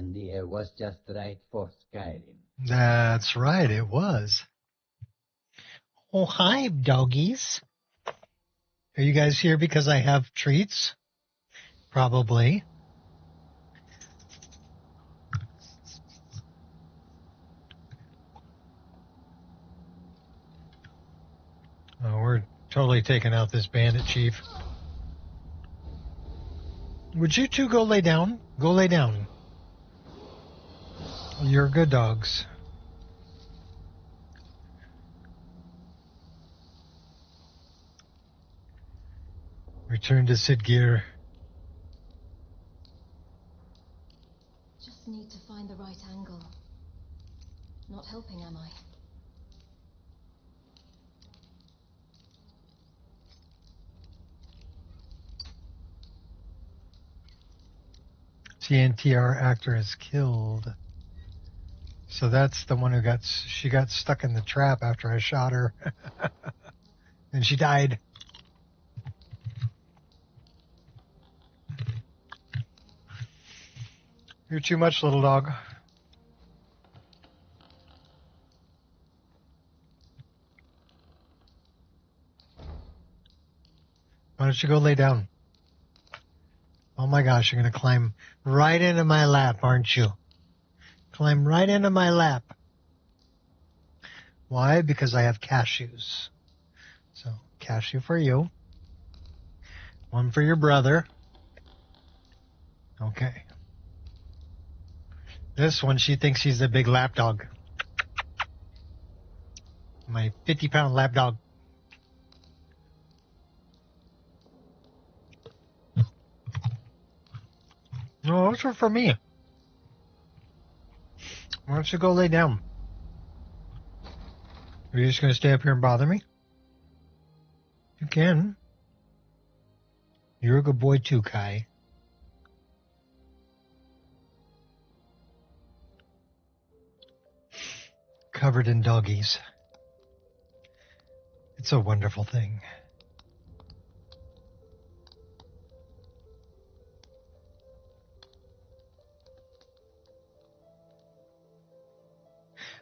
and the air was just right for Skyrim. That's right, it was. Oh, hi, doggies. Are you guys here because I have treats? Probably. Oh, we're totally taking out this bandit chief. Would you two go lay down? Go lay down. You're good dogs. Return to Sidgear. Just need to find the right angle. Not helping, am I? TNTR actor is killed. So that's the one who she got stuck in the trap after I shot her. And she died. You're too much, little dog. Why don't you go lay down? Oh my gosh, you're going to climb right into my lap, aren't you? Climb right into my lap. Why? Because I have cashews. So, cashew for you. One for your brother. Okay. This one, she thinks she's a big lap dog. My 50-pound lap dog. No, those are for me. Why don't you go lay down? Are you just going to stay up here and bother me? You can. You're a good boy too, Kai. Covered in doggies. It's a wonderful thing.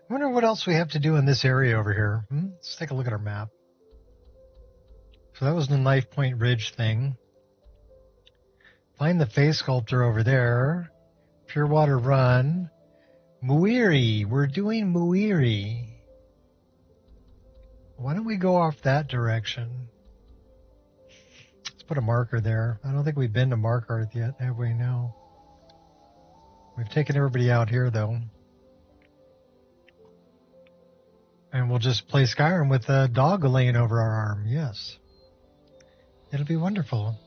I wonder what else we have to do in this area over here. Let's take a look at our map. So that was the Knife Point Ridge thing. Find the face sculptor over there. Pure Water Run. Muiri. We're doing Muiri. Why don't we go off that direction? Let's put a marker there. I don't think we've been to Markarth yet, have we? No. We've taken everybody out here, though. And we'll just play Skyrim with a dog laying over our arm. Yes. It'll be wonderful.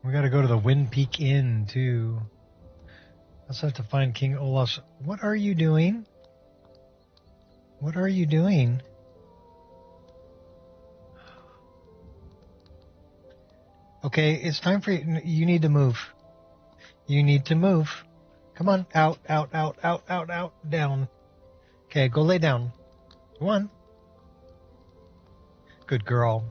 We got to go to the Wind Peak Inn, too. Let's have to find King Olaf's... What are you doing? What are you doing? Okay, it's time for you. You need to move. You need to move. Come on. Out, out, out, out, out, out, down. Okay, go lay down. Go on. Good girl.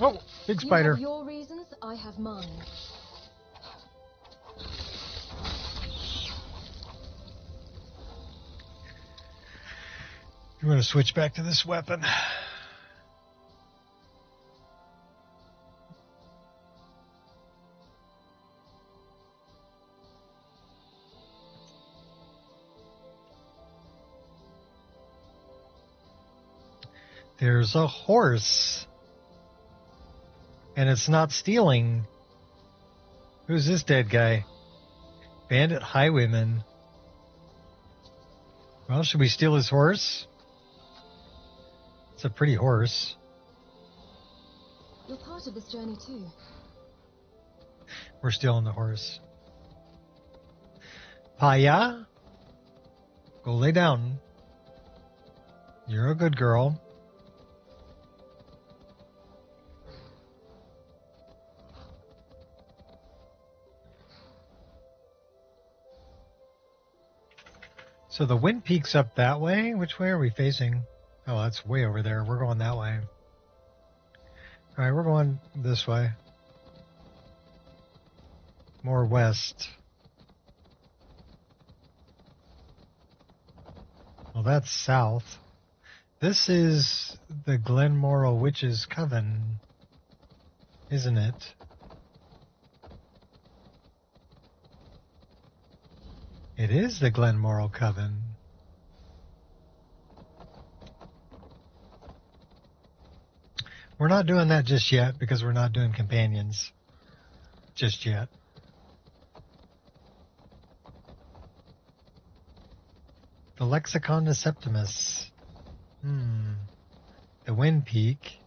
Oh, big spider. You have your reasons, I have mine. We're going to switch back to this weapon. There's a horse. And it's not stealing. Who's this dead guy? Bandit highwayman. Well, should we steal his horse? It's a pretty horse. You're part of this journey too. We're stealing the horse. Paya, go lay down. You're a good girl. So the wind peaks up that way. Which way are we facing? Oh, that's way over there. We're going that way. All right, we're going this way. More west. Well, that's south. This is the Glenmoral Witches' Coven, isn't it? It is the Glenmoral Coven. We're not doing that just yet because we're not doing companions just yet. The Lexicon de Septimus. The Wind Peak.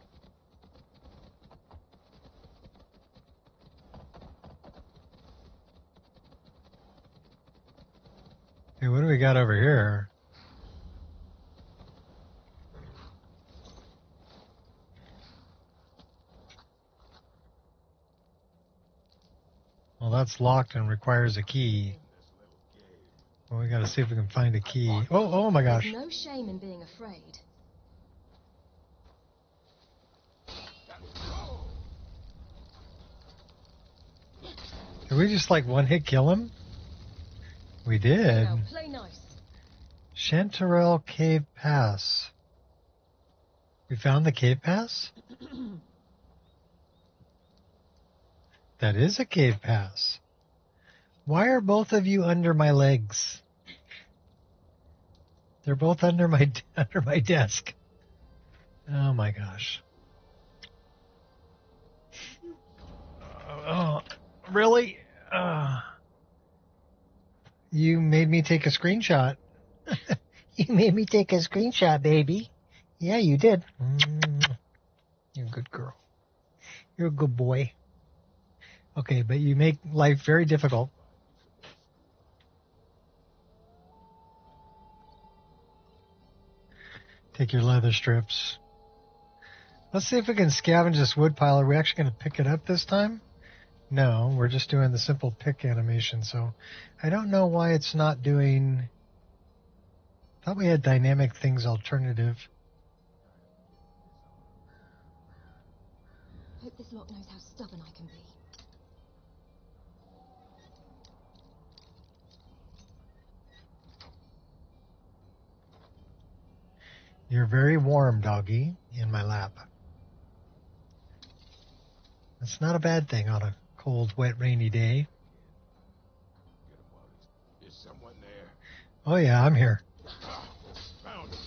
Hey, what do we got over here? Well, that's locked and requires a key. Well, we gotta see if we can find a key. Oh my gosh. There's no shame in being afraid. Did we just like one hit kill him? We did. Now, play nice. Chanterelle Cave Pass. We found the cave pass? That is a cave pass. Why are both of you under my legs? They're both under my desk. Oh my gosh. Oh, really? You made me take a screenshot. You made me take a screenshot, baby. Yeah, you did. You're a good girl. You're a good boy. Okay, but you make life very difficult. Take your leather strips. Let's see if we can scavenge this wood pile. Are we actually going to pick it up this time? No, we're just doing the simple pick animation. So I don't know why it's not doing... I thought we had dynamic things alternative. Hope this lot knows how stubborn I can be. You're very warm, doggy, in my lap. That's not a bad thing on a cold, wet, rainy day. Is someone there? Oh yeah, I'm here. Found him.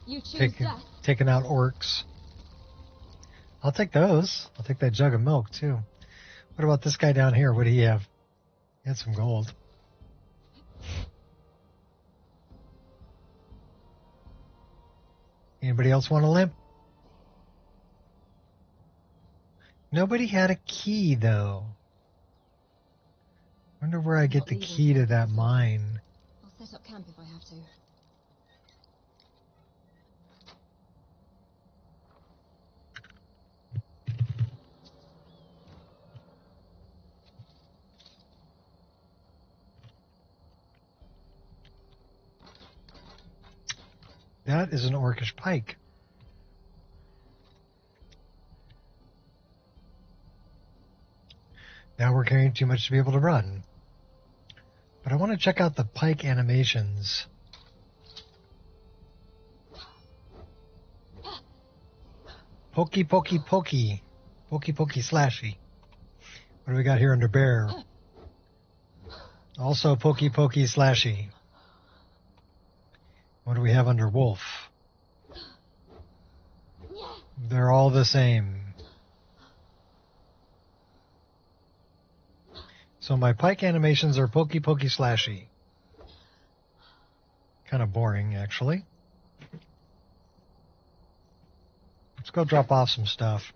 You choose death. Taking out orcs. I'll take those. I'll take that jug of milk, too. What about this guy down here? What do he have? He had some gold. Anybody else want a limp? Nobody had a key, though. Wonder where I get the key to that mine. I'll set up camp if I have to. That is an orcish pike. Now we're carrying too much to be able to run. But I want to check out the pike animations. Pokey, pokey, pokey. Pokey, pokey, slashy. What do we got here under bear? Also pokey, pokey, slashy. What do we have under wolf? They're all the same. So my pike animations are pokey, pokey, slashy. Kind of boring, actually. Let's go drop off some stuff.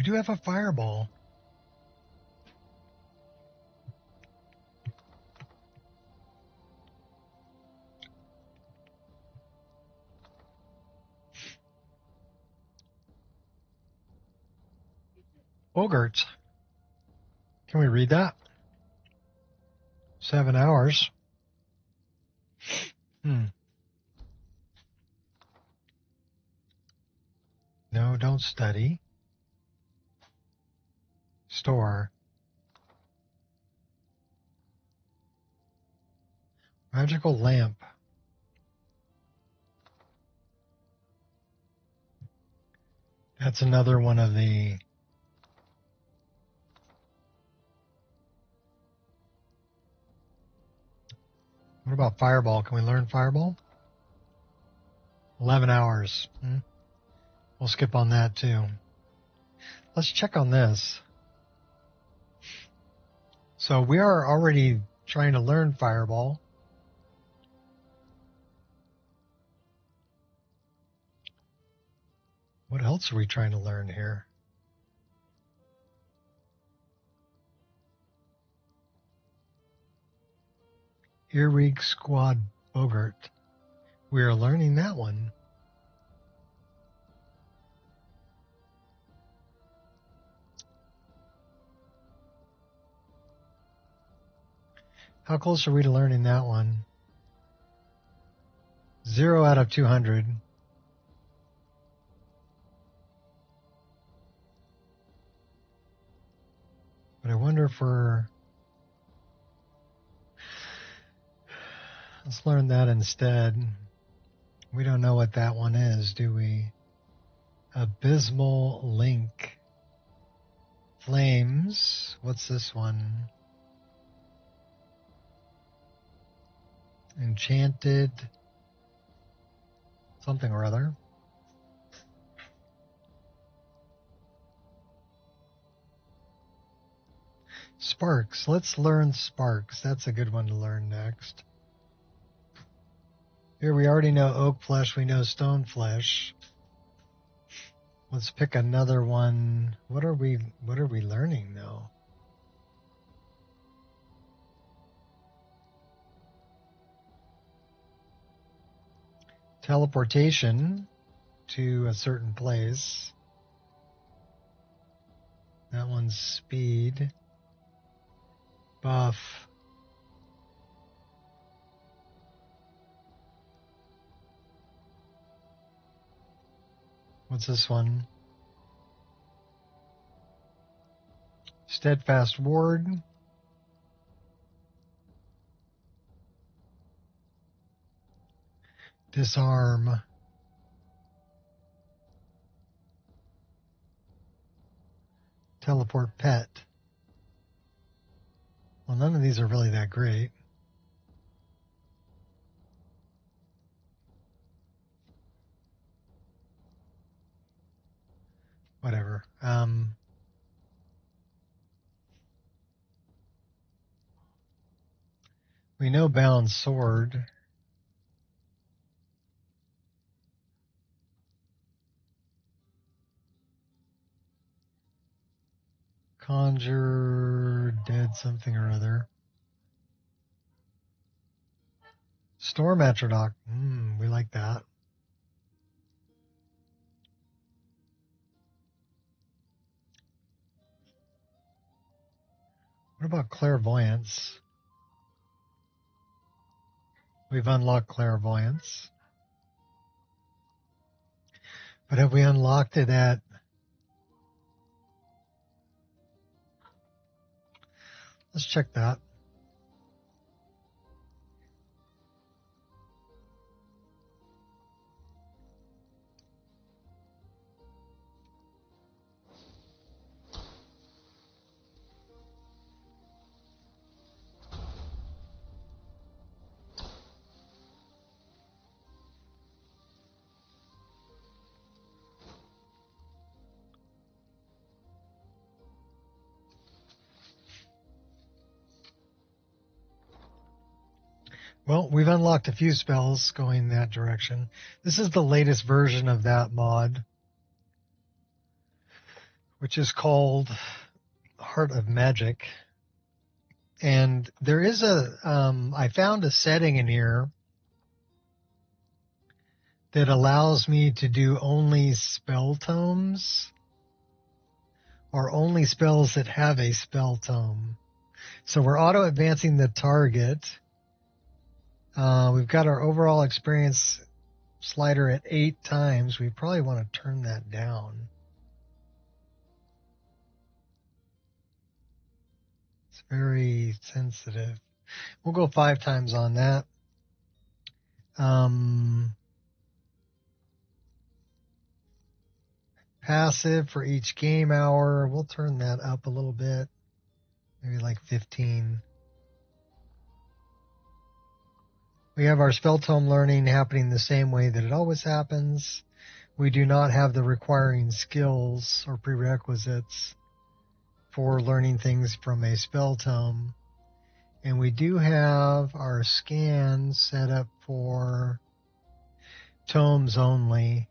We do have a fireball. Bogarts. Can we read that? 7 hours. No, don't study. Store. Magical lamp. That's another one of the... What about fireball? Can we learn fireball? 11 hours. We'll skip on that too. Let's check on this. So we are already trying to learn fireball. What else are we trying to learn here? Earwig Squad Bogart. We are learning that one. How close are we to learning that one? 0 out of 200. But I wonder if we're... Let's learn that instead. We don't know what that one is, do we? Abysmal Link. Flames. What's this one? Enchanted. Something or other. Sparks. Let's learn Sparks. That's a good one to learn next. Here we already know oak flesh. We know stone flesh. Let's pick another one. What are we learning though? Teleportation to a certain place. That one's speed. Buff. What's this one? Steadfast Ward. Disarm. Teleport pet. Well, none of these are really that great. Whatever. We know bound sword. Conjure dead something or other. Storm Atrodoc. We like that. What about clairvoyance? We've unlocked clairvoyance. But have we unlocked it at... Let's check that. Well, we've unlocked a few spells going that direction. This is the latest version of that mod. which is called Heart of Magic. And there is I found a setting in here that allows me to do only spell tomes or only spells that have a spell tome. So we're auto advancing the target. We've got our overall experience slider at 8 times. We probably want to turn that down. It's very sensitive. We'll go 5 times on that. Passive for each game hour. We'll turn that up a little bit. Maybe like 15. We have our spell tome learning happening the same way that it always happens. We do not have the requiring skills or prerequisites for learning things from a spell tome. And we do have our scan set up for tomes only.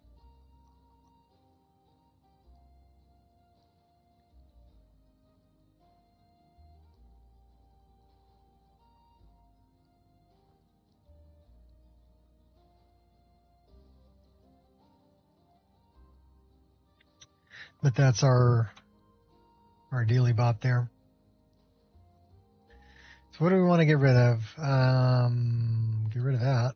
But that's our dealy bop there. So what do we want to get rid of? Get rid of that.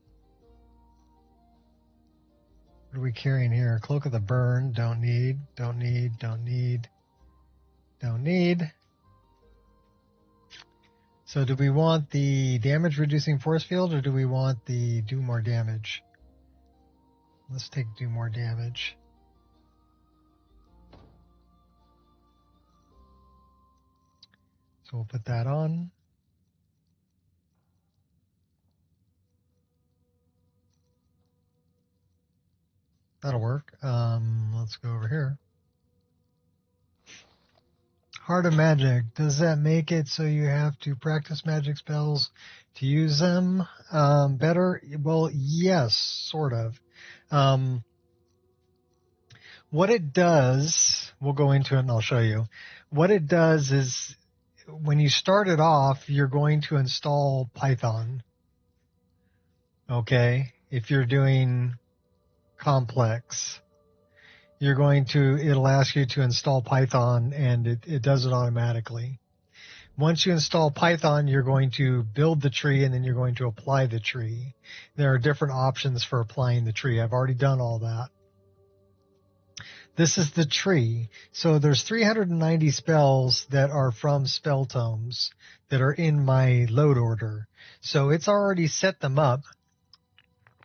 What are we carrying here? Cloak of the Burn. Don't need. Don't need. Don't need. Don't need. So do we want the damage reducing force field or do we want the do more damage? Let's take do more damage. So we'll put that on. That'll work. Let's go over here. Heart of Magic. Does that make it so you have to practice magic spells to use them better? Well, yes, sort of. What it does, we'll go into it and I'll show you. What it does is when you start it off, you're going to install Python. Okay? If you're doing complex, it'll ask you to install Python and it does it automatically. Once you install Python, you're going to build the tree and then you're going to apply the tree. There are different options for applying the tree. I've already done all that. This is the tree. So there's 390 spells that are from spell tomes that are in my load order. So it's already set them up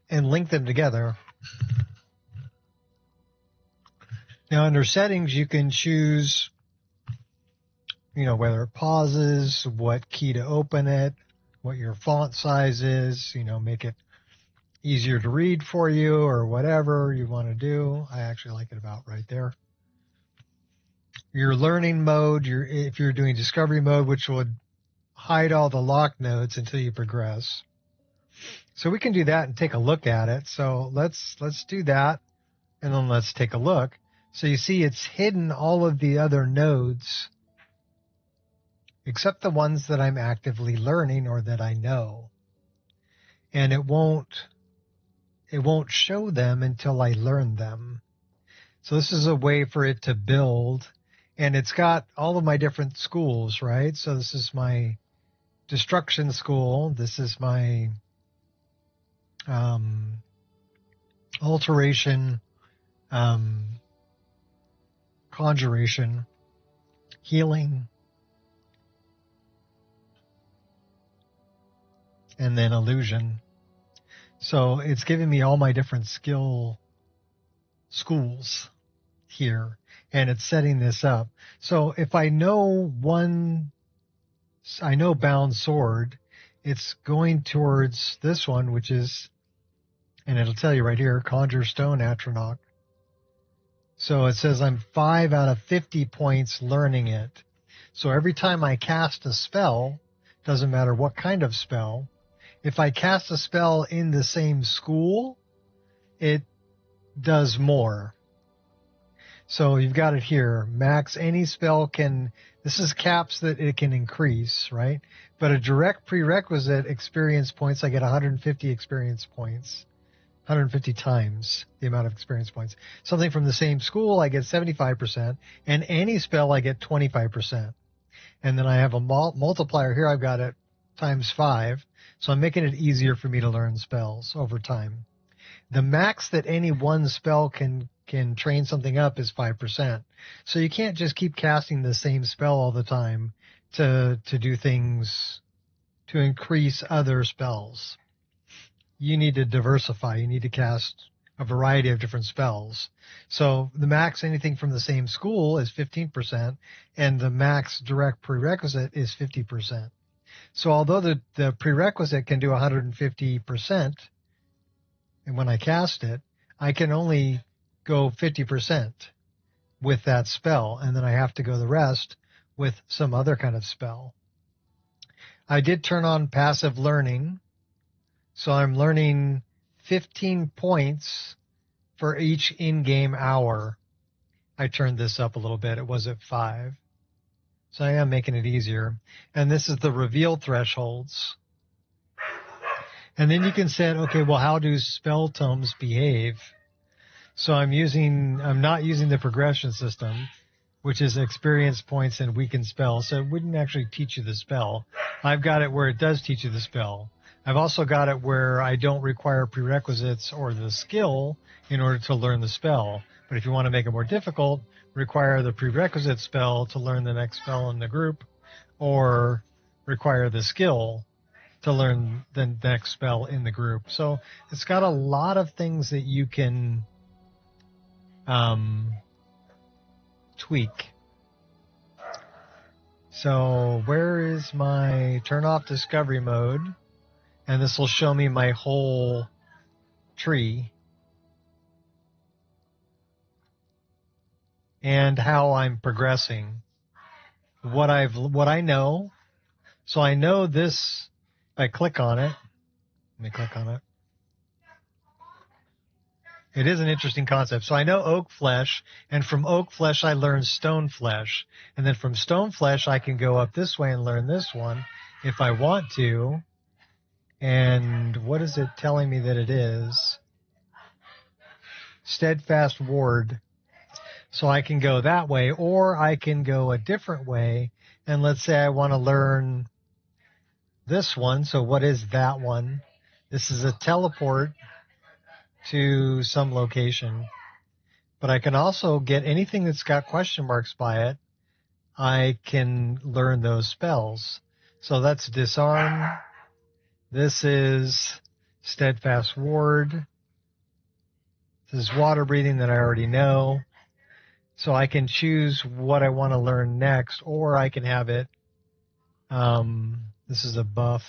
and linked them together. Now under settings, you can choose, whether it pauses, what key to open it, what your font size is, make it easier to read for you or whatever you want to do. I actually like it about right there. Your learning mode, if you're doing discovery mode, which would hide all the lock nodes until you progress. So we can do that and take a look at it. So let's do that and then let's take a look. So you see it's hidden all of the other nodes except the ones that I'm actively learning or that I know. And it won't show them until I learn them. So this is a way for it to build. And it's got all of my different schools, right? So this is my destruction school. This is my alteration, conjuration, healing, and then illusion. So it's giving me all my different schools here, and it's setting this up. So if I know Bound Sword, it's going towards this one, which is, and it'll tell you right here, Conjure Stone Atronach. So it says I'm 5 out of 50 points learning it. So every time I cast a spell, doesn't matter what kind of spell, if I cast a spell in the same school, it does more. So you've got it here. Max any spell can, this is caps that it can increase, right? But a direct prerequisite experience points, I get 150 experience points. 150 times the amount of experience points. Something from the same school, I get 75%. And any spell, I get 25%. And then I have a multiplier here. I've got it times 5. So I'm making it easier for me to learn spells over time. The max that any one spell can train something up is 5%. So you can't just keep casting the same spell all the time to do things to increase other spells. You need to diversify. You need to cast a variety of different spells. So the max anything from the same school is 15%, and the max direct prerequisite is 50%. So although the prerequisite can do 150%, and when I cast it, I can only go 50% with that spell, and then I have to go the rest with some other kind of spell. I did turn on passive learning, so I'm learning 15 points for each in-game hour. I turned this up a little bit. It was at 5. So I am making it easier. And this is the reveal thresholds. And then you can set, okay, well, how do spell tomes behave? So I'm not using the progression system, which is experience points and weakened spells. So it wouldn't actually teach you the spell. I've got it where it does teach you the spell. I've also got it where I don't require prerequisites or the skill in order to learn the spell. But if you want to make it more difficult, require the prerequisite spell to learn the next spell in the group, or require the skill to learn the next spell in the group. So it's got a lot of things that you can tweak. So where is my turn off discovery mode? And this will show me my whole tree and how I'm progressing. What I know. So I know this. If I click on it, let me click on it. It is an interesting concept. So I know oak flesh, and from oak flesh I learn stone flesh. And then from stone flesh I can go up this way and learn this one if I want to. And what is it telling me that it is? Steadfast ward. So I can go that way, or I can go a different way. And let's say I want to learn this one. So what is that one? This is a teleport to some location. But I can also get anything that's got question marks by it. I can learn those spells. So that's disarm. This is steadfast ward. This is water breathing that I already know. So I can choose what I want to learn next, or I can have it. This is a buff.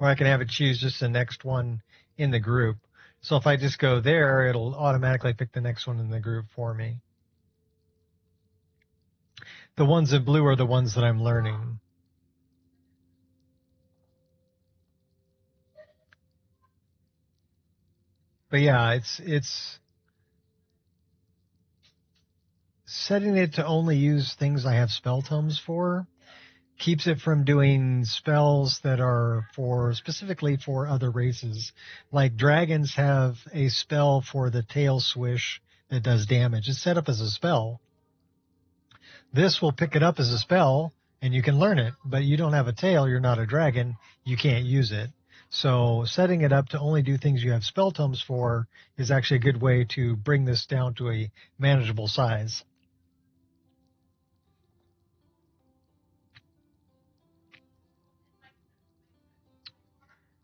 Or I can have it choose just the next one in the group. So if I just go there, it'll automatically pick the next one in the group for me. The ones in blue are the ones that I'm learning. But yeah, it's setting it to only use things I have spell tomes for keeps it from doing spells that are specifically for other races. Like dragons have a spell for the tail swish that does damage. It's set up as a spell. This will pick it up as a spell, and you can learn it, but you don't have a tail, you're not a dragon, you can't use it. So setting it up to only do things you have spell tomes for is actually a good way to bring this down to a manageable size.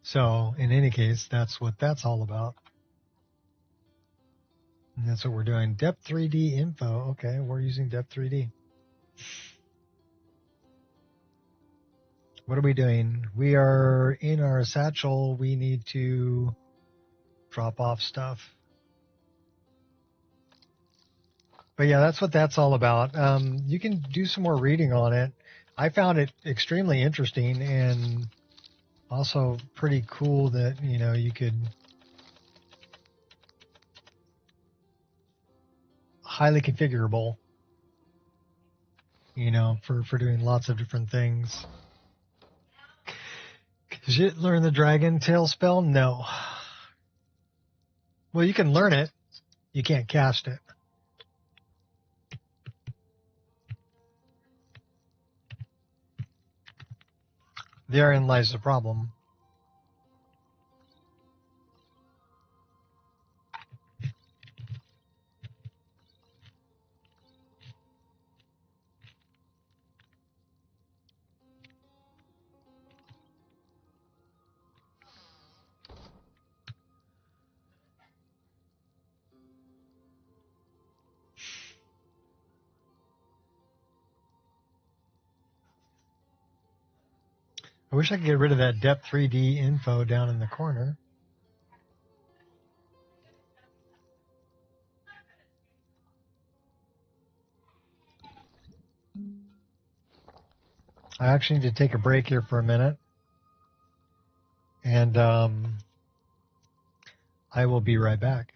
So in any case, that's what that's all about. And that's what we're doing. Depth 3D info. Okay, we're using Depth 3D. What are we doing? We are in our satchel. We need to drop off stuff. But yeah, that's what that's all about. You can do some more reading on it. I found it extremely interesting and also pretty cool that, you could highly configurable, you know, for doing lots of different things. Did you learn the dragon tail spell? No. Well, you can learn it. You can't cast it. Therein lies the problem. I wish I could get rid of that depth 3D info down in the corner. I actually need to take a break here for a minute. And I will be right back.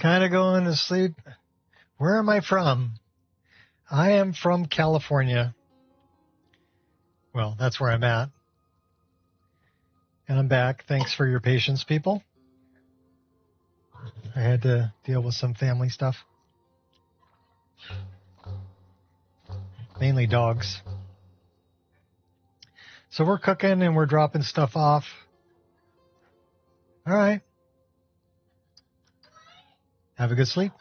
Kind of going to sleep. Where am I from? I am from California. Well, that's where I'm at. And I'm back. Thanks for your patience, people. I had to deal with some family stuff. Mainly dogs. So we're cooking and we're dropping stuff off. All right. Have a good sleep.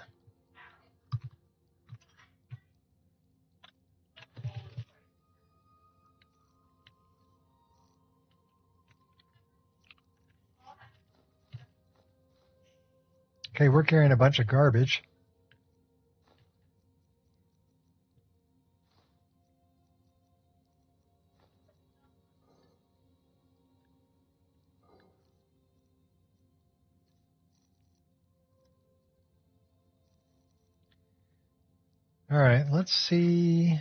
Okay, we're carrying a bunch of garbage. All right, let's see.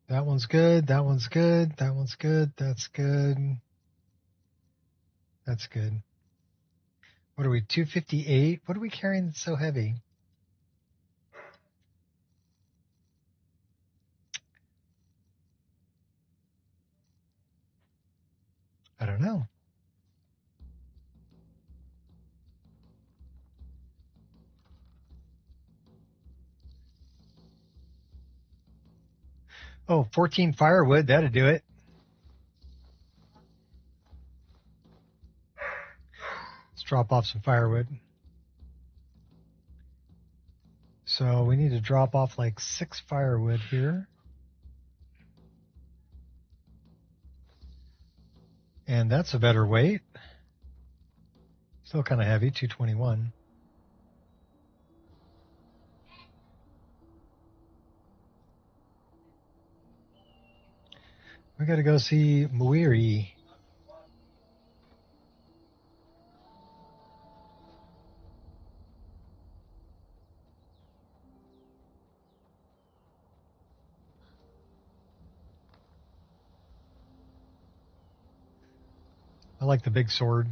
That one's good. That one's good. That one's good. That's good. That's good. What are we, 258? What are we carrying that's so heavy? I don't know. Oh, 14 firewood. That'd do it. Let's drop off some firewood. So we need to drop off like 6 firewood here. And that's a better weight. Still kind of heavy, 221. We got to go see Muiri. I like the big sword.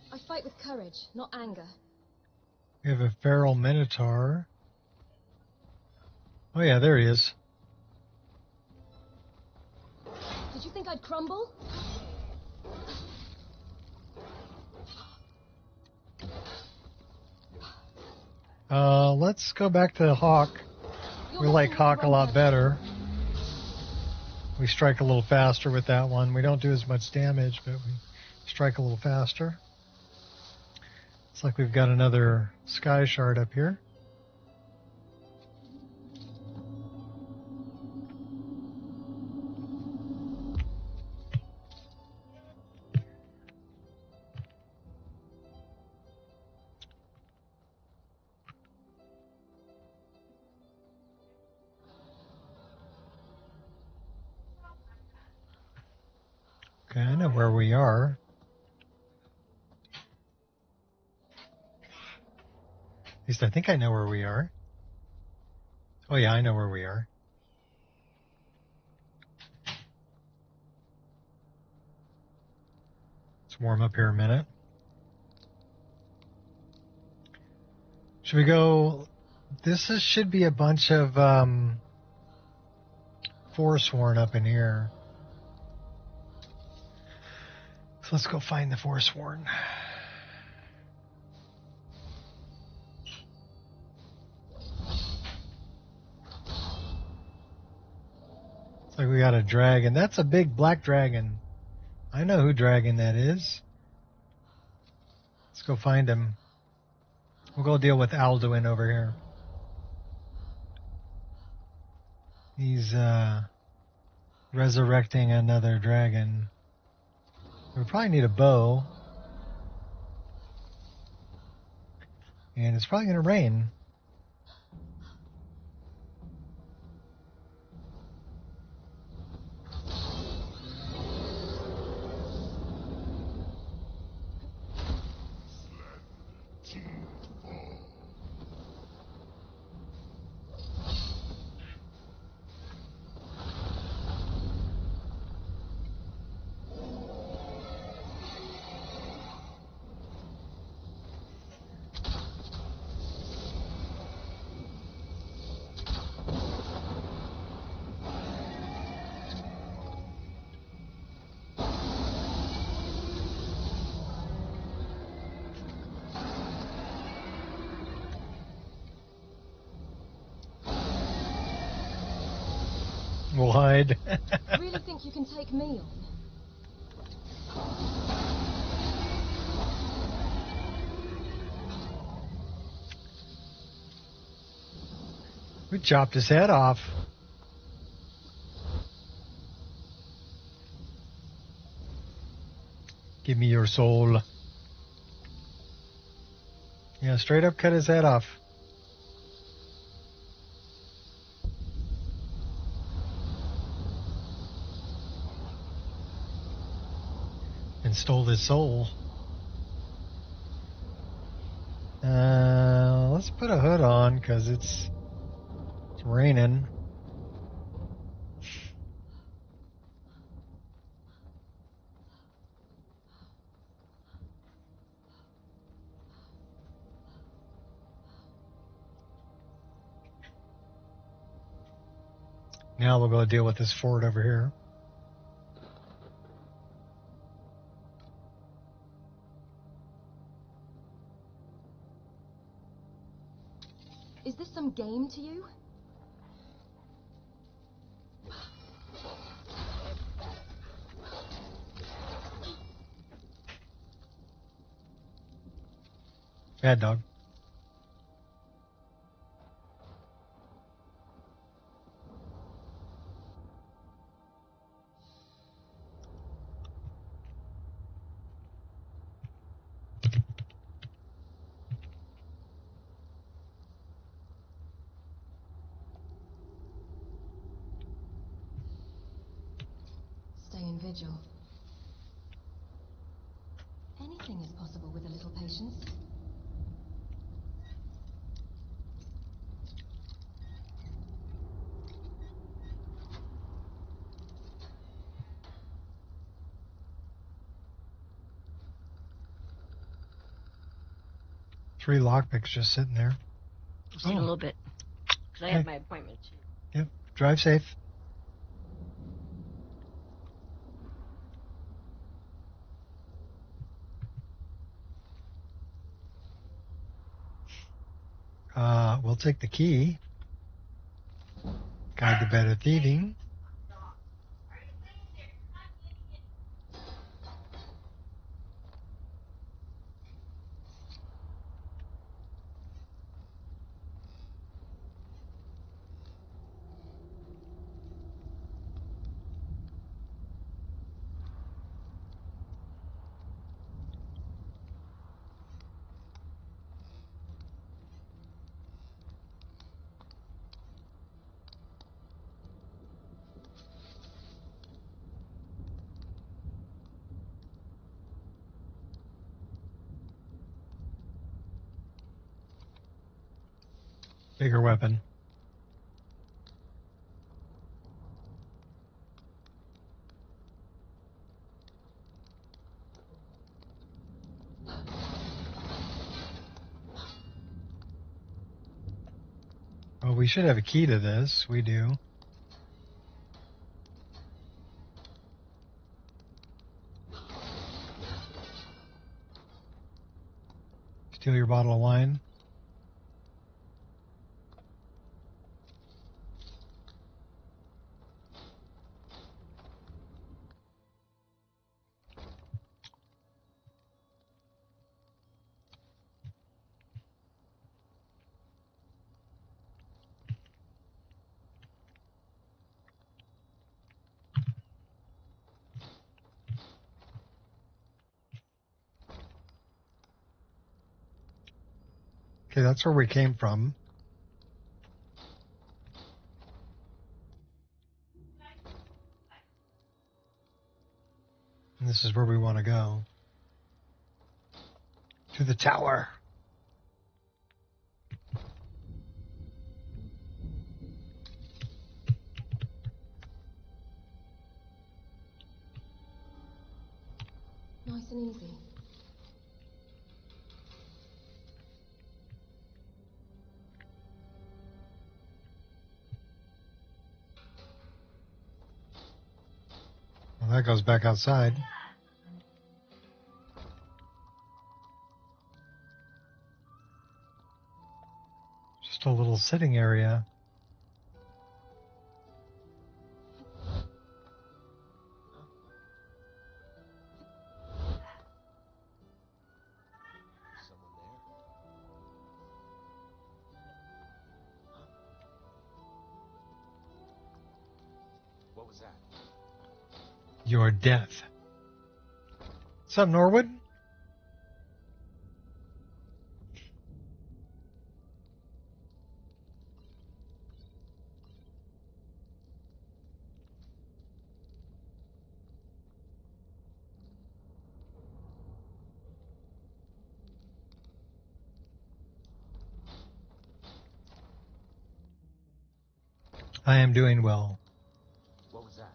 I fight with courage, not anger. We have a feral minotaur. Oh yeah, there he is. Did you think I'd crumble? Let's go back to Hawk. We like Hawk a lot better. We strike a little faster with that one. We don't do as much damage, but we strike a little faster. It's like we've got another sky shard up here. Okay, I know where we are. At least I think I know where we are. Oh yeah, I know where we are. Let's warm up here a minute. Should we go? Should be a bunch of Forsworn up in here. So let's go find the Forsworn. It's like we got a dragon. That's a big black dragon. I know who dragon that is. Let's go find him. We'll go deal with Alduin over here. He's resurrecting another dragon. We probably need a bow. And it's probably going to rain. We'll hide. Really think you can take me on? We chopped his head off. Give me your soul. Yeah, straight up cut his head off. And stole his soul. Let's put a hood on because it's raining. Now we'll go deal with this fort over here. Is this some game to you? Bad dog. Stay in vigil. Anything is possible with a little patience. Three lockpicks just sitting there. Just in a little bit. Because I have my appointment too. Yep. Drive safe. We'll take the key. Guide to better thieving. Bigger weapon. Well, we should have a key to this. We do. Steal your bottle of wine. Okay, that's where we came from. And this is where we want to go. To the tower. Nice and easy. Well, that goes back outside. Just a little sitting area. Someone there? What was that? Your death. What's up, Norwood? I am doing well. What was that?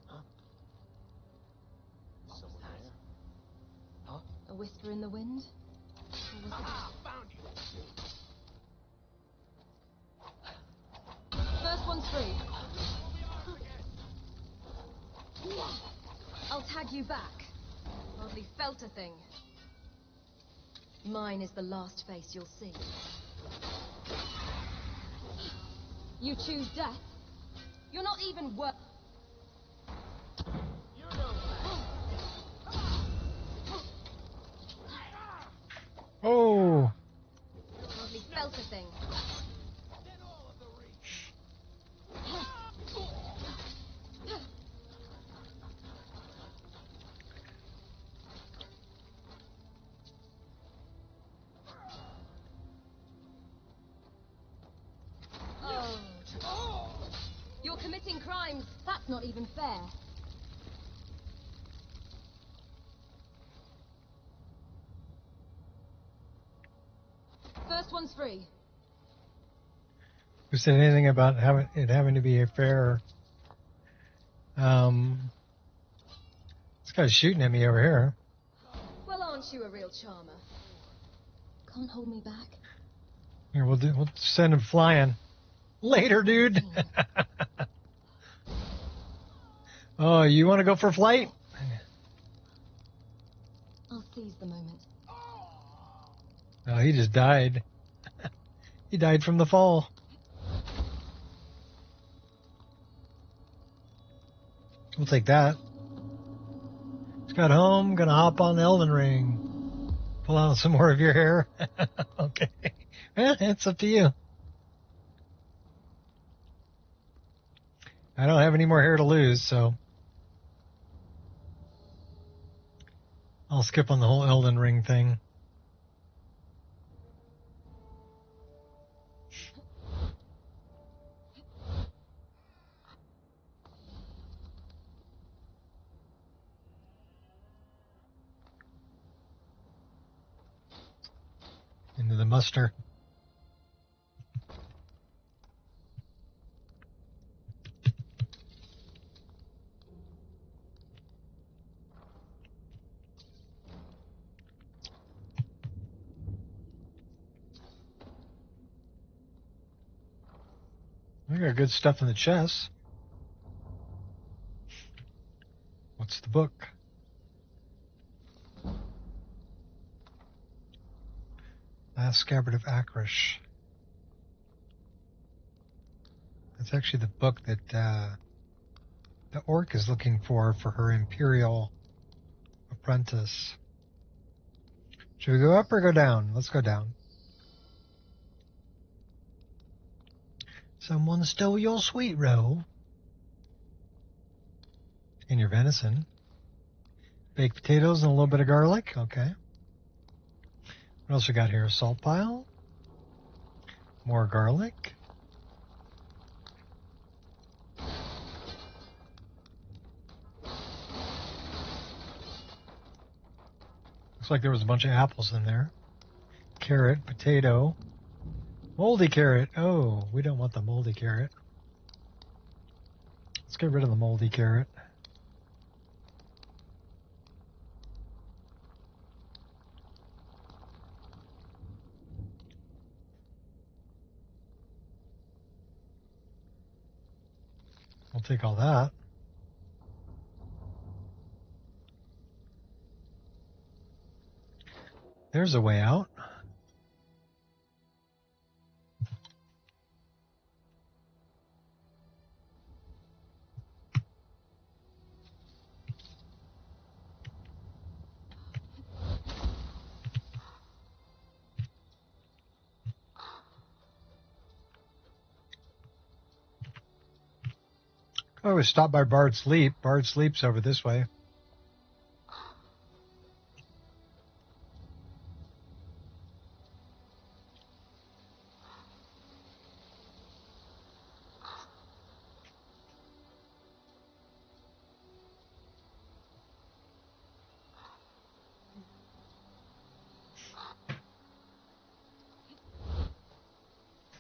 Huh? Someone there? Huh? A whisper in the wind? Or was Ah, found you. it... First one's free. I'll tag you back. Hardly felt a thing. Mine is the last face you'll see. You choose death. You're not even worth... Oh, Hardly felt a thing. Oh. You're committing crimes. That's not even fair. First one's free. who said anything about it having to be a fair? This guy's shooting at me over here. Well, aren't you a real charmer? Can't hold me back. Here, we'll send him flying. Later, dude. Oh, you want to go for flight? I'll seize the moment. Oh, he just died. He died from the fall. We'll take that. Just got home, gonna hop on Elden Ring. Pull out some more of your hair. Okay. Well, it's up to you. I don't have any more hair to lose, so I'll skip on the whole Elden Ring thing. Into the muster. We got good stuff in the chest. What's the book? Last Scabbard of Akrish. That's actually the book that the orc is looking for her Imperial apprentice. Should we go up or go down? Let's go down. Someone stole your sweet roll. And your venison. Baked potatoes and a little bit of garlic. Okay. What else we got here? Salt pile. More garlic. Looks like there was a bunch of apples in there. Carrot, potato, moldy carrot. Oh, we don't want the moldy carrot. Let's get rid of the moldy carrot. We'll take all that. There's a way out. Oh, we stopped by Bard's Leap. Bard's Leap's over this way.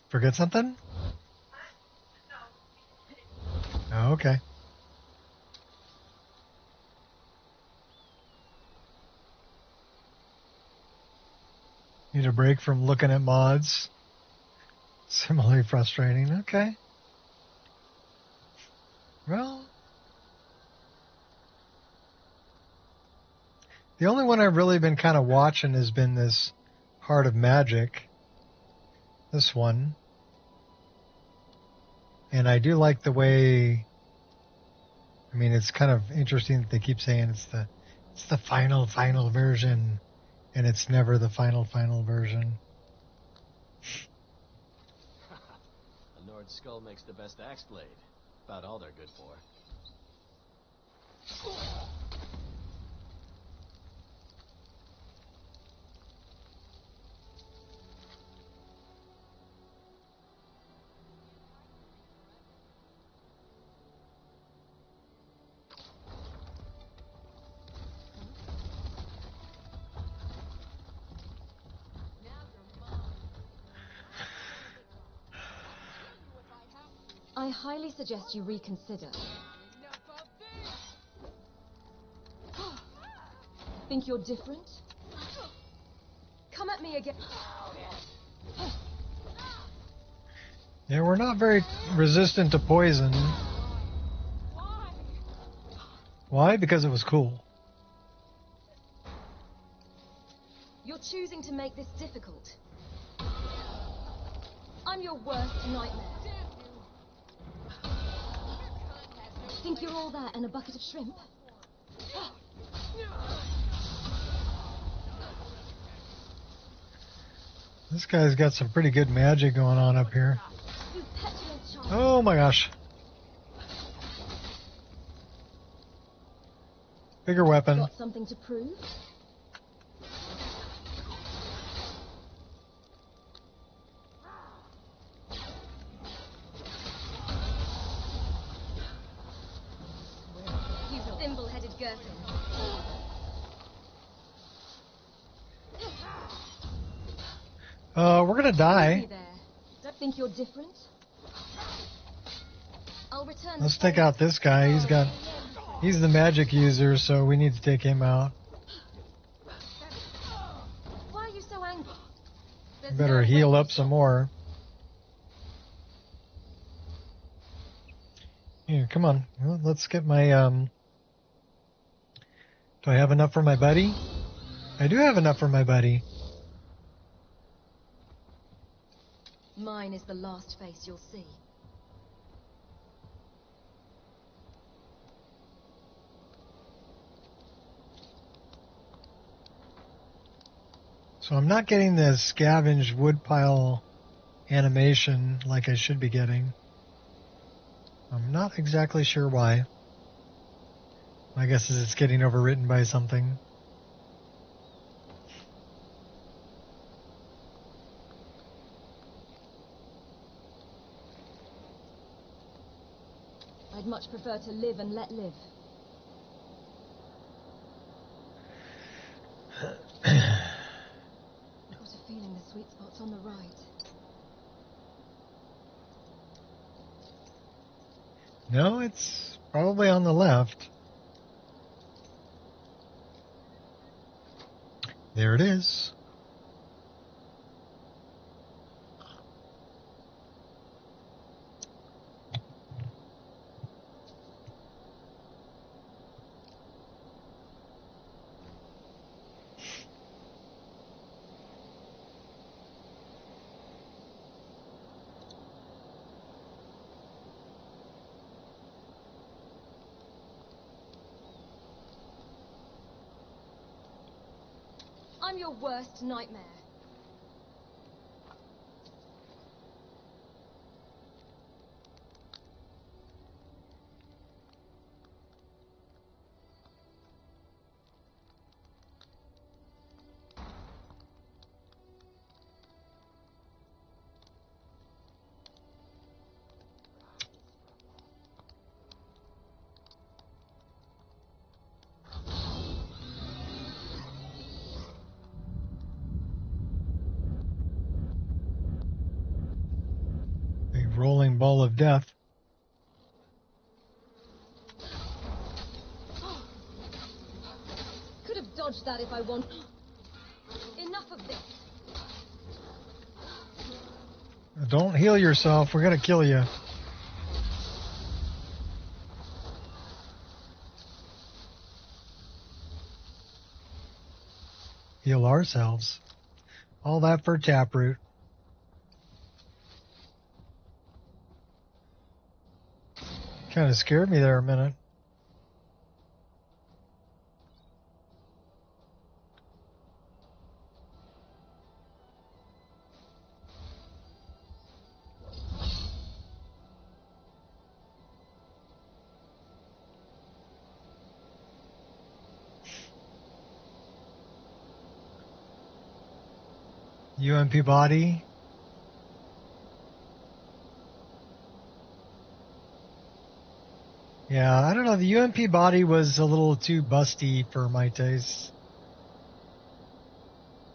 Forget something? Oh, okay. Need a break from looking at mods. Similarly frustrating. Okay. Well, the only one I've really been kind of watching has been this Heart of Magic. This one. And I do like the way, I mean, it's kind of interesting that they keep saying it's the final version, and it's never the final version. A Nord skull makes the best axe blade. About all they're good for. I highly suggest you reconsider. Think you're different? Come at me again. Yeah, we're not very resistant to poison. Why? Because it was cool. You're choosing to make this difficult. I'm your worst nightmare. Think you're all that and a bucket of shrimp? This guy's got some pretty good magic going on up here. You petulant child. Oh my gosh. Bigger weapon. Got something to prove? You thimble-headed Gherkin. We're gonna die. Don't think you're different? I'll return. Let's take out this guy. He's the magic user, so we need to take him out. Why are you so angry? Better heal up some more. Here, come on. Well, let's get my, do I have enough for my buddy? I do have enough for my buddy. Mine is the last face you'll see. So I'm not getting the scavenge woodpile animation like I should be getting. I'm not exactly sure why. My guess is it's getting overwritten by something. I'd much prefer to live and let live. Got a feeling the sweet spot's on the right. No, it's probably on the left. There it is. I'm your worst nightmare. A rolling ball of death. Could have dodged that if I want. Enough of this. Don't heal yourself. We're going to kill you. Heal ourselves. All that for Taproot. Kind of scared me there a minute. UMP body. Yeah, I don't know. The UMP body was a little too busty for my taste.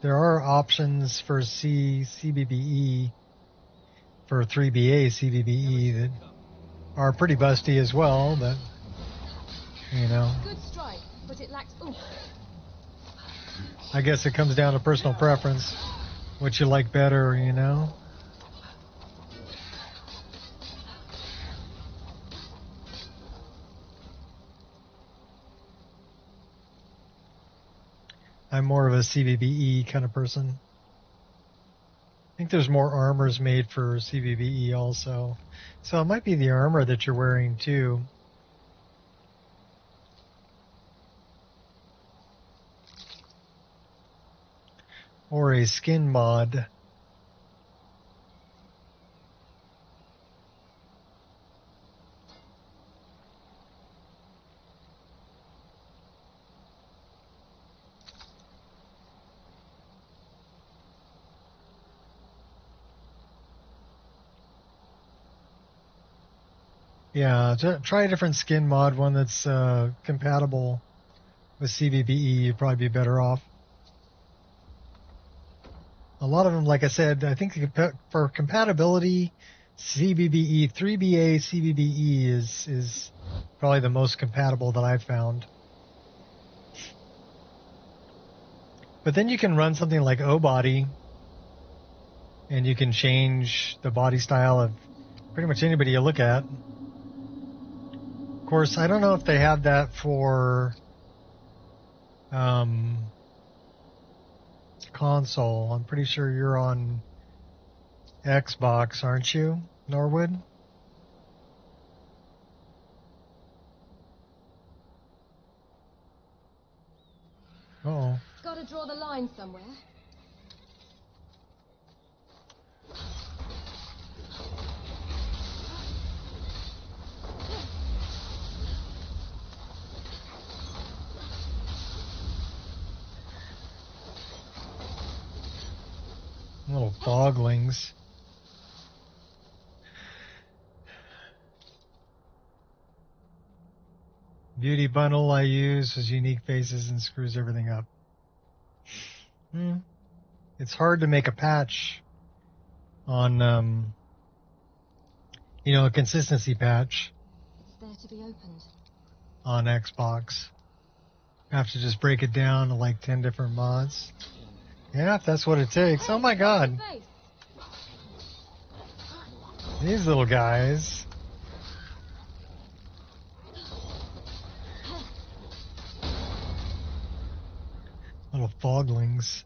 There are options for CBBE, for 3BA CBBE that are pretty busty as well, but, you know. Good strike, but it lacks oomph. I guess it comes down to personal preference, what you like better, you know. I'm more of a CBBE kind of person. I think there's more armors made for CBBE also. So it might be the armor that you're wearing too. Or a skin mod. Yeah, try a different skin mod, one that's compatible with CBBE. You'd probably be better off. A lot of them, like I said, I think for compatibility, CBBE, 3BA CBBE is probably the most compatible that I've found. But then you can run something like O-Body, and you can change the body style of pretty much anybody you look at. Of course, I don't know if they have that for console. I'm pretty sure you're on Xbox, aren't you, Norwood? Uh-oh. Gotta draw the line somewhere. Little foglings. beauty bundle I use has unique faces and screws everything up. It's hard to make a patch on, a consistency patch It's there to be opened. on Xbox. I have to just break it down to like 10 different mods. Yeah, if that's what it takes. Oh my god. Face. These little guys. Little foglings.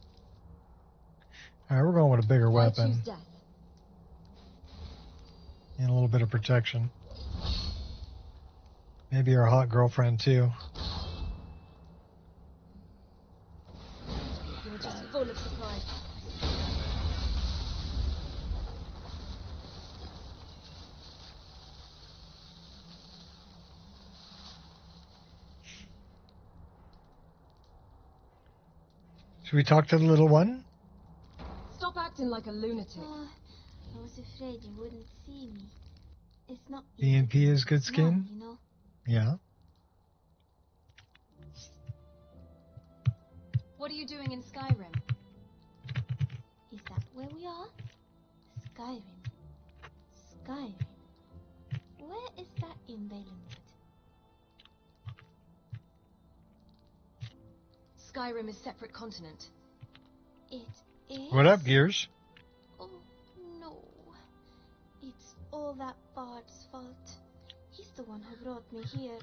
Alright, we're going with a bigger I weapon. choose death. And a little bit of protection. Maybe our hot girlfriend too. You're just full of surprise. Should we talk to the little one? Stop acting like a lunatic. I was afraid you wouldn't see me. It's not BNP easy to is good smile, skin? you know. Yeah. What are you doing in Skyrim? Is that where we are? Skyrim. Skyrim. Where is that in Valenwood? Skyrim is separate continent. It is. What up, Gears? Oh no. It's all that Bard's fault. He's the one who brought me here.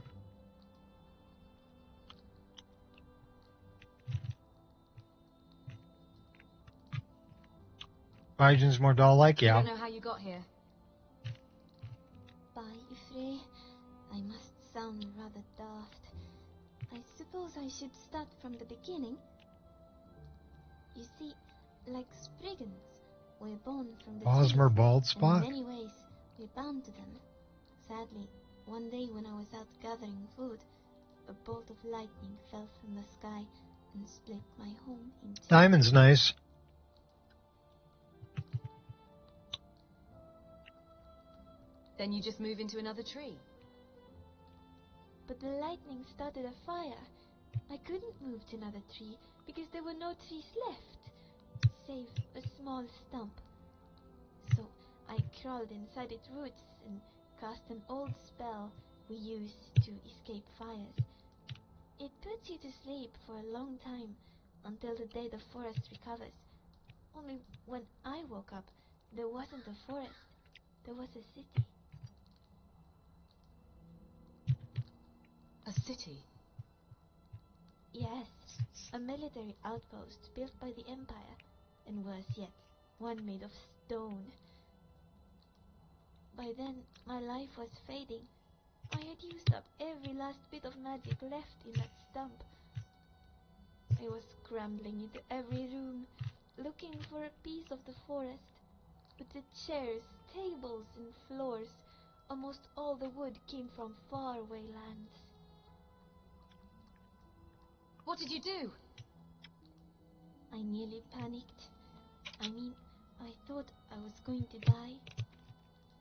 Biden's more doll-like, I yeah. don't know how you got here. Bye, Ifrey. I must sound rather daft. I suppose I should start from the beginning. You see, like Spriggans, we're born from the Bosmer trees, bald and spot. in many ways, we're bound to them. Sadly, one day when I was out gathering food, a bolt of lightning fell from the sky and split my home in two. Diamond's nice. Then you just move into another tree. But the lightning started a fire. I couldn't move to another tree because there were no trees left, save a small stump. So I crawled inside its roots and cast an old spell we use to escape fires. It puts you to sleep for a long time until the day the forest recovers. Only when I woke up, there wasn't a forest. There was a city. A city. Yes, a military outpost built by the Empire, and worse yet, one made of stone. By then, my life was fading. I had used up every last bit of magic left in that stump. I was scrambling into every room, looking for a piece of the forest. But the chairs, tables, and floors, almost all the wood came from faraway lands. What did you do? I nearly panicked. I mean, I thought I was going to die.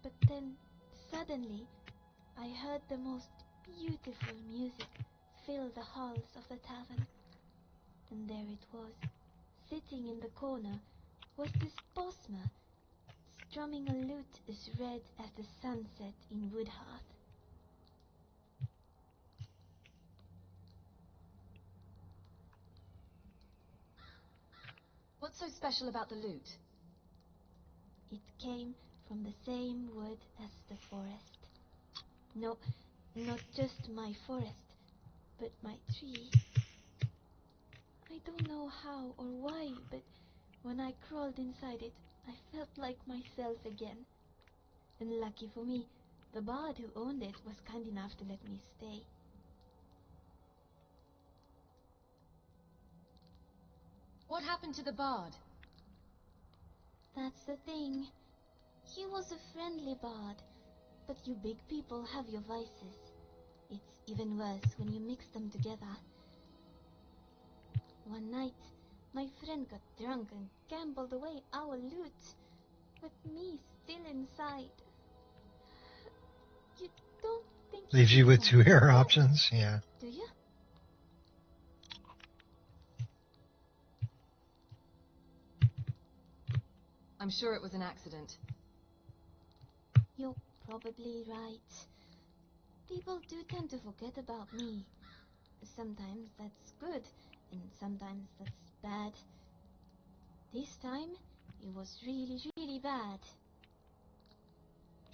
But then, suddenly, I heard the most beautiful music fill the halls of the tavern. And there it was, sitting in the corner, was this Bosmer, strumming a lute as red as the sunset in Woodhearth. What's so special about the lute? It came from the same wood as the forest. No, not just my forest, but my tree. I don't know how or why, but when I crawled inside it, I felt like myself again. And lucky for me, the bard who owned it was kind enough to let me stay. What happened to the bard? That's the thing. He was a friendly bard, but you big people have your vices. It's even worse when you mix them together. One night, my friend got drunk and gambled away our loot, with me still inside. You don't think Leaves you with two air options. Yeah. Do you? I'm sure it was an accident. You're probably right. People do tend to forget about me. Sometimes that's good, and sometimes that's bad. This time, it was really, really bad.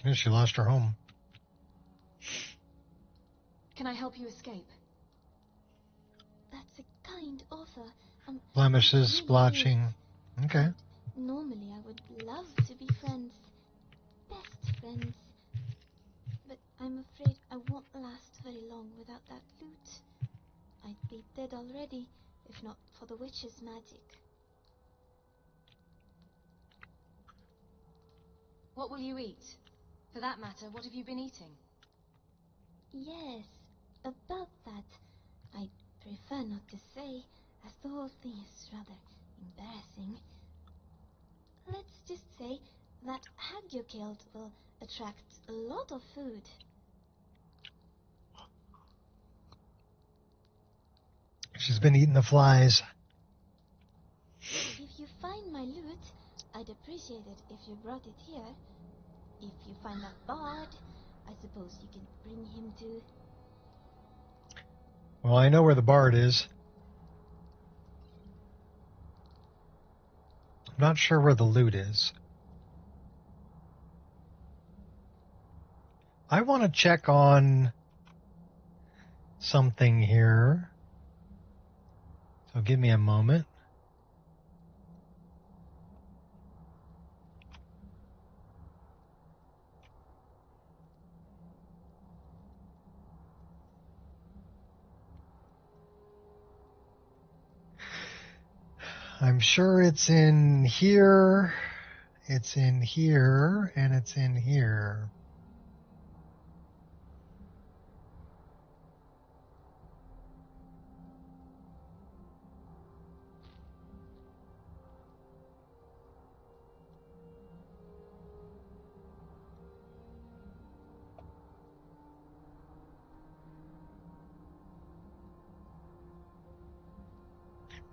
And she lost her home. Can I help you escape? That's a kind offer. Blemishes, Really splotching. is. Okay. Normally, I would love to be friends. Best friends. But I'm afraid I won't last very long without that loot. I'd be dead already, if not for the witch's magic. What will you eat? For that matter, what have you been eating? Yes, about that, I'd prefer not to say, as the whole thing is rather embarrassing. Let's just say that hag you killed will attract a lot of food. She's been eating the flies. If you find my loot, I'd appreciate it if you brought it here. If you find that bard, I suppose you can bring him too. Well, I know where the bard is. I'm not sure where the loot is. I want to check on something here. So give me a moment. I'm sure it's in here, it's in here, and it's in here.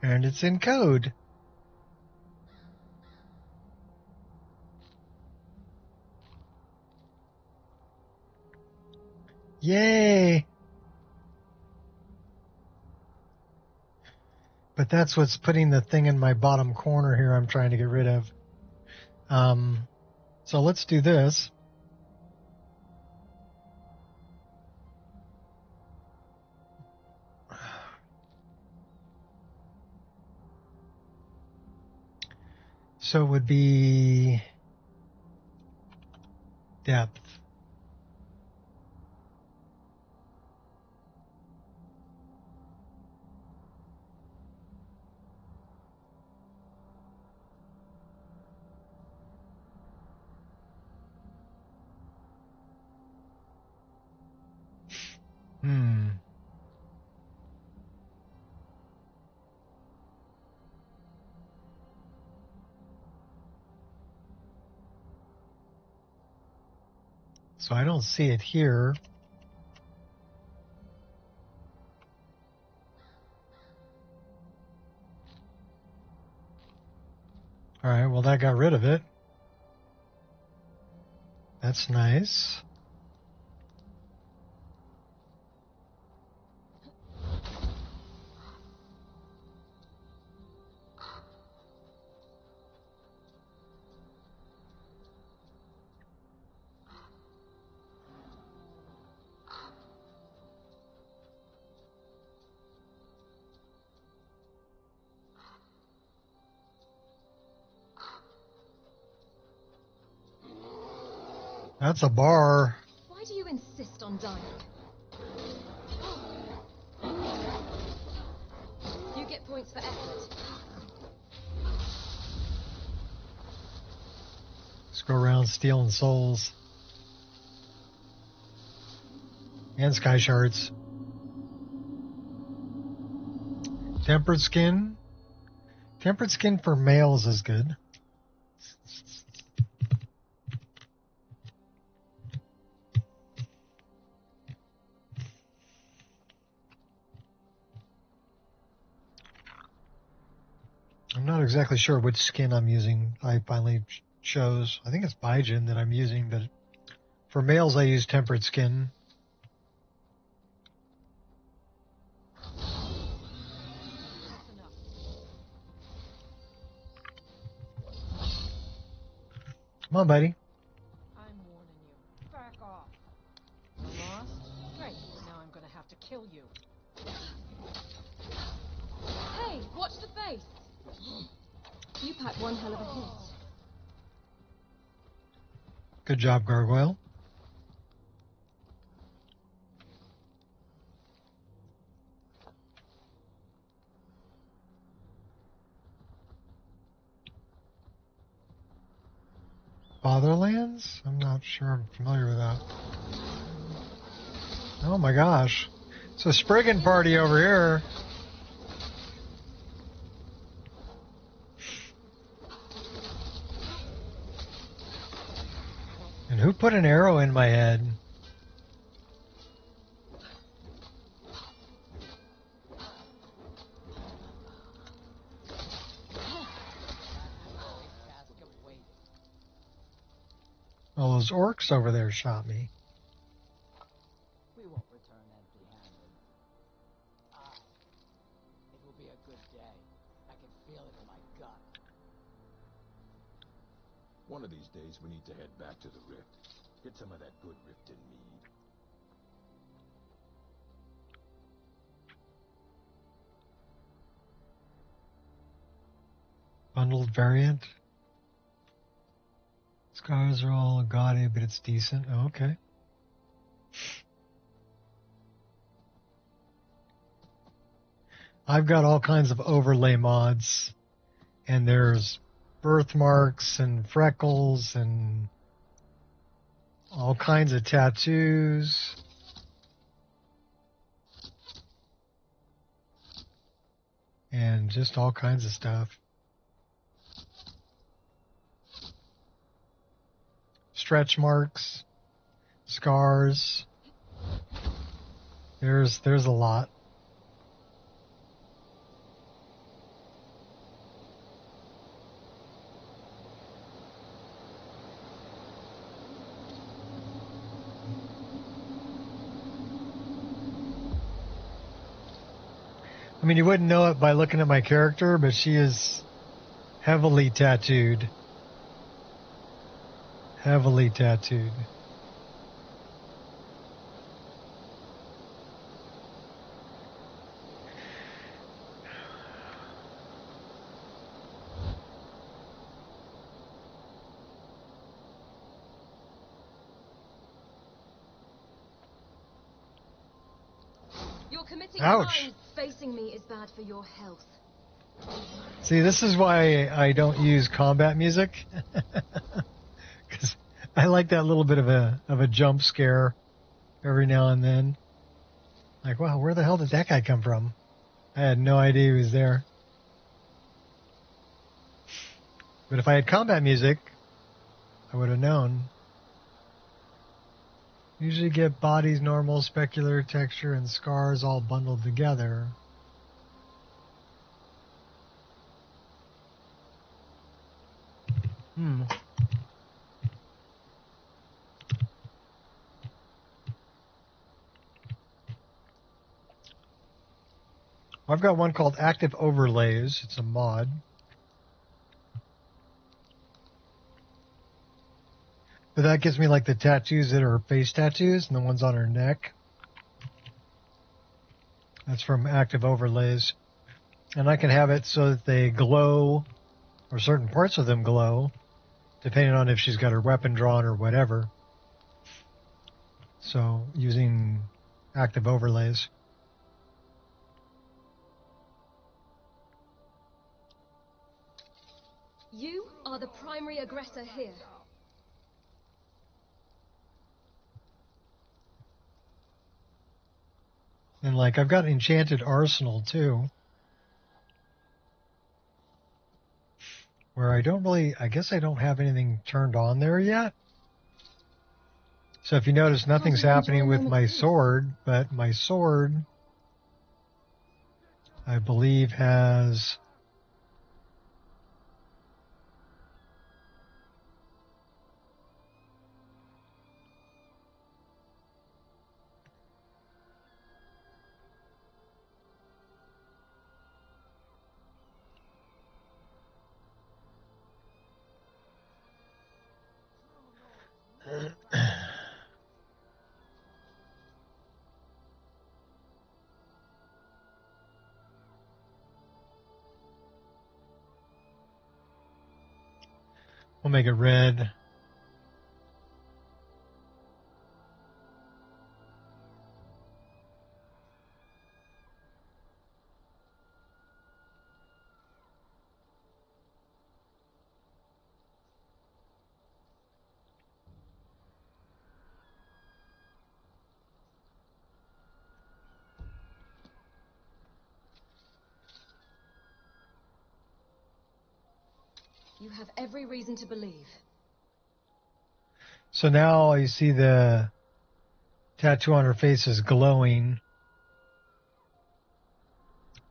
And it's in code. Yay! But that's what's putting the thing in my bottom corner here I'm trying to get rid of. So let's do this. So it would be depth. So I don't see it here. All right, well, that got rid of it. That's nice. That's a bar. Why do you insist on dying? You get points for effort. Let's go around stealing souls. And sky shards. Tempered skin. Tempered skin for males is good. I'm not exactly sure which skin I'm using. I finally chose, I think it's Baijin that I'm using, but for males I use temperate skin. Come on, buddy. I'm warning you. Back off. You're lost? Great. Now I'm gonna have to kill you. Hey, watch the face. You pack one hell of a hit. Good job, Gargoyle. Fatherlands? I'm not sure I'm familiar with that. Oh my gosh. It's a Spriggan party over here. And who put an arrow in my head? All those orcs over there shot me. We won't return empty-handed. It will be a good day. I can feel it in my gut. One of these days, we need to head back to the Rift. Get some of that good Riften mead. Bundled variant. Scars are all gaudy, but it's decent. Oh, okay. I've got all kinds of overlay mods, and there's birthmarks and freckles and all kinds of tattoos. And just all kinds of stuff. Stretch marks, scars. There's a lot. I mean, you wouldn't know it by looking at my character, but she is heavily tattooed. Heavily tattooed. You're committing Ouch. crimes. Facing me is bad for your health. See, this is why I don't use combat music. Because I like that little bit of a jump scare every now and then. Like, wow, where the hell did that guy come from? I had no idea he was there. But if I had combat music, I would have known. Usually get bodies, normal, specular, texture, and scars all bundled together. I've got one called Active Overlays. It's a mod. But that gives me like the tattoos that are face tattoos and the ones on her neck. That's from Active Overlays. And I can have it so that they glow, or certain parts of them glow, depending on if she's got her weapon drawn or whatever. So using Active Overlays. You are the primary aggressor here. And like, I've got Enchanted Arsenal too. Where I don't really, I guess I don't have anything turned on there yet. So if you notice, nothing's happening with my sword, but my sword, I believe, has We'll make it red. You have every reason to believe. So now you see the tattoo on her face is glowing,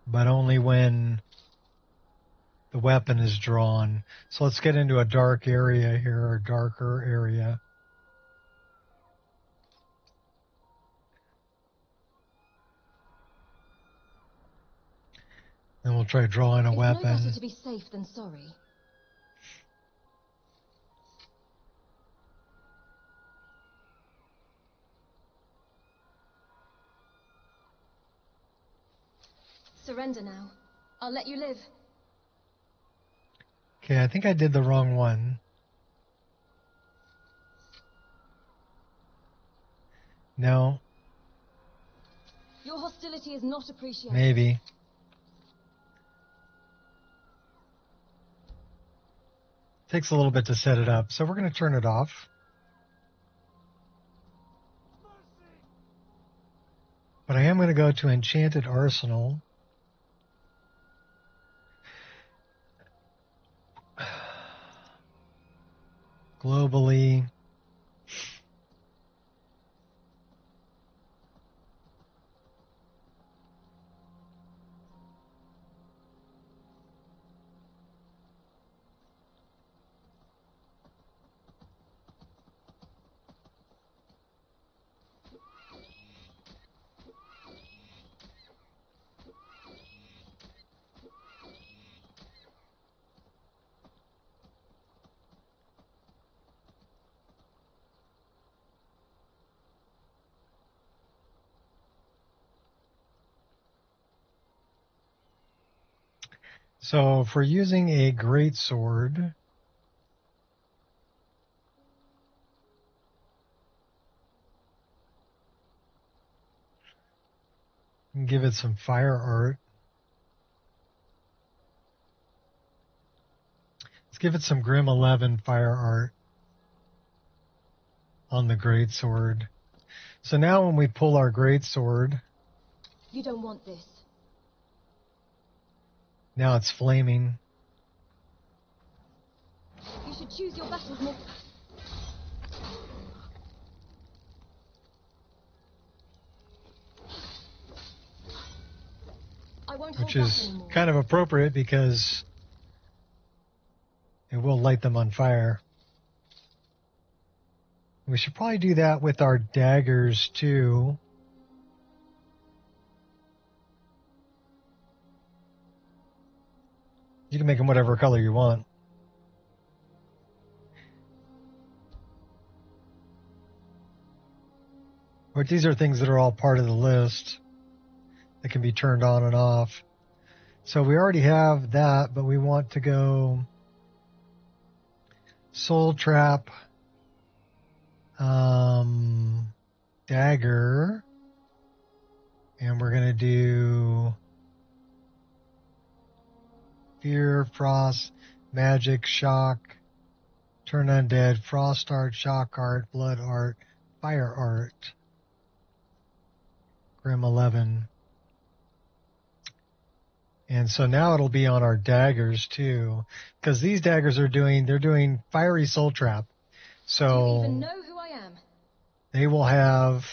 but only when the weapon is drawn. So let's get into a dark area here, a darker area. And we'll try drawing a It's no better weapon. to be safe than sorry. Surrender now. I'll let you live. Okay, I think I did the wrong one. No, Your hostility is not appreciated. maybe. Takes a little bit to set it up, so we're going to turn it off. But I am going to go to Enchanted Arsenal. Globally. So if we're using a greatsword, give it some fire art. Let's give it some Grim 11 fire art on the greatsword. So now when we pull our greatsword, You don't want this. now it's flaming. You should choose your battles more. I won't hold Which back is anymore. kind of appropriate because it will light them on fire. We should probably do that with our daggers too. You can make them whatever color you want. But these are things that are all part of the list that can be turned on and off. So we already have that, but we want to go Soul Trap, Dagger, and we're going to do Fear, Frost, Magic, Shock, Turn Undead, Frost Art, Shock Art, Blood Art, Fire Art, Grim 11. And so now it'll be on our daggers too, because these daggers they're doing Fiery Soul Trap. Do you So even know who I am? they will have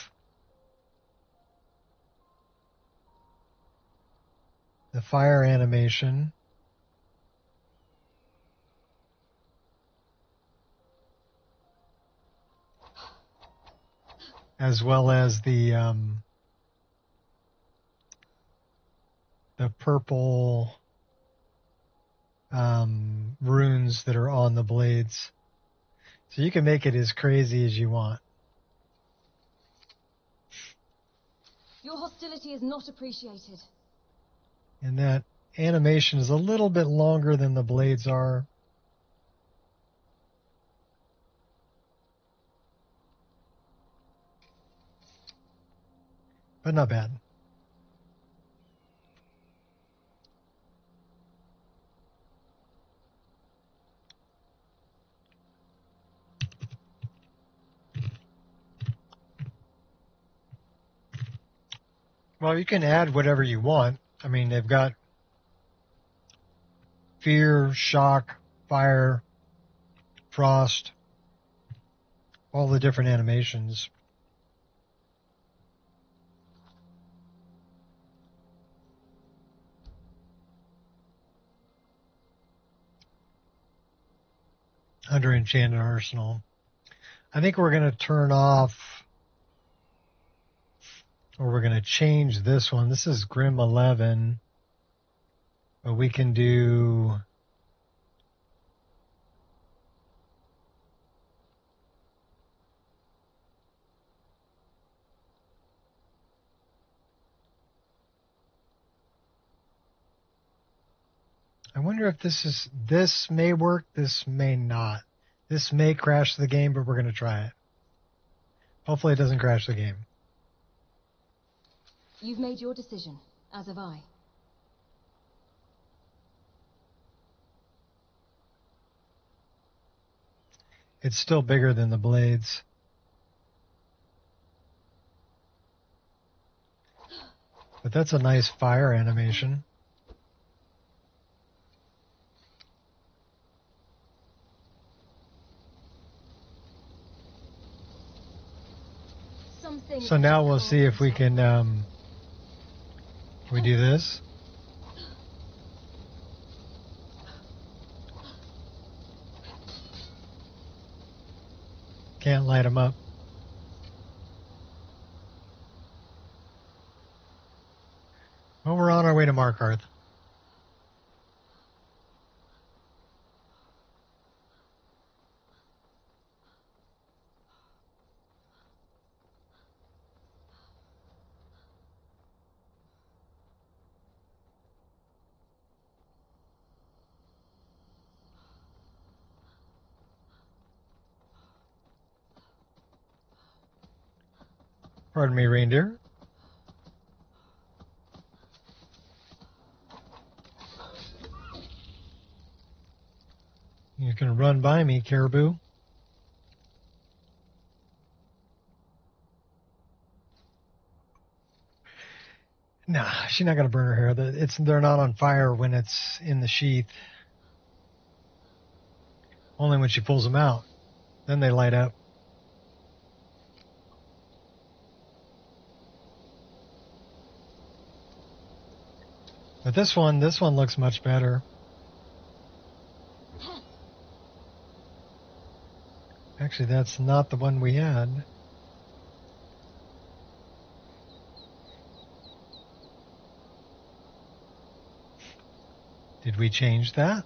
the fire animation, as well as the purple runes that are on the blades. So you can make it as crazy as you want. Your hostility is not appreciated. And that animation is a little bit longer than the blades are. but not bad. Well, you can add whatever you want. I mean, they've got fear, shock, fire, frost, all the different animations. Under Enchanted Arsenal. I think we're going to turn off, or we're going to change this one. This is Grim 11, but we can do I wonder if this may work, this may not. This may crash the game, but we're going to try it. Hopefully it doesn't crash the game. You've made your decision, as have I. It's still bigger than the blades. But that's a nice fire animation. So now we'll see if we can, we do this. Can't light them up. Well, we're on our way to Markarth. Pardon me, reindeer. You can run by me, caribou. Nah, she's not going to burn her hair. They're not on fire when it's in the sheath. Only when she pulls them out. Then they light up. But this one looks much better. Actually, that's not the one we had. Did we change that?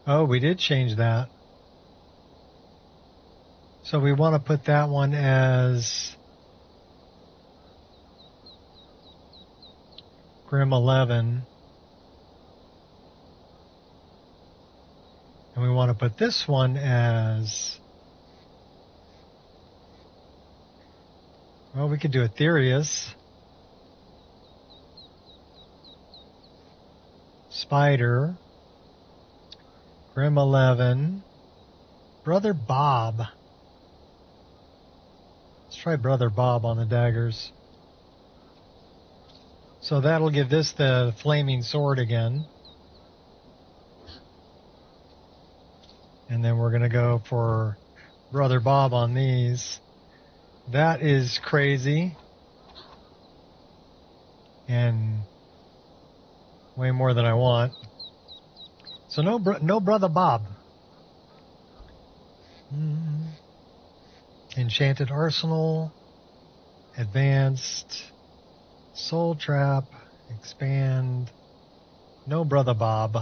Oh, we did change that. So we want to put that one as Grim 11. And we want to put this one as, well, we could do Aetherius, Spider, Grim 11, Brother Bob. Let's try Brother Bob on the daggers. So that'll give this the flaming sword again. And then we're going to go for Brother Bob on these. That is crazy. And way more than I want. So no Brother Bob. Enchanted Arsenal, Advanced, Soul Trap, Expand, no Brother Bob.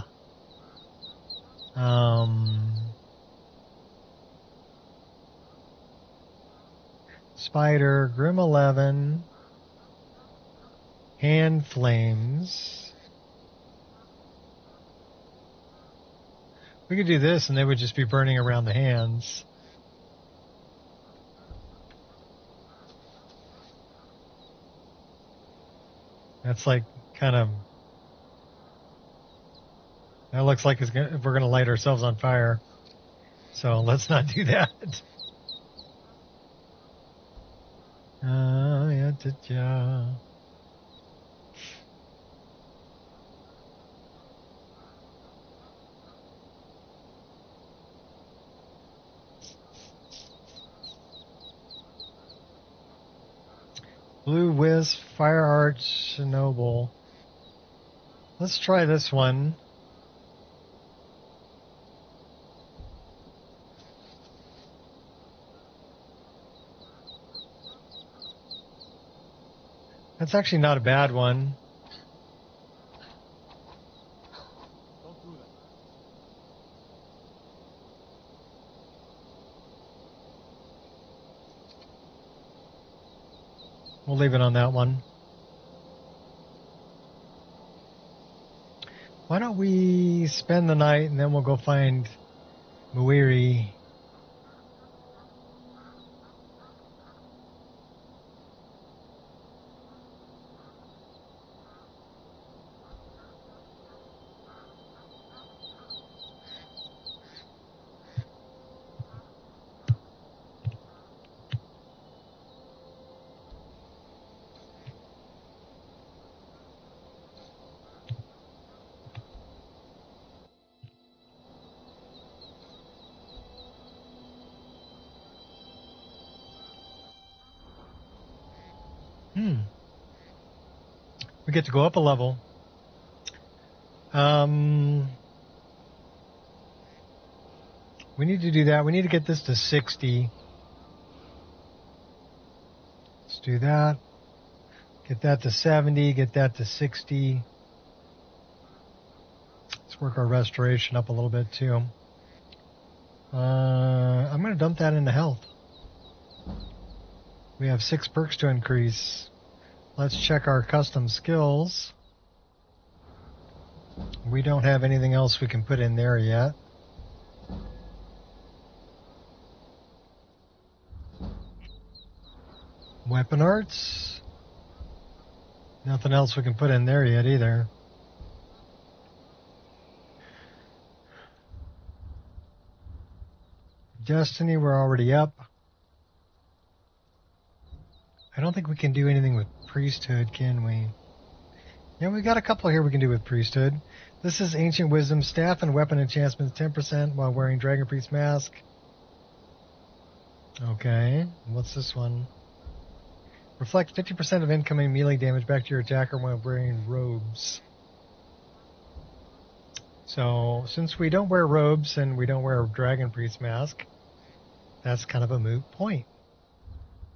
Spider, Grim 11, Hand Flames. We could do this and they would just be burning around the hands. That's like kind of... That looks like we're going to light ourselves on fire. So let's not do that. Yeah. Blue Wisp, Fire Arch, Noble. Let's try this one. That's actually not a bad one. Don't do that. We'll leave it on that one. Why don't we spend the night and then we'll go find Muiri. We get to go up a level. We need to do that. We need to get this to 60. Let's do that. Get that to 70. Get that to 60. Let's work our restoration up a little bit too. I'm going to dump that into health. We have 6 perks to increase. Let's check our custom skills. We don't have anything else we can put in there yet. Weapon arts. Nothing else we can put in there yet either. Destiny, we're already up. I don't think we can do anything with priesthood, can we? Yeah, we got a couple here we can do with priesthood. This is Ancient Wisdom, staff and weapon enchantments 10% while wearing Dragon Priest mask. Okay, what's this one? Reflect 50% of incoming melee damage back to your attacker while wearing robes. So, since we don't wear robes and we don't wear a Dragon Priest mask, that's kind of a moot point.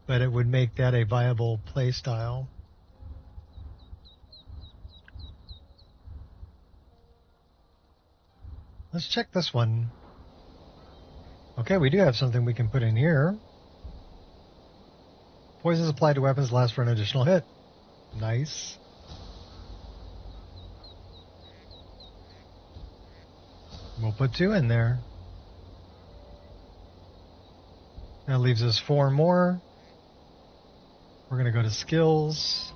But it would make that a viable playstyle. Let's check this one. Okay, we do have something we can put in here. Poisons applied to weapons last for an additional hit. Nice. We'll put 2 in there. That leaves us 4 more. We're going to go to skills.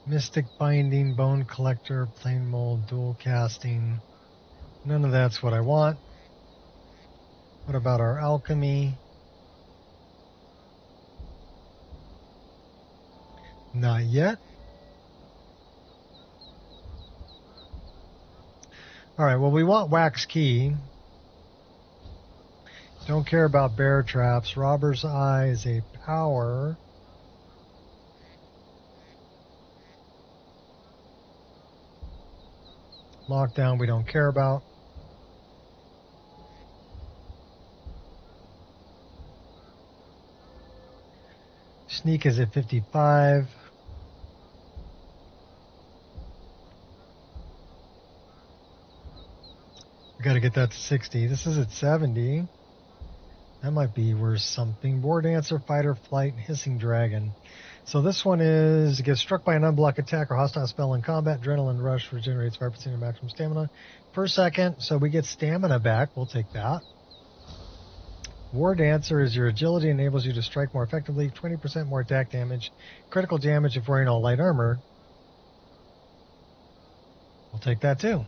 Mystic Binding, Bone Collector, Plane Mold, Dual Casting. None of that's what I want. What about our Alchemy? Not yet. Alright, well we want Wax Key. Don't care about Bear Traps. Robber's Eye is a power. Lockdown we don't care about. Sneak is at 55. We got to get that to 60. This is at 70. That might be worth something. War Dancer, Fighter, Flight, Hissing Dragon. So this one is, gets struck by an unblocked attack or hostile spell in combat. Adrenaline Rush regenerates 5% of maximum stamina per second. So we get stamina back. We'll take that. War Dancer is your agility, enables you to strike more effectively, 20% more attack damage, critical damage if wearing all light armor. We'll take that too.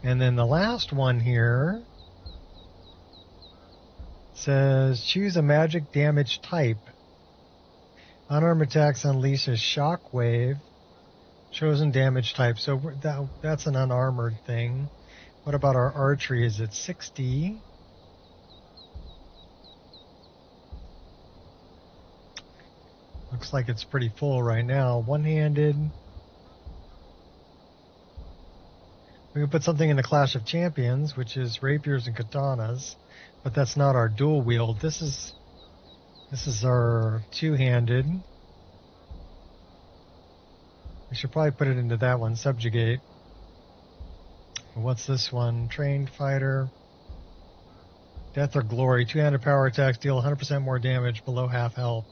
And then the last one here says choose a magic damage type. Unarmed attacks unleash a shockwave. Chosen damage type. So that's an unarmored thing. What about our archery? Is it 60? Looks like it's pretty full right now. One-handed. We can put something in the Clash of Champions, which is rapiers and katanas, but that's not our dual wield. This is our two-handed. We should probably put it into that one, subjugate. What's this one? Trained fighter. Death or glory. Two-handed power attacks deal 100% more damage below half health.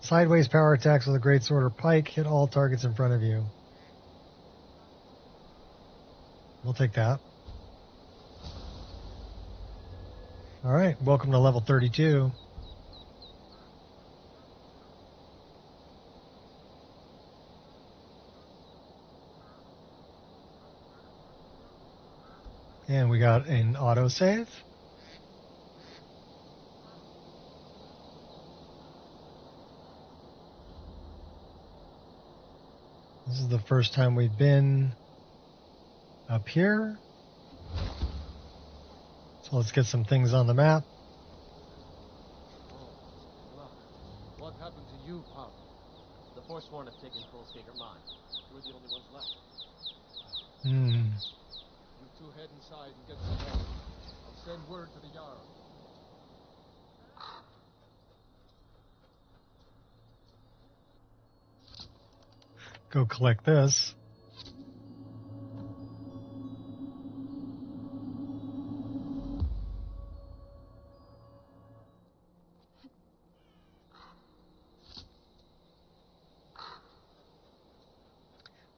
Sideways power attacks with a great sword or pike hit all targets in front of you. We'll take that. Alright, welcome to level 32. And we got an autosave. This is the first time we've been up here. So let's get some things on the map. What happened to you, Pop? The Forsworn have taken Fullskaker Mine. We're the only ones left. Hmm. You two head inside and get some water. I'll send word to the Jarl. Go collect this.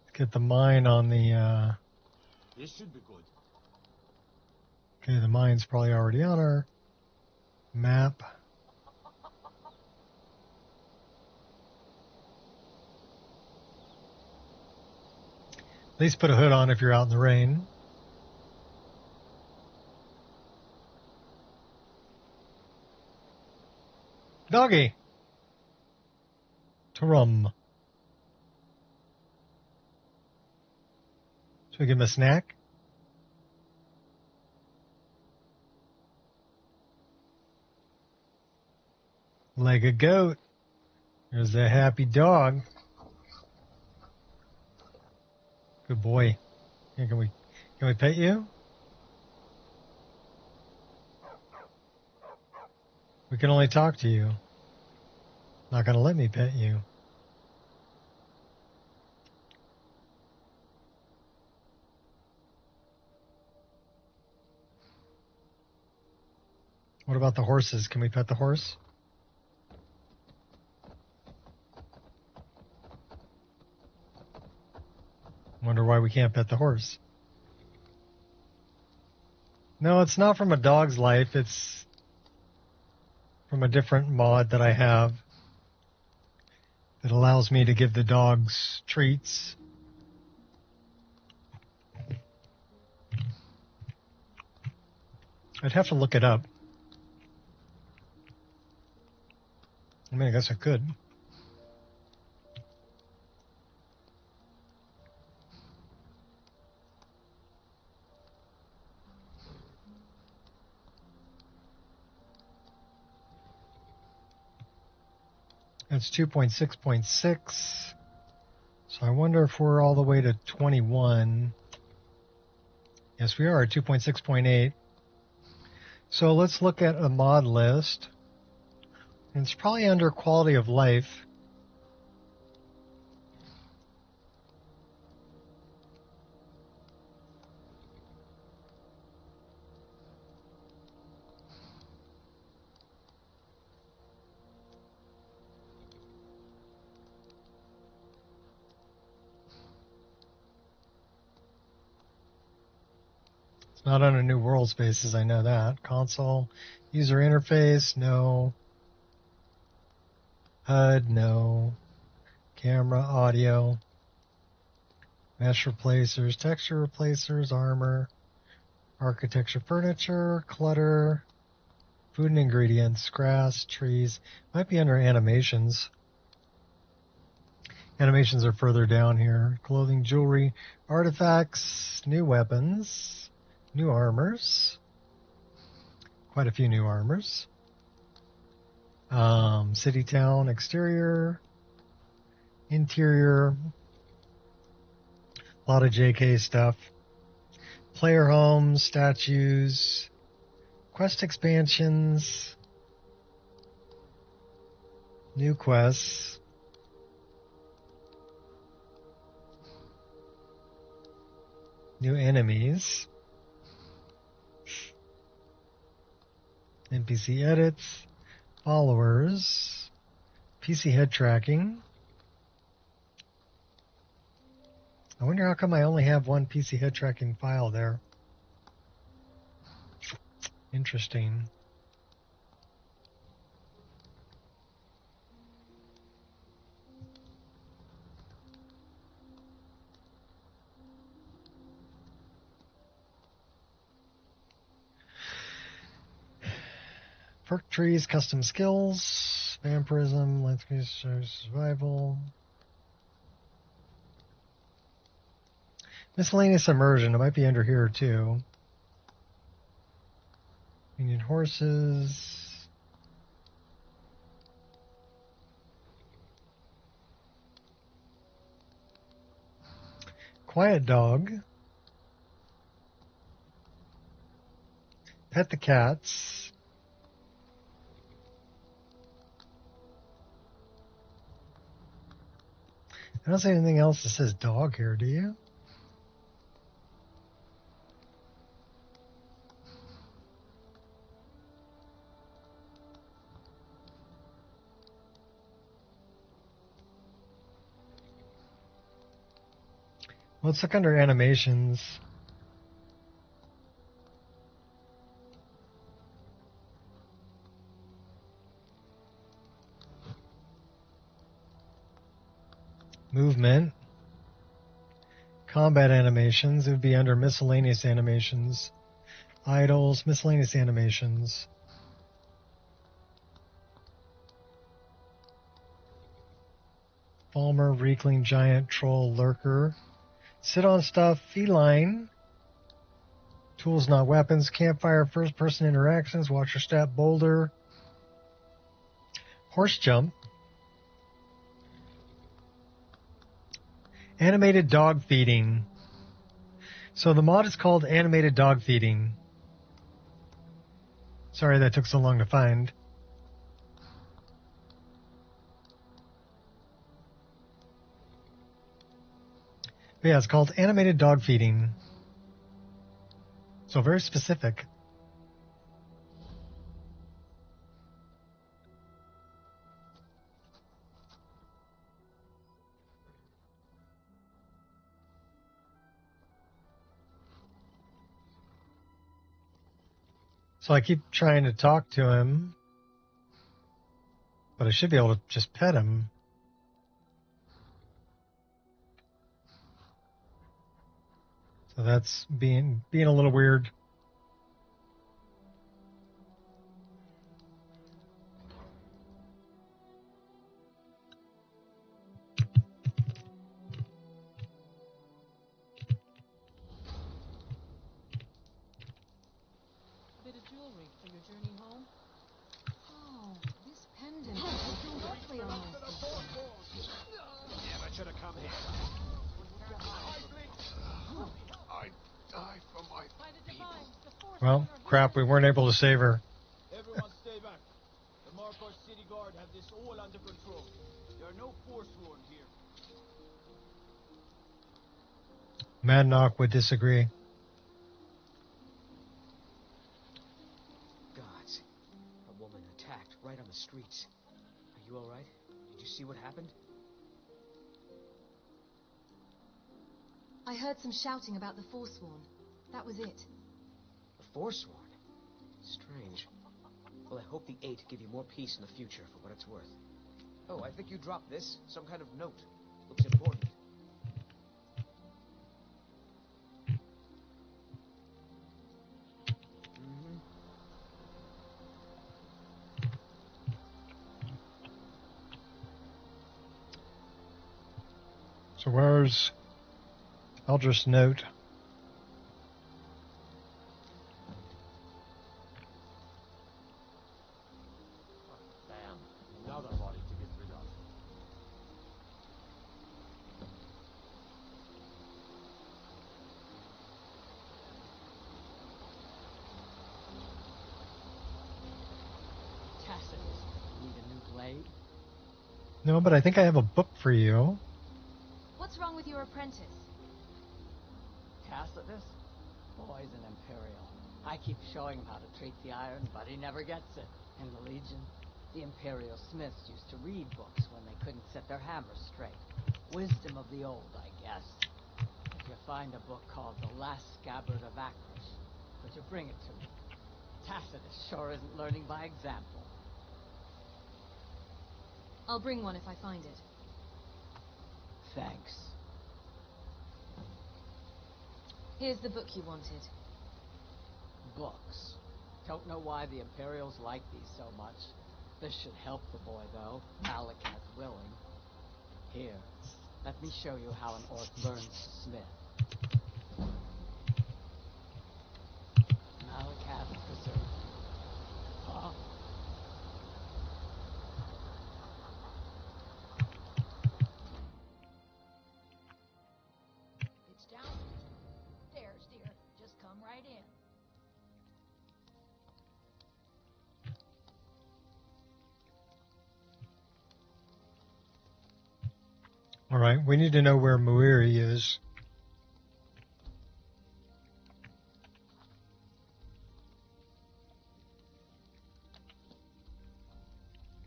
Let's get the mine on the, This should be good. okay, the mine's probably already on our map. At least put a hood on if you're out in the rain. Doggy! Trum. Should we give him a snack? Like a goat. There's a happy dog. Good boy. Here, can we pet you? We can only talk to you. Not gonna let me pet you. What about the horses? Can we pet the horse? Wonder why we can't pet the horse. No, it's not from A Dog's Life. It's from a different mod that I have that allows me to give the dogs treats. I'd have to look it up. I mean, I guess I could. That's 2.6.6. So I wonder if we're all the way to 21. Yes, we are at 2.6.8. So let's look at a mod list. And it's probably under quality of life. Not on a new world spaces, I know that. Console, user interface, no. HUD, no. Camera, audio. Mesh replacers, texture replacers, armor. Architecture, furniture, clutter. Food and ingredients, grass, trees. Might be under animations. Animations are further down here. Clothing, jewelry, artifacts, new weapons, new armors. Quite a few new armors. City, town, exterior, interior. A lot of JK stuff. Player homes, statues, quest expansions, new quests. New enemies. NPC edits. Followers. PC head tracking. I wonder how come I only have one PC head tracking file there. Interesting. Perk trees, custom skills, vampirism, landscape survival. Miscellaneous immersion, it might be under here too. Union horses. Quiet dog. Pet the cats. I don't see anything else that says dog here, do you? Let's look under animations. Movement. Combat animations. It would be under miscellaneous animations. Idols, miscellaneous animations. Falmer, Reekling, Giant, Troll, Lurker. Sit on stuff, Feline. Tools, not weapons. Campfire, first-person interactions. Watcher stat, Boulder. Horse jump. Animated dog feeding. So the mod is called Animated Dog Feeding. Sorry that took so long to find. But yeah, it's called Animated Dog Feeding. So very specific. So I keep trying to talk to him, but I should be able to just pet him. So that's being a little weird. Bit of jewelry for your journey home? Oh, this pendant is directly on my feet. Never should have come here. I die for my By the divines, the force Well, crap, we weren't able to save her. Everyone stay back. The Markos City Guard have this all under control. There are no Forsworn here. Madnock would disagree. Gods. A woman attacked right on the streets. Are you alright? Did you see what happened? I heard some shouting about the Forsworn. That was it. Forsworn? Strange. Well, I hope the 8 give you more peace in the future, for what it's worth. Oh, I think you dropped this. Some kind of note. Looks important. So where's Eldris' note? Damn, another body to get rid of. Tacitus, need a new blade? No, but I think I have a book for you. What's wrong with your apprentice? Tacitus? Boy's an Imperial. I keep showing him how to treat the iron, but he never gets it. In the Legion, the Imperial smiths used to read books when they couldn't set their hammers straight. Wisdom of the old, I guess. If you find a book called The Last Scabbard of Acros, could you bring it to me? Tacitus sure isn't learning by example. I'll bring one if I find it. Thanks. Here's the book you wanted. Books. Don't know why the Imperials like these so much. This should help the boy, though. Malakath willing. Here, let me show you how an orc learns to smith. Malakath Preserve. Huh? It's downstairs, dear. Just come right in. All right, we need to know where Muiri is.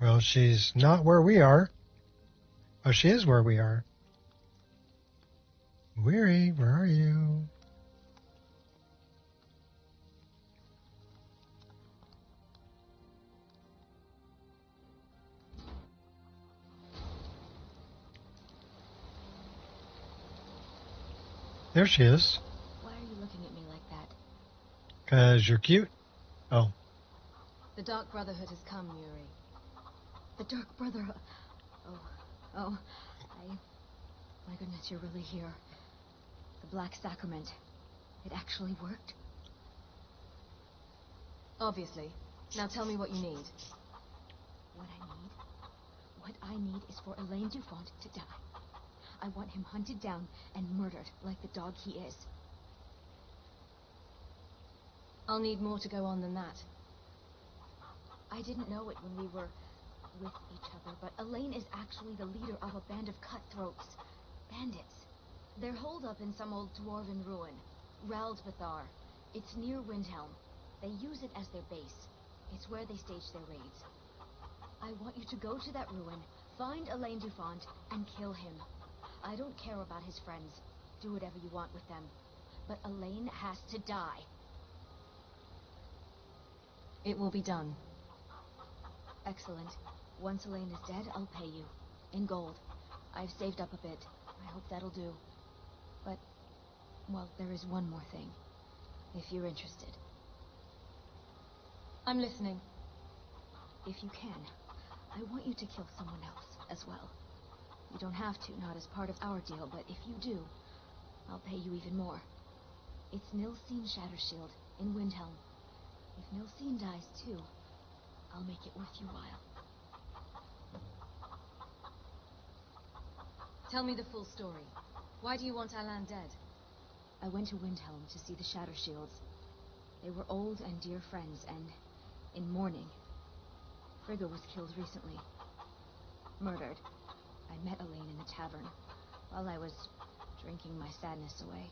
Well, she's not where we are. Oh, she is where we are. Muiri, where are you? There she is. Why are you looking at me like that? 'Cause you're cute. Oh. The Dark Brotherhood has come, Yuri. The Dark Brotherhood. Oh. My goodness, you're really here. The Black Sacrament. It actually worked? Obviously. Now tell me what you need. What I need is for Elaine Dufont to die. I want him hunted down and murdered like the dog he is. I'll need more to go on than that. I didn't know it when we were with each other, but Elaine is actually the leader of a band of cutthroats. Bandits. They're holed up in some old dwarven ruin. Raldvathar. It's near Windhelm. They use it as their base. It's where they stage their raids. I want you to go to that ruin, find Elaine Dufont, and kill him. I don't care about his friends. Do whatever you want with them. But Elaine has to die. It will be done. Excellent. Once Elaine is dead, I'll pay you. In gold. I've saved up a bit. I hope that'll do. But, well, there is one more thing. If you're interested. I'm listening. If you can, I want you to kill someone else as well. You don't have to, not as part of our deal, but if you do, I'll pay you even more. It's Nilsine Shattershield in Windhelm. If Nilsine dies too, I'll make it worth your while. Tell me the full story. Why do you want Alan dead? I went to Windhelm to see the Shattershields. They were old and dear friends, and in mourning. Frigga was killed recently. Murdered. I met Elaine in a tavern while I was drinking my sadness away.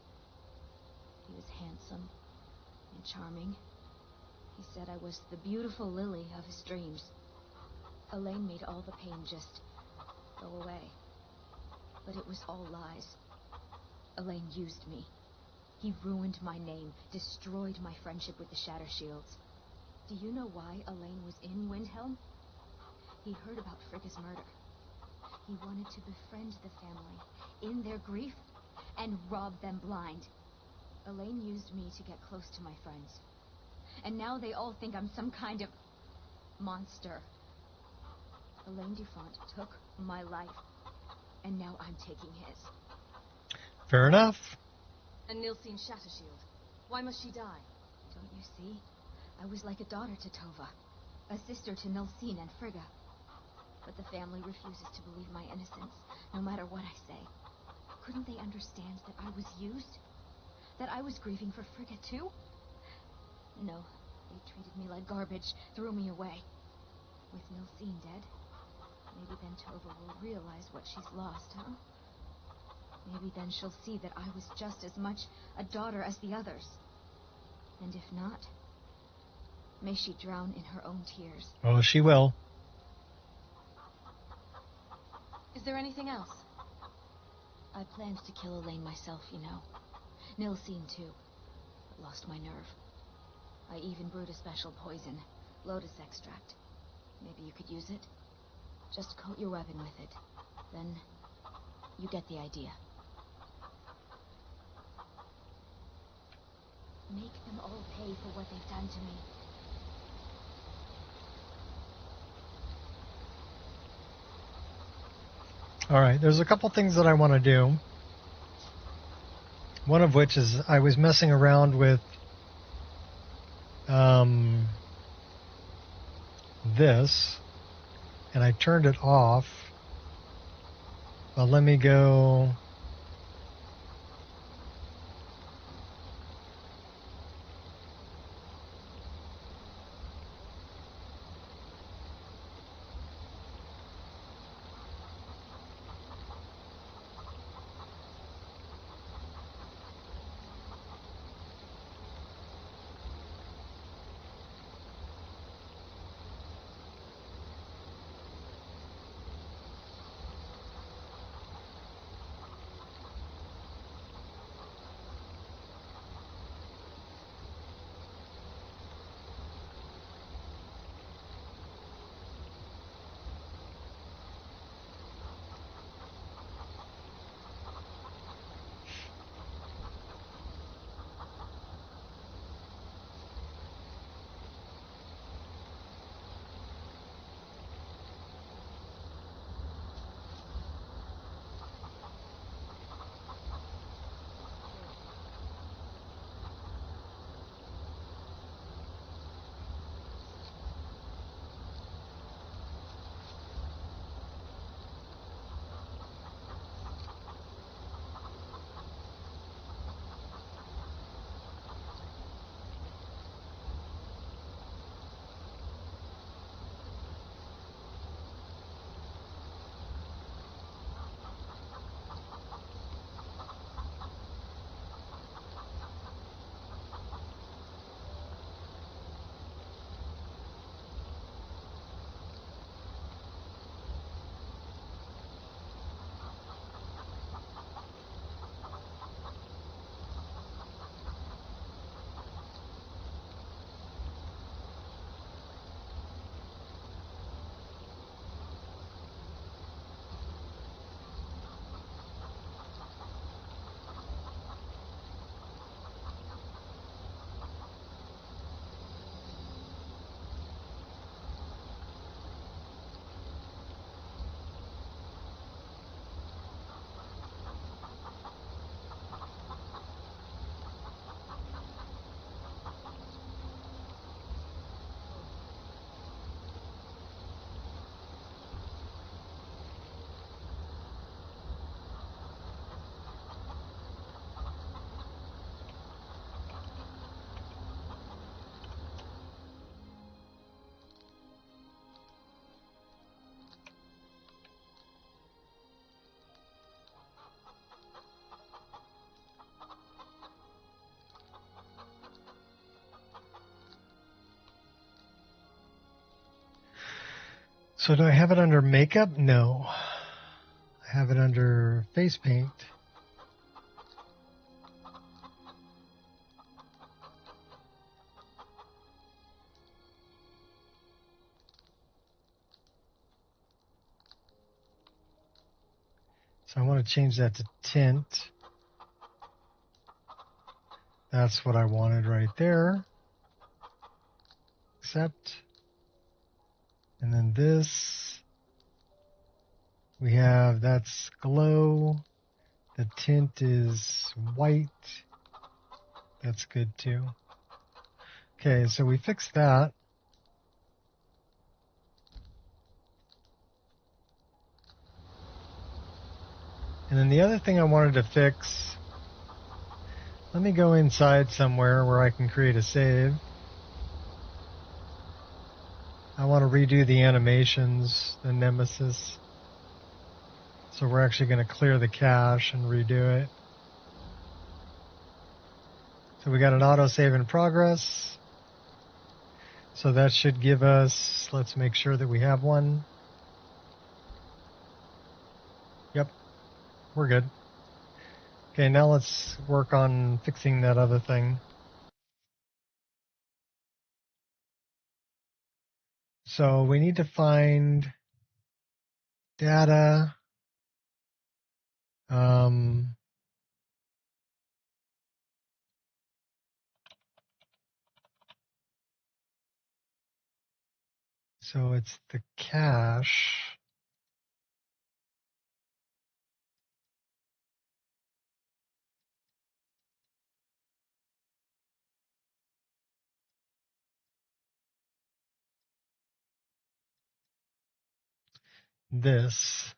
He was handsome and charming. He said I was the beautiful lily of his dreams. Elaine made all the pain just go away. But it was all lies. Elaine used me. He ruined my name, destroyed my friendship with the Shatter Shields. Do you know why Elaine was in Windhelm? He heard about Frigga's murder. He wanted to befriend the family in their grief and rob them blind. Elaine used me to get close to my friends. And now they all think I'm some kind of monster. Elaine Dufont took my life, and now I'm taking his. Fair enough. And Nilsine Shattershield. Why must she die? Don't you see? I was like a daughter to Tova, a sister to Nilsine and Frigga. But the family refuses to believe my innocence, no matter what I say. Couldn't they understand that I was used? That I was grieving for Frigga too? No, they treated me like garbage, threw me away. With Nilsine dead, maybe then Tova will realize what she's lost, huh? Maybe then she'll see that I was just as much a daughter as the others. And if not, may she drown in her own tears. Oh, she will. Is there anything else? I planned to kill Elaine myself, you know. Nilsine too, but lost my nerve. I even brewed a special poison, lotus extract. Maybe you could use it? Just coat your weapon with it. Then, you get the idea. Make them all pay for what they've done to me. Alright, there's a couple things that I want to do. One of which is I was messing around with this, and I turned it off. Well, let me go. So do I have it under makeup? No. I have it under face paint. So I want to change that to tint. That's what I wanted right there. Accept. And then this, we have, that's glow. The tint is white. That's good too. Okay, so we fixed that. And then the other thing I wanted to fix, let me go inside somewhere where I can create a save. I want to redo the animations, the Nemesis. So we're actually going to clear the cache and redo it. So we got an autosave in progress. So that should give us, let's make sure that we have one. Yep, we're good. Okay, now let's work on fixing that other thing. So we need to find data. So it's the cache. This.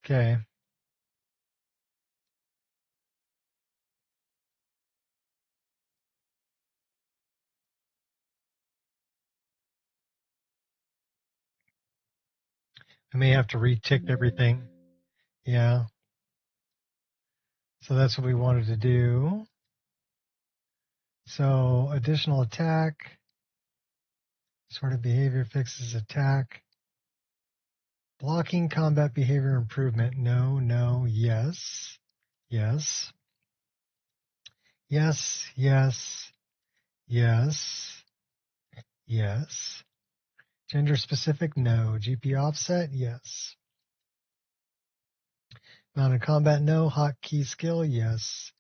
Okay. I may have to retick everything. Yeah. So that's what we wanted to do. So additional attack. Sort of behavior fixes attack. Blocking combat behavior improvement. No, no, yes. Yes. Yes, yes, yes, yes. Gender specific? No. GP offset? Yes. Mounted combat? No. Hotkey skill? Yes.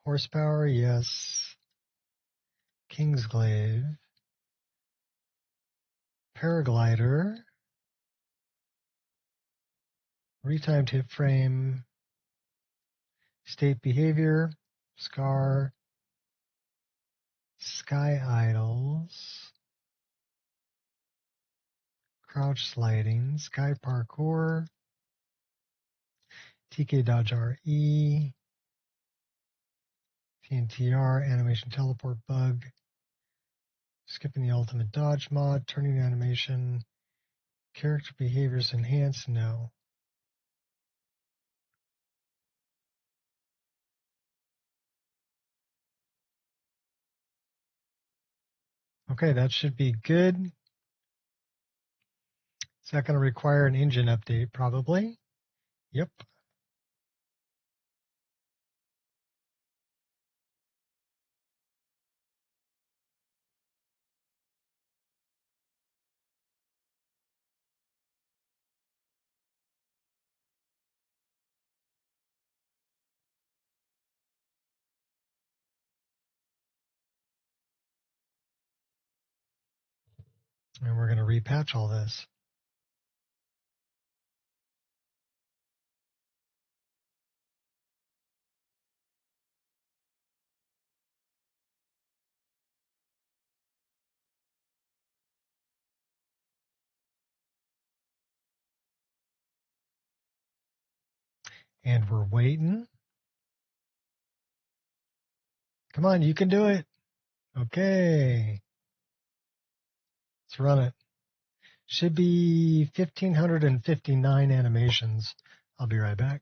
Horsepower? Yes. Kingsglaive. Paraglider. Retimed hit frame. State behavior. Scar. Sky idols. Crouch sliding. Sky parkour. TK dodge RE. TNTR. Animation teleport bug. Skipping the ultimate dodge mod. Turning animation. Character behaviors enhanced? No. Okay, that should be good. Is that going to require an engine update? Probably. Yep. And we're going to repatch all this. And we're waiting. Come on, you can do it. Okay. Let's run it. Should be 1,559 animations. I'll be right back.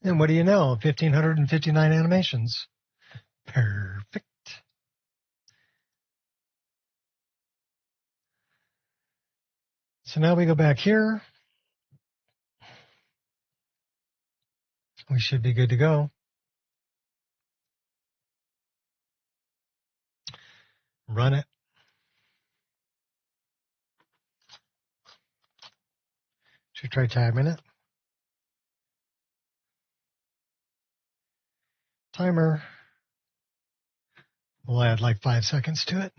And what do you know? 1,559 animations. Perfect. So now we go back here. We should be good to go. Run it. Should try timing it. Timer. We'll add like 5 seconds to it.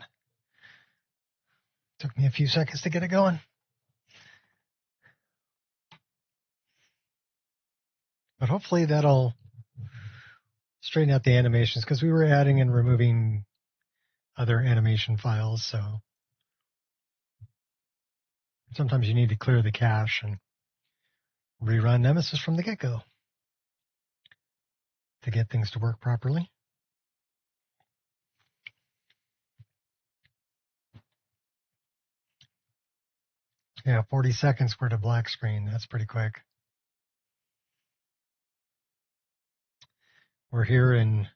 Took me a few seconds to get it going. But hopefully that'll straighten out the animations, because we were adding and removing other animation files, so sometimes you need to clear the cache and rerun Nemesis from the get-go to get things to work properly. Yeah, 40 seconds for the black screen. That's pretty quick. We're here in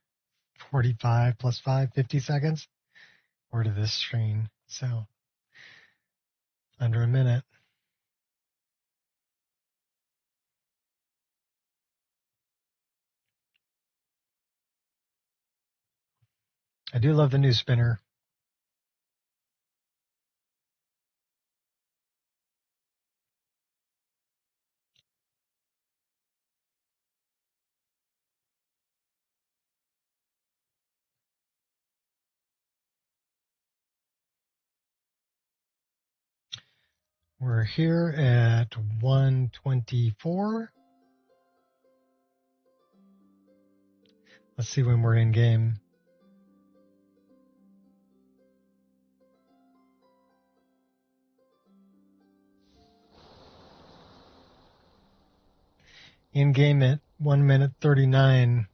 45 plus 5, 50 seconds. We're to this screen, so under a minute. I do love the new spinner. We're here at 124. Let's see when we're in game. In game at 1 minute 39.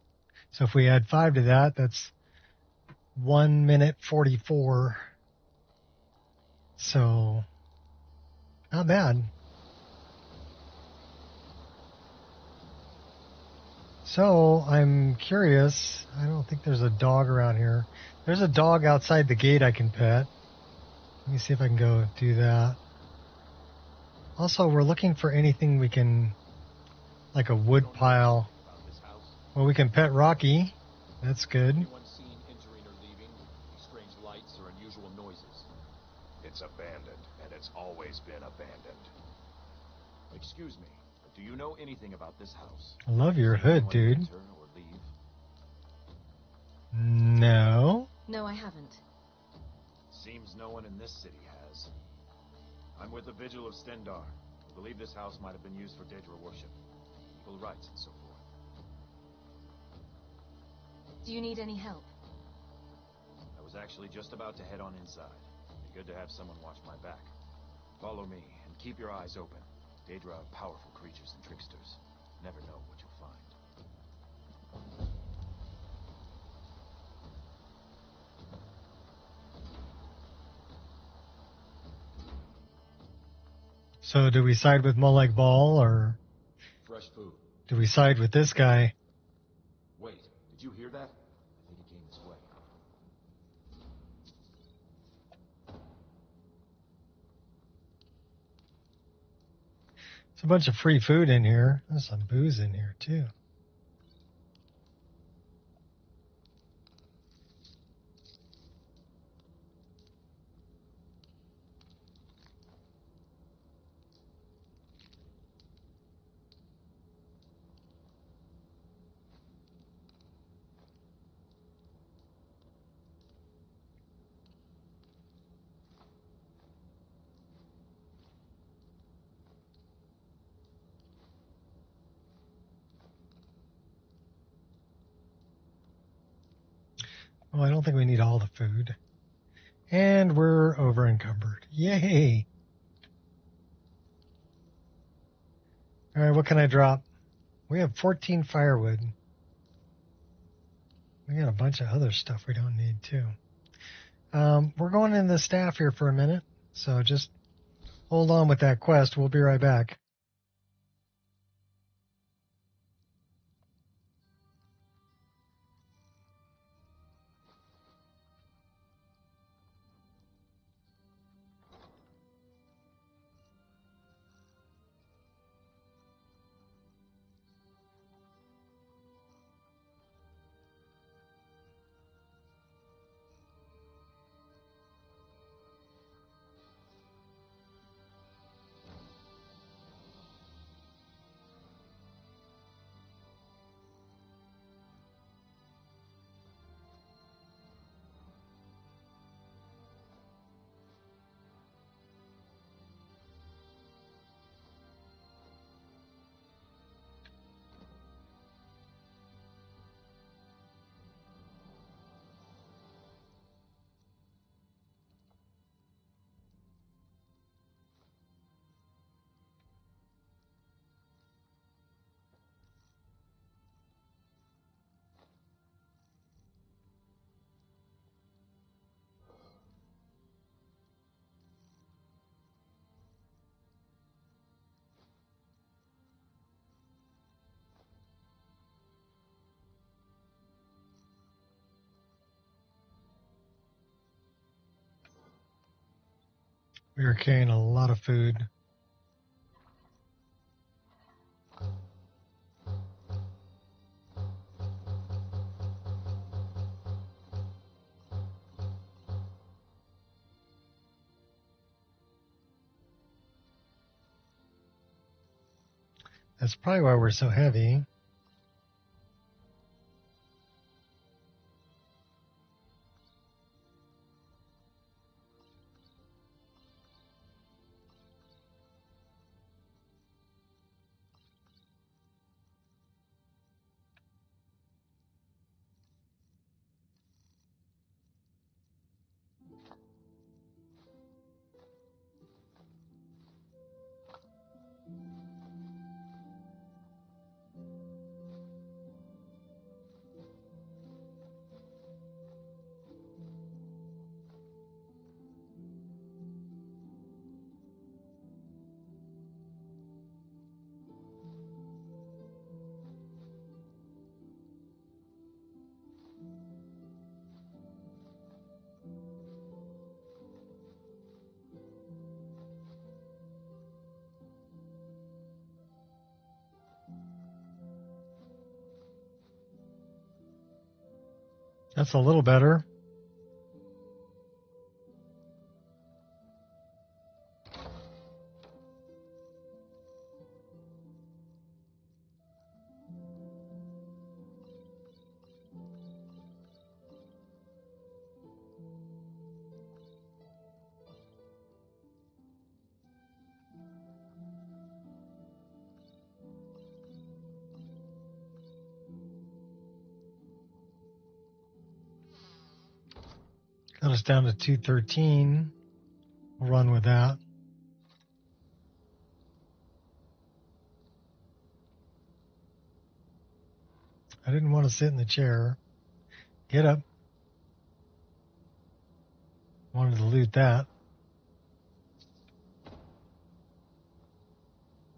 So if we add 5 to that, that's 1 minute 44. So not bad. So I'm curious. I don't think there's a dog around here. There's a dog outside the gate I can pet. Let me see if I can go do that. Also, we're looking for anything we can, like a wood pile. Well, we can pet Rocky. That's good. Anyone seen entering or leaving? Strange lights or unusual noises? It's abandoned, and it's always been abandoned. Excuse me, but do you know anything about this house? I love your hood, dude. Enter or leave? No. No, I haven't. Seems no one in this city has. I'm with the Vigil of Stendar. I believe this house might have been used for Daedra worship, equal rights and so forth. Do you need any help? I was actually just about to head on inside. Be good to have someone watch my back. Follow me and keep your eyes open. Daedra are powerful creatures and tricksters. Never know what you'll find. So do we side with Molag Bal, or Fresh food. do we side with this guy? Wait, did you hear that? I think it came this way. There's a bunch of free food in here. There's some booze in here, too. Oh, I don't think we need all the food. And we're over encumbered. Yay! All right, what can I drop? We have 14 firewood. We got a bunch of other stuff we don't need, too. We're going in the staff here for a minute, so just hold on with that quest. We'll be right back. We were carrying a lot of food. That's probably why we're so heavy. That's a little better. Got us down to 213. We'll run with that. I didn't want to sit in the chair. Get up. Wanted to loot that.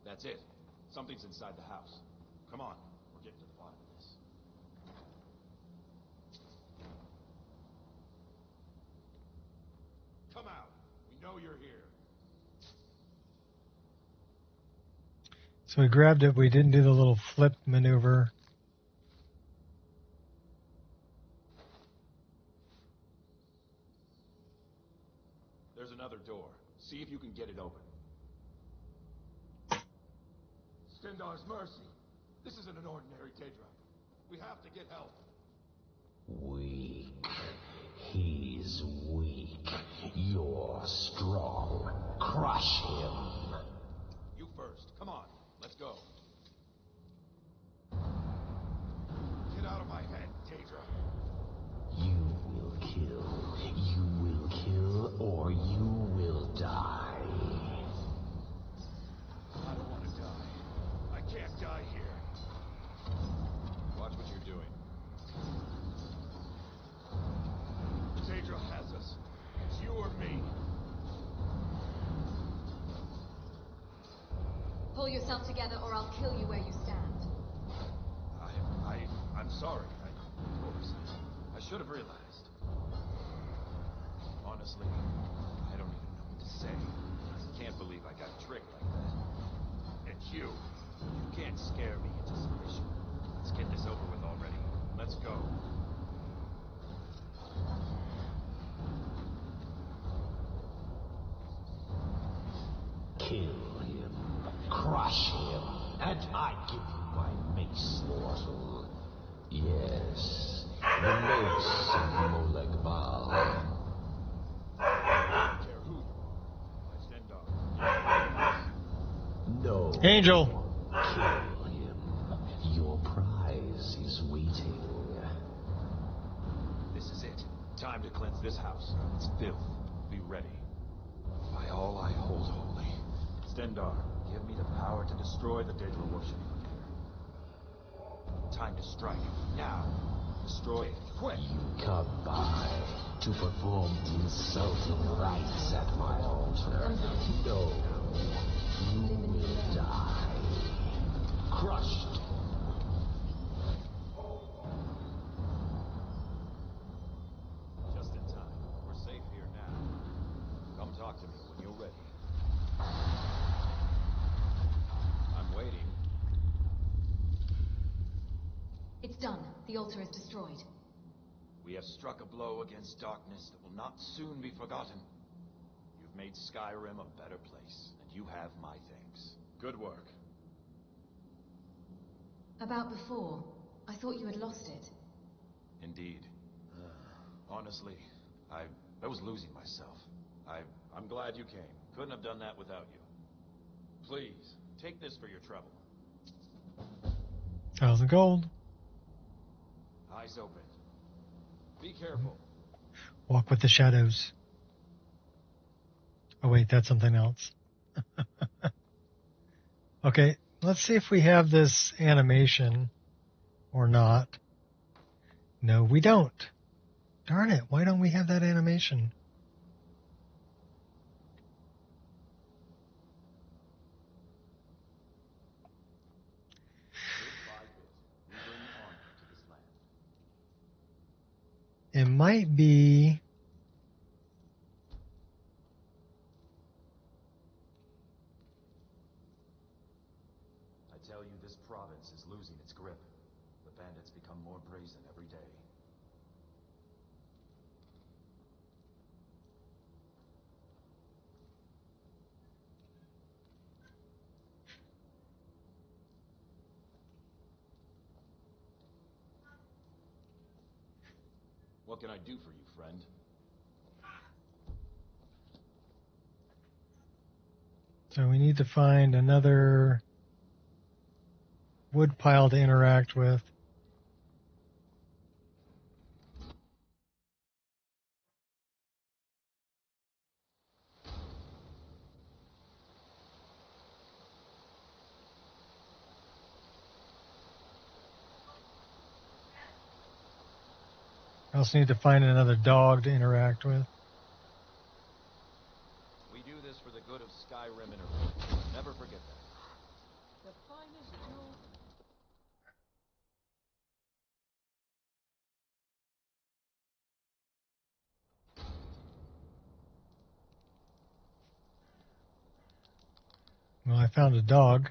That's it. Something's inside the house. Come on, we're getting to the bottom of this. Come out. We know you're here. So we grabbed it. We didn't do the little flip maneuver. There's another door. See if you can get it open. Stendar's mercy. This isn't an ordinary Daedra. We have to get help. Weak. He's weak. You're strong. Crush him. You first. Come on. Let's go. Get out of my head, Daedra. You will kill. You will kill, or you will die. I don't want to die. I can't die here. Watch what you're doing. Daedra has us. It's you or me. Pull yourself together or I'll kill you where you stand. I'm sorry. Of course. I should have realized. Honestly, I don't even know what to say. I can't believe I got tricked like that. And you. You can't scare me into submission. Let's get this over with already. Let's go. Kill him. Crush him. And I give you my mace, mortal. Yes, the mace of Molag Bal. Care who? My Stendar. No. Angel. Kill him. Your prize is waiting. This is it. Time to cleanse this house. It's filth. Be ready. By all I hold holy. Stendar, give me the power to destroy the Daedra worship. Time to strike. Now. Destroy it. Quick. You come by to perform insulting rites at my altar. No. You will die. Crushed. Just in time. We're safe here now. Come talk to me when you're ready. done. The altar is destroyed. We have struck a blow against darkness that will not soon be forgotten. You've made Skyrim a better place, and you have my thanks. Good work. About before, I thought you had lost it. Indeed. Honestly, I was losing myself. I'm glad you came. Couldn't have done that without you. Please, take this for your trouble. 1,000 gold. Eyes open. Be careful. Walk with the shadows. Oh wait, that's something else. Okay, let's see if we have this animation or not. No, we don't. Darn it, why don't we have that animation? It might be... I tell you, this province is losing its grip. The bandits become more brazen every day. What can I do for you, friend? So we need to find another wood pile to interact with. I also need to find another dog to interact with. We do this for the good of Skyrim Internet. Never forget that. The finest jewel. Well, I found a dog.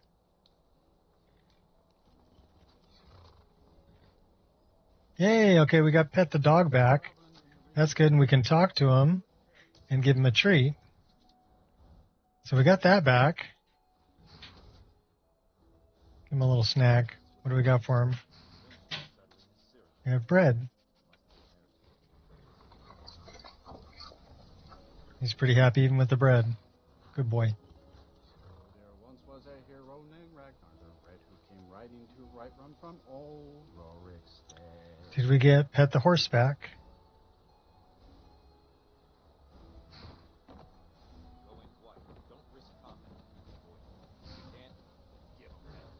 Yay, okay, we got Pet the dog back. That's good, and we can talk to him and give him a treat. So we got that back. Give him a little snack. What do we got for him? We have bread. He's pretty happy even with the bread. Good boy. There once was a hero named Ragnar the Red who came riding to right run from old Rorikstead. Did we get Pet the horse back? Go in quiet. Don't risk combat. You can't give them that.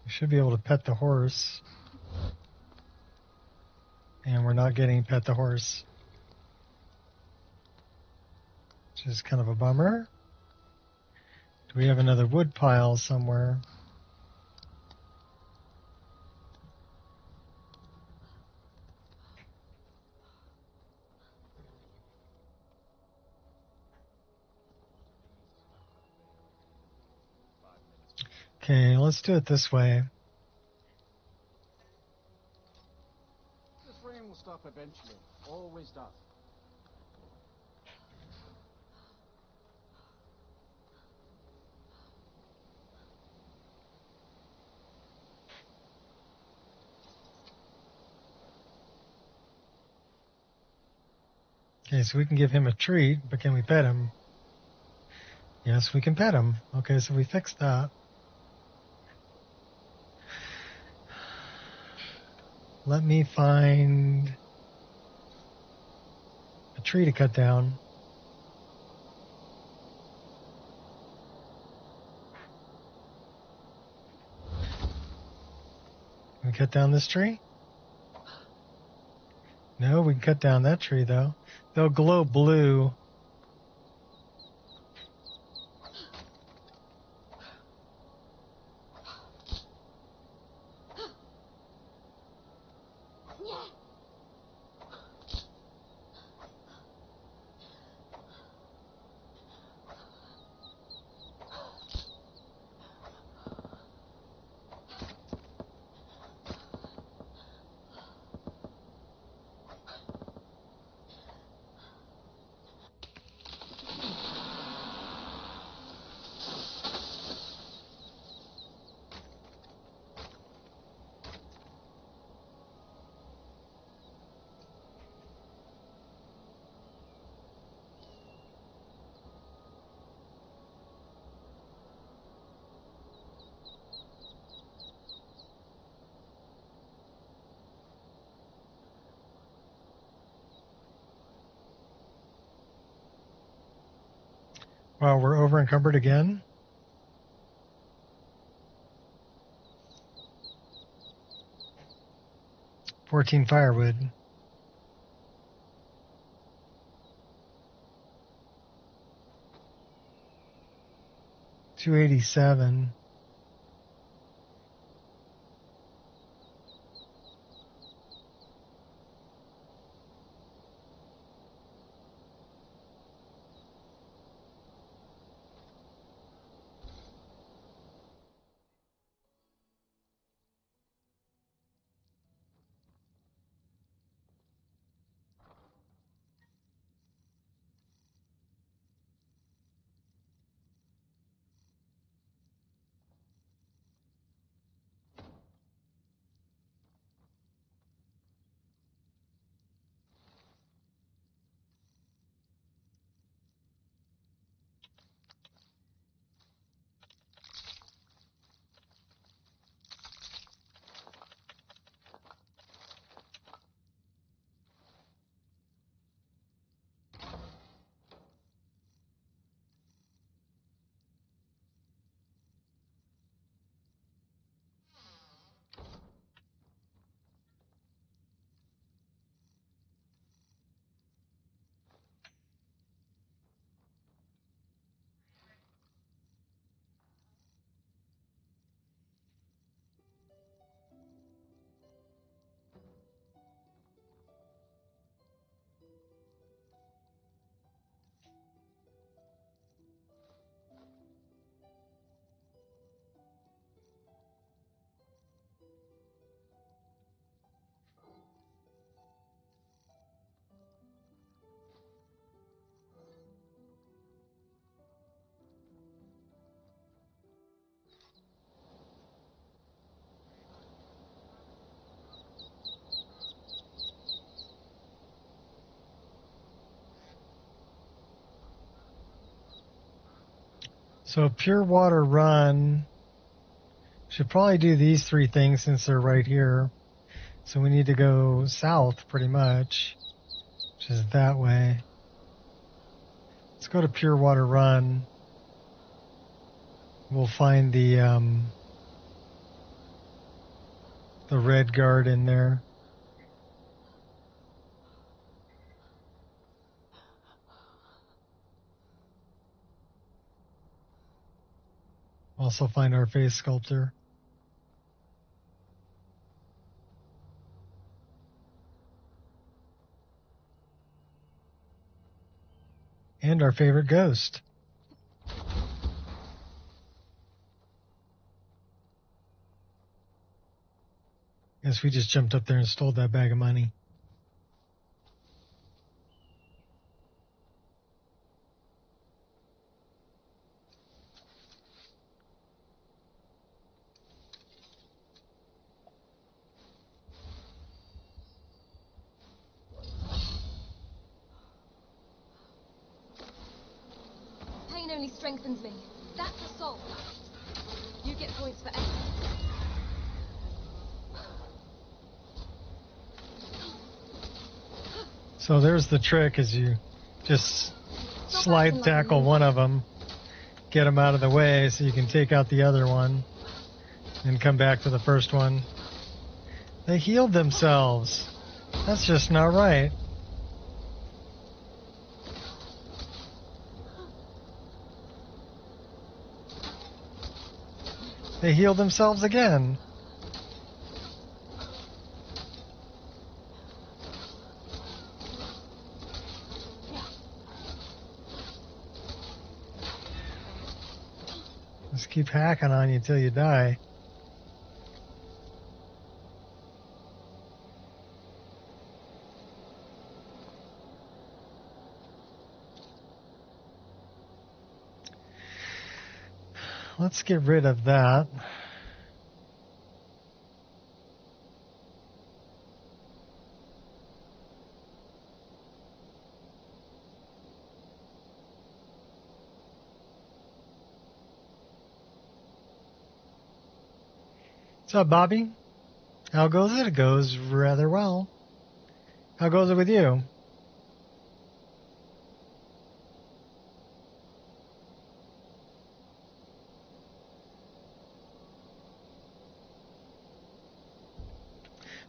We should be able to pet the horse. And we're not getting Pet the horse. Which is kind of a bummer. Do we have another wood pile somewhere? Okay, let's do it this way. This rain will stop eventually. Always does. Okay, so we can give him a treat, but can we pet him? Yes, we can pet him. Okay, so we fixed that. Let me find a tree to cut down. Can we cut down this tree? No, we can cut down that tree, though. They'll glow blue. Wow, we're over encumbered again? $14 firewood. 287. So pure water run. Should probably do these three things since they're right here. So we need to go south pretty much, which is that way. Let's go to pure water run. We'll find the red guard in there. Also find our face sculptor. And our favorite ghost. Guess we just jumped up there and stole that bag of money. Pain only strengthens me. That's assault. You get points for effort. So there's the trick, is you just slide tackle one of them, get them out of the way so you can take out the other one, and come back to the first one. They healed themselves. That's just not right. They healed themselves again. Just keep hacking on you till you die. Let's get rid of that. What's up, Bobby? How goes it? It goes rather well. How goes it with you?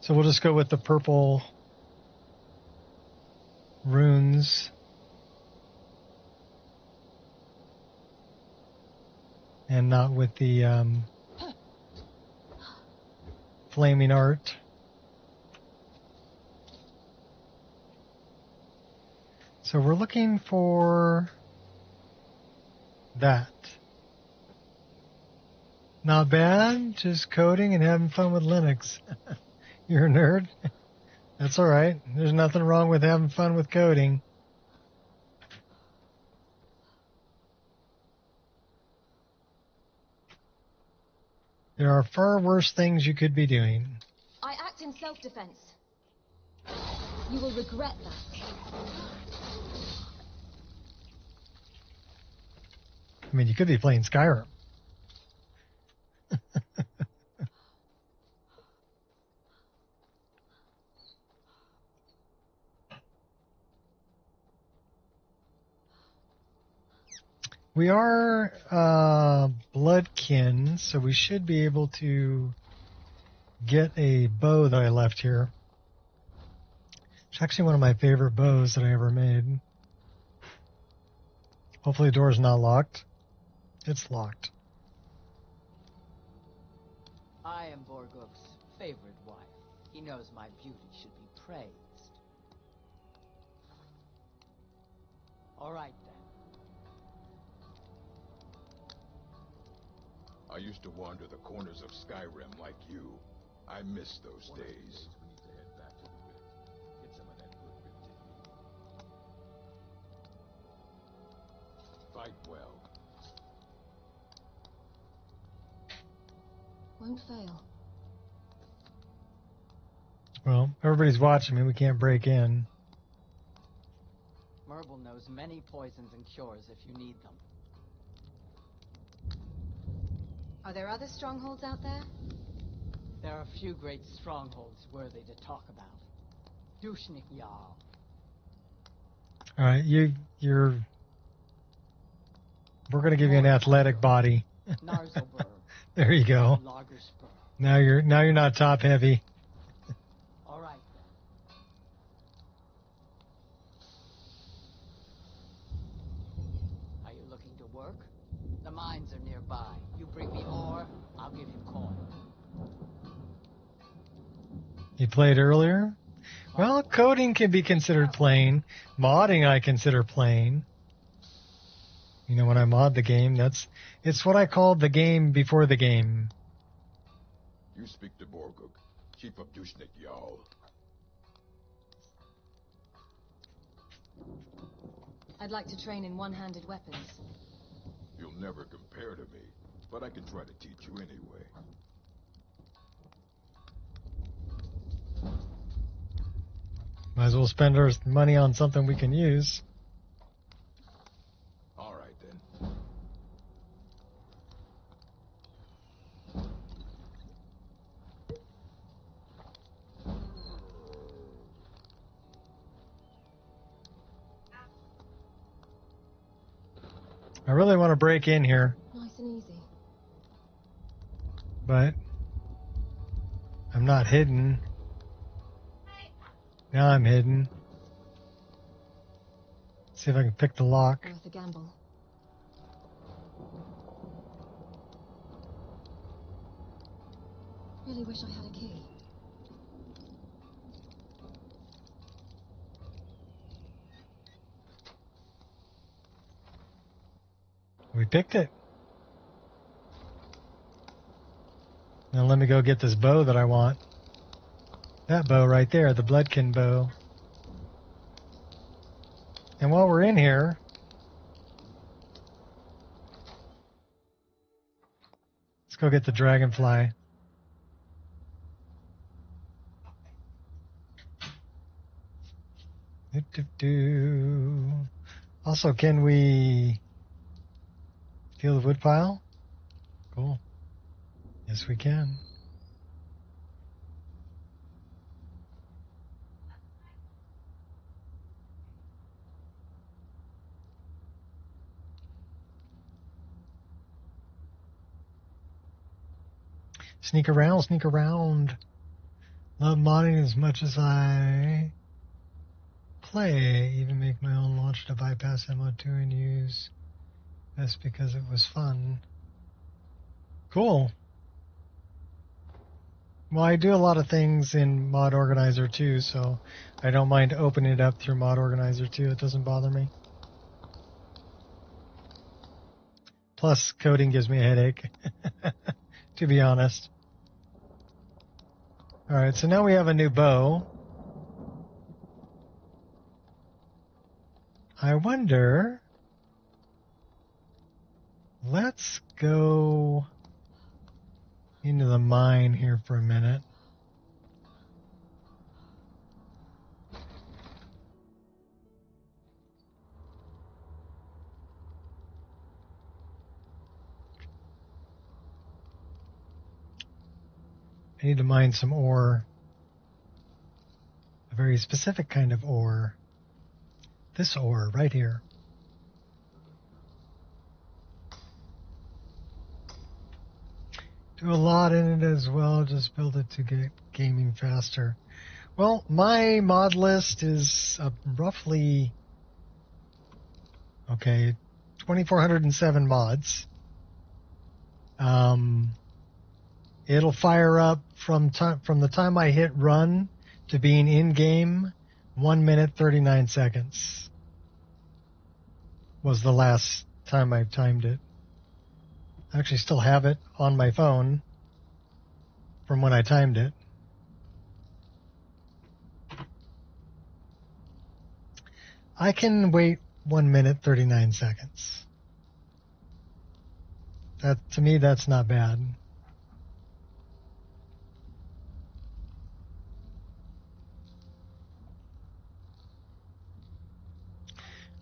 So we'll just go with the purple runes. And not with the flaming art. So we're looking for that. Not bad, just coding and having fun with Linux. You're a nerd? That's alright. There's nothing wrong with having fun with coding. There are far worse things you could be doing. I act in self-defense. You will regret that. I mean, you could be playing Skyrim. We are bloodkin, so we should be able to get a bow that I left here. It's actually one of my favorite bows that I ever made. Hopefully the door's not locked. It's locked. I am Borgov's favorite wife. He knows my beauty should be praised. All right, then. I used to wander the corners of Skyrim like you. I miss those days. Fight well. Won't fail. Well, everybody's watching me. We can't break in. Merble knows many poisons and cures if you need them. Are there other strongholds out there? There are few great strongholds worthy to talk about. Dushnik Jarl. All right, you're. We're gonna give you an athletic body. There you go. Now you're not top heavy. All right then. Are you looking to work? The mines are nearby. You bring me ore, I'll give you coin. You played earlier? Well, coding can be considered playing. Modding I consider playing. You know, when I mod the game, it's what I call the game before the game. You speak to Borgug, chief of Dushnik Jarl. I'd like to train in one-handed weapons. You'll never compare to me, but I can try to teach you anyway. Might as well spend our money on something we can use. All right, then. I really want to break in here, Nice and easy. but I'm not hidden. Now I'm hidden. See if I can pick the lock. Worth a gamble. Really wish I had a key. We picked it. Now let me go get this bow that I want. That bow right there, the bloodkin bow. And while we're in here, let's go get the dragonfly. Also, can we steal the woodpile? Cool. Yes, we can. Sneak around, sneak around. Love modding as much as I play. Even make my own launcher to bypass MO2 and use this because it was fun. Cool. Well, I do a lot of things in Mod Organizer too, so I don't mind opening it up through Mod Organizer too. It doesn't bother me. Plus, coding gives me a headache, to be honest. Alright, so now we have a new bow. I wonder... Let's go into the mine here for a minute. I need to mine some ore. A very specific kind of ore. This ore right here. Do a lot in it as well, just build it to get gaming faster. Well, my mod list is roughly, 2,407 mods. It'll fire up from the time I hit run to being in game, 1 minute 39 seconds was the last time I timed it. I actually still have it on my phone from when I timed it. I can wait 1 minute 39 seconds. That, to me, that's not bad.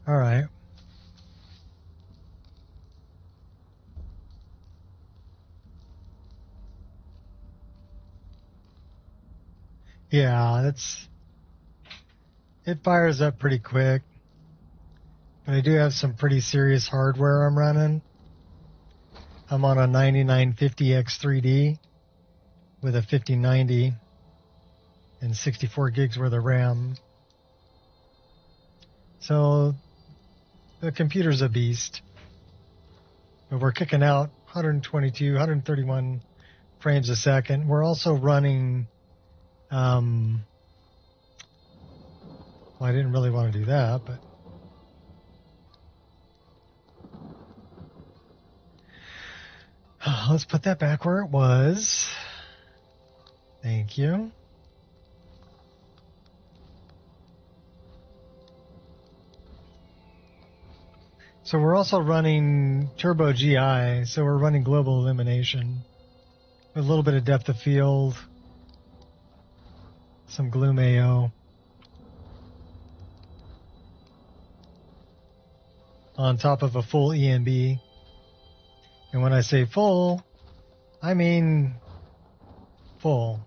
All right. Yeah, it fires up pretty quick. But I do have some pretty serious hardware I'm running. I'm on a 9950X3D with a 5090 and 64 gigs worth of RAM. So the computer's a beast. But we're kicking out 122, 131 frames a second. We're also running, well, I didn't really want to do that, but let's put that back where it was. Thank you. So we're also running Turbo GI, so we're running global illumination with a little bit of depth of field, some gloom AO on top of a full ENB. And when I say full, I mean full.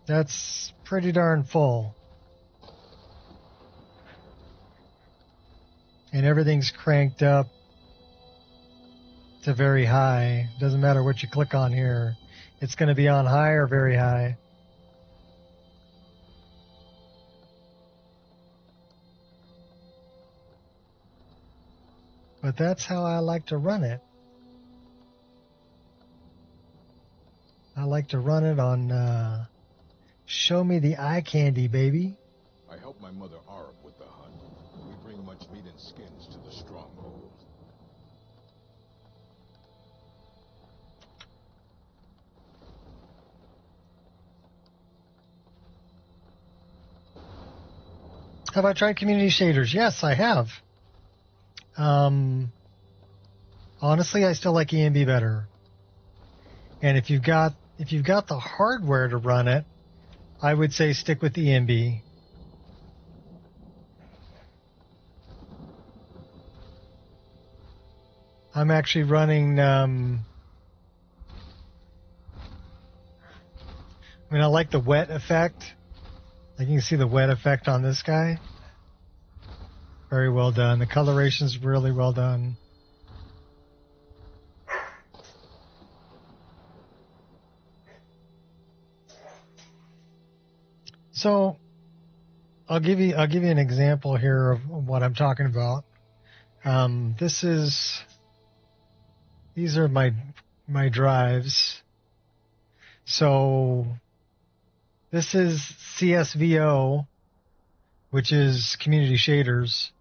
That's pretty darn full. And everything's cranked up to very high. Doesn't matter what you click on here. It's going to be on high or very high. But that's how I like to run it. I like to run it on show me the eye candy, baby. I help my mother Arup with the hunt. We bring much meat and skins to the stronghold. Have I tried community shaders? Yes, I have. Honestly, I still like ENB better. And if you've got the hardware to run it, I would say stick with ENB. I'm actually running. I like the wet effect. Like you can see the wet effect on this guy. Very well done. The coloration's really well done. So I'll give you an example here of what I'm talking about. These are my drives. So this is CSVO, which is community shaders.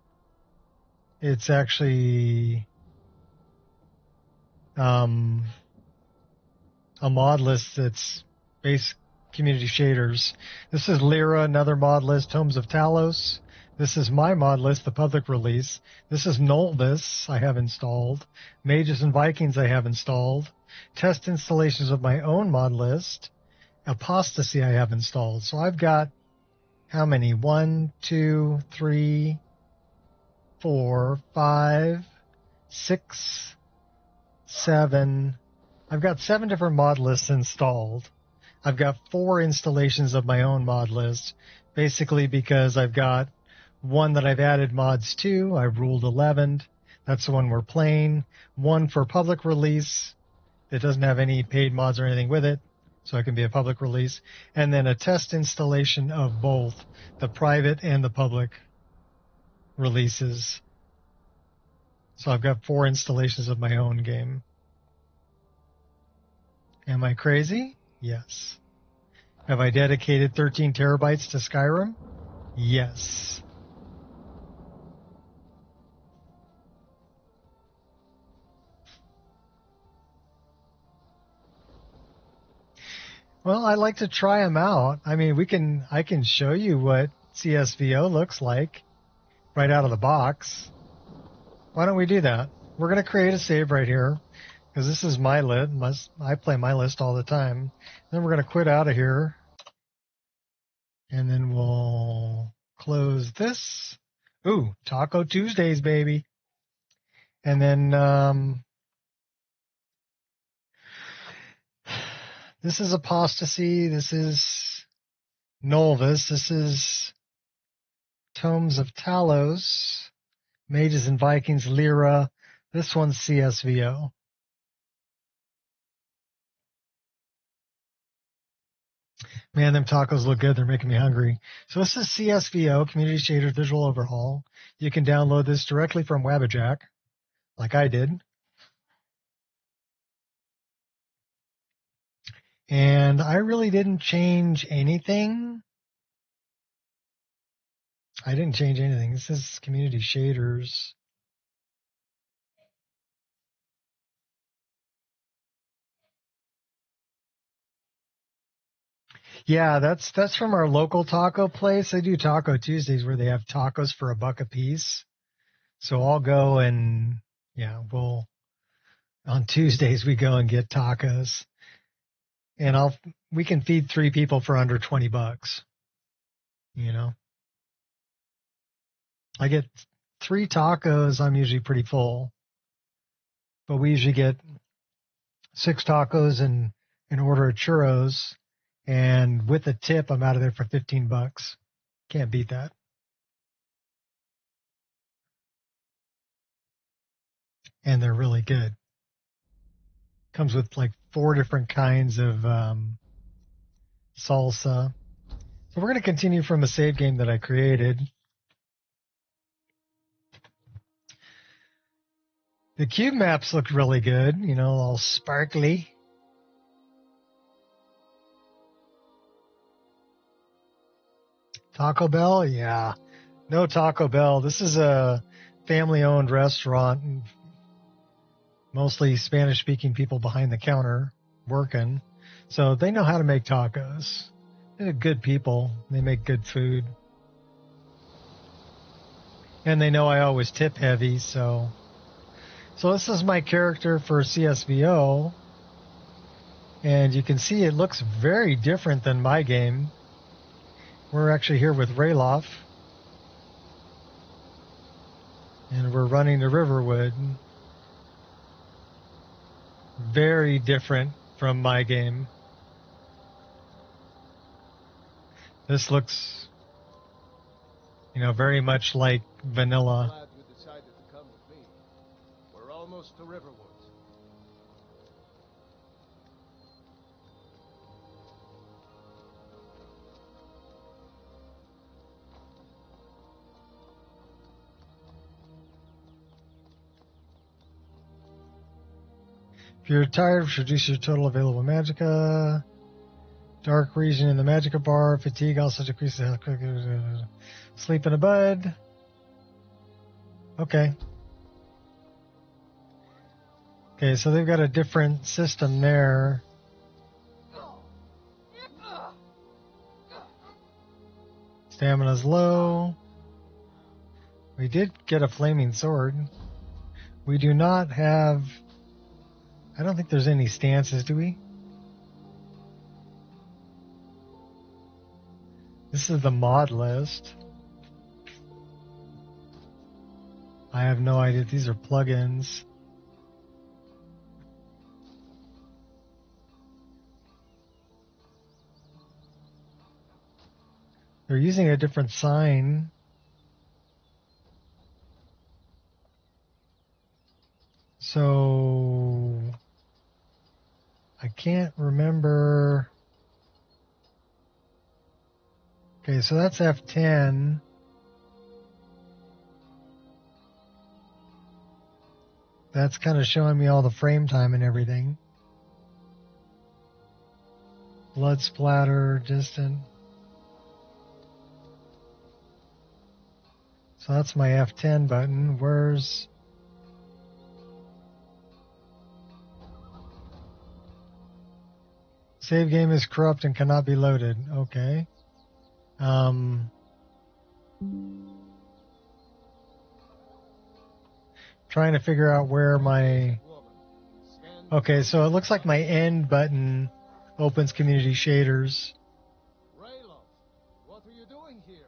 It's actually a mod list that's base community shaders. This is Lyra, another mod list, Homes of Talos. This is my mod list, the public release. This is Nolvis I have installed. Mages and Vikings I have installed. Test installations of my own mod list. Apostasy I have installed. So I've got how many? 1, 2, 3, 4, 5, 6, 7. I've got 7 different mod lists installed. I've got 4 installations of my own mod list, basically because I've got one that I've added mods to. I've ruled 11. That's the one we're playing. One for public release that doesn't have any paid mods or anything with it, so it can be a public release. And then a test installation of both the private and the public releases. So I've got 4 installations of my own game. Am I crazy? Yes. Have I dedicated 13 terabytes to Skyrim? Yes. Well, I like to try them out. I mean, I can show you what CSVO looks like right out of the box. Why don't we do that? We're going to create a save right here because this is my list. I play my list all the time. Then we're going to quit out of here. And then we'll close this. Ooh, Taco Tuesdays, baby. And then this is Apostasy. This is Nolvis. This is Tomes of Talos. Mages and Vikings, Lyra. This one's CSVO. Man, them tacos look good. They're making me hungry. So this is CSVO, Community Shaders Visual Overhaul. You can download this directly from Wabbajack, like I did. And I really didn't change anything. I didn't change anything. This is Community Shaders. Yeah, that's from our local taco place. They do Taco Tuesdays where they have tacos for $1 a piece. So I'll go and on Tuesdays we go and get tacos. And we can feed 3 people for under $20. You know, I get 3 tacos. I'm usually pretty full, but we usually get 6 tacos and an order of churros. And with a tip, I'm out of there for $15. Can't beat that. And they're really good. Comes with like 4 different kinds of salsa. So we're going to continue from a save game that I created. The cube maps look really good, you know, all sparkly. Taco Bell? Yeah. No Taco Bell. This is a family-owned restaurant. Mostly Spanish-speaking people behind the counter working. So they know how to make tacos. They're good people. They make good food. And they know I always tip heavy, so this is my character for CSVO. And you can see it looks very different than my game. We're actually here with Rayloff. And we're running to Riverwood. Very different from my game. This looks, very much like vanilla. Glad you decided to come with me. We're almost to Riverwood. If you're tired, reduce your total available magicka. Dark region in the magicka bar. Fatigue also decreases health. Sleep in a bud. Okay. Okay, so they've got a different system there. Stamina's low. We did get a flaming sword. We do not have... I don't think there's any stances, do we? This is the mod list. I have no idea. These are plugins. They're using a different sign. So I can't remember. Okay, so that's F10. That's kind of showing me all the frame time and everything. Blood splatter, distant. So that's my F10 button. Where's... Save game is corrupt and cannot be loaded. Okay. Trying to figure out where my... Okay, so it looks like my end button opens community shaders. Raylo, what are you doing here?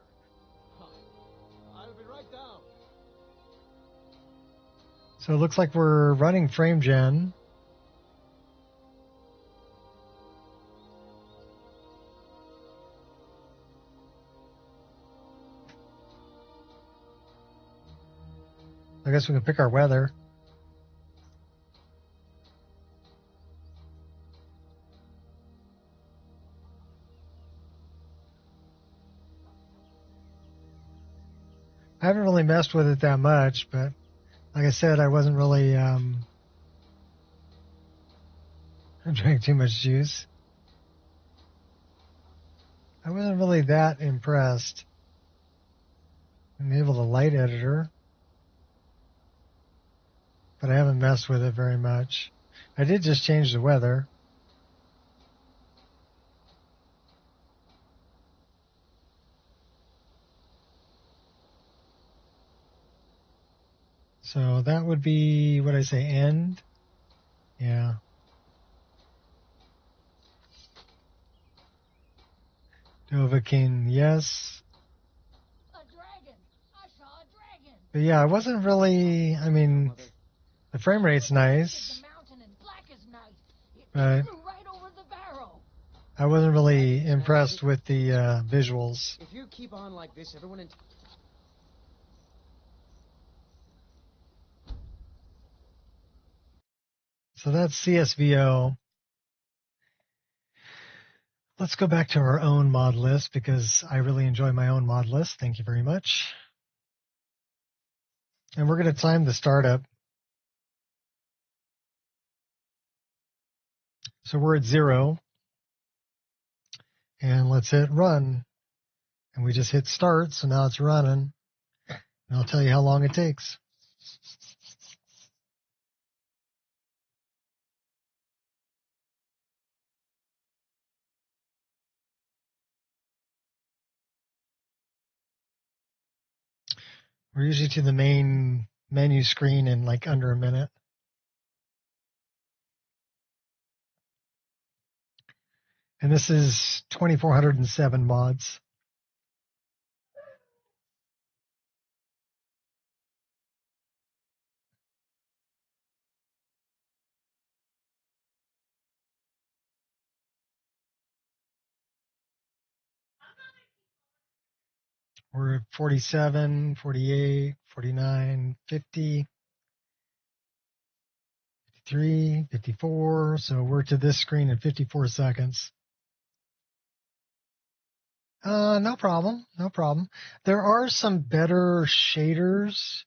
I'll be right down. So it looks like we're running frame gen. I guess we can pick our weather. I haven't really messed with it that much, but like I said, I wasn't really I drank too much juice. I wasn't really that impressed. Enable the light editor, but I haven't messed with it very much. I did just change the weather. So that would be, what I say, end? Yeah. Dovahkiin, yes. A dragon! I saw a dragon! But yeah, I wasn't really, I mean, the frame rate's nice, but I wasn't really impressed with the visuals. If you keep on like this, everyone in... So that's CSVO. Let's go back to our own mod list because I really enjoy my own mod list. Thank you very much. And we're going to time the startup. So we're at 0. And let's hit run. And we just hit start, so now it's running. And I'll tell you how long it takes. We're usually to the main menu screen in like under a minute. And this is 2,407 mods. We're at 47, 48, 49, 50, 53, 54. So we're to this screen in 54 seconds. No problem. No problem. There are some better shaders.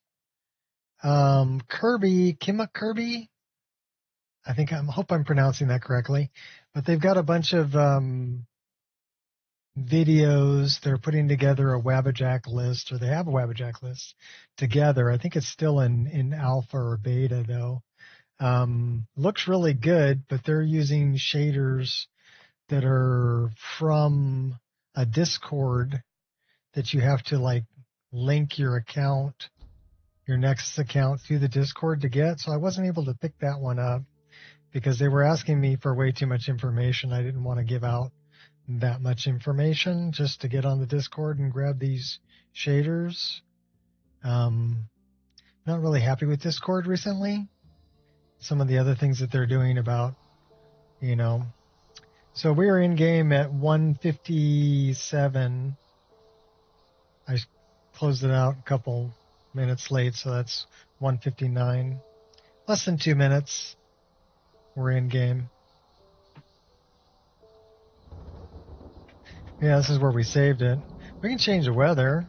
Kirby, Kimma Kirby, hope I'm pronouncing that correctly, but they've got a bunch of videos. They're putting together a Wabbajack list, or they have a Wabbajack list together. I think it's still in alpha or beta though. Looks really good, but they're using shaders that are from a Discord that you have to like link your account, your Nexus account through the Discord to get. So I wasn't able to pick that one up because they were asking me for way too much information. I didn't want to give out that much information just to get on the Discord and grab these shaders. Not really happy with Discord recently. Some of the other things that they're doing about, you know. So we are in game at 1:57. I closed it out a couple minutes late, so that's 1:59. Less than 2 minutes. We're in game. Yeah, this is where we saved it. We can change the weather.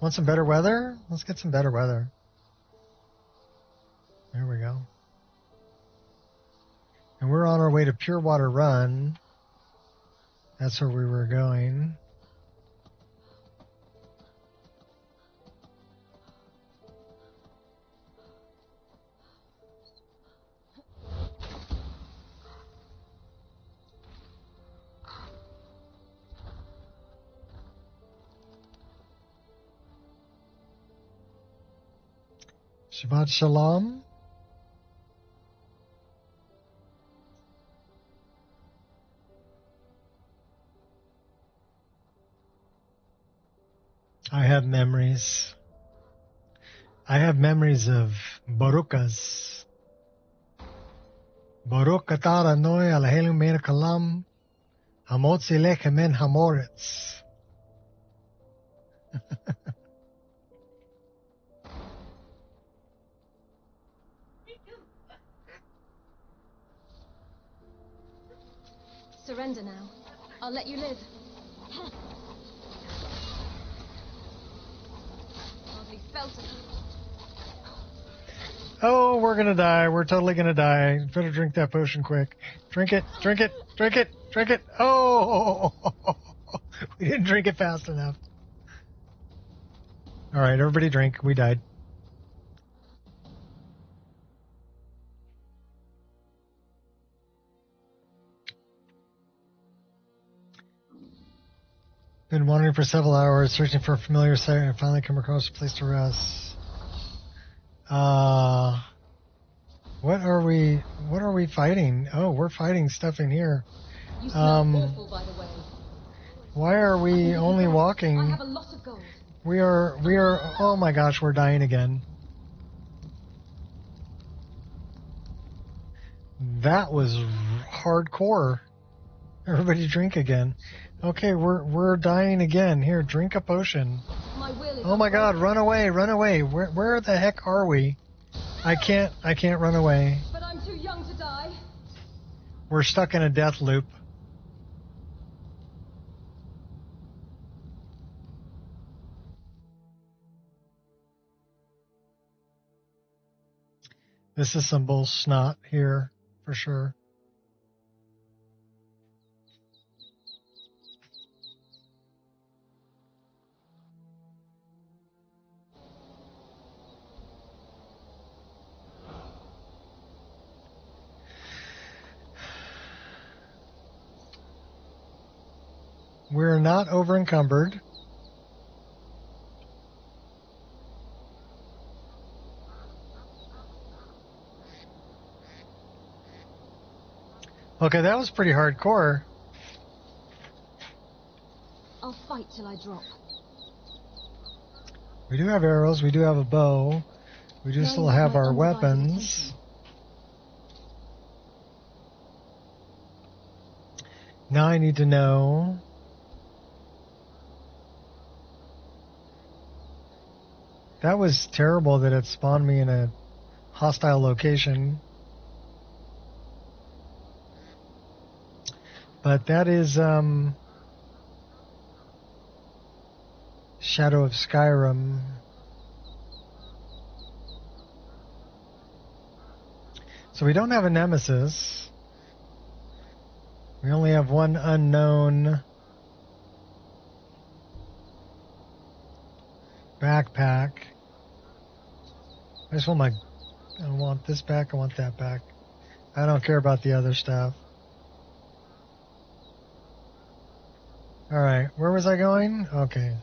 Want some better weather? Let's get some better weather. There we go. And we're on our way to Pure Water Run. That's where we were going. Shabbat Shalom. I have memories. I have memories of Barukas. Baruch atah Adonai Eloheinu melech haolam, hamotzi lechem min hamoretz. Surrender now. I'll let you live. Hardly felt it. Oh, we're gonna die. We're totally gonna die. Better drink that potion quick. Drink it, drink it, drink it, drink it. Oh, we didn't drink it fast enough. All right, everybody drink. We died. Been wandering for several hours, searching for a familiar sight, and I finally come across a place to rest. What are we fighting? Oh, we're fighting stuff in here. You smell awful, by the way. Why are we only walking? I have a lot of gold. We are, oh my gosh, we're dying again. That was hardcore. Everybody drink again. Okay, we're dying again. Here, drink a potion. Oh my god, run away, run away. Where the heck are we? I can't run away. But I'm too young to die. We're stuck in a death loop. This is some bull snot here, for sure. We're not over encumbered. Okay, that was pretty hardcore. I'll fight till I drop. We do have arrows, we do have a bow, we do still have our weapons. Now I need to know. That was terrible that it spawned me in a hostile location. But that is Shadow of Skyrim. So we don't have a nemesis. We only have one unknown backpack. I want this back, I want that back. I don't care about the other stuff. Alright, where was I going? Okay.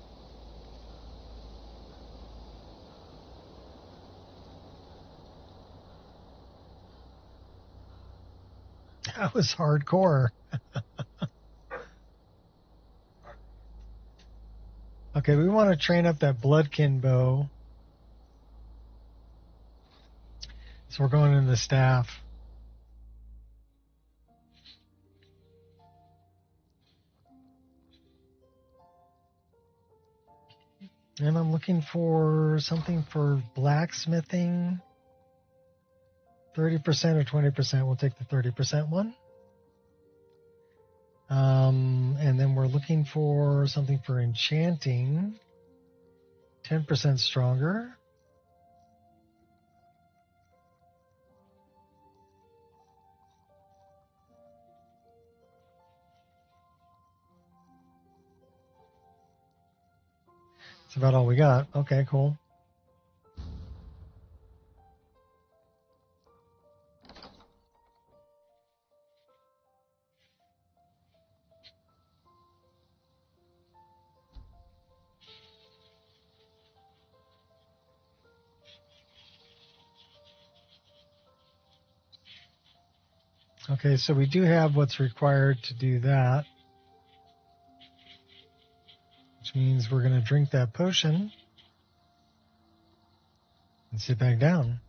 That was hardcore. Okay, we want to train up that bloodkin bow. So we're going in the staff. And I'm looking for something for blacksmithing. 30% or 20%. We'll take the 30% one. And then we're looking for something for enchanting. 10% stronger. That's about all we got. Okay, cool. Okay, so we do have what's required to do that. Which means we're going to drink that potion and sit back down.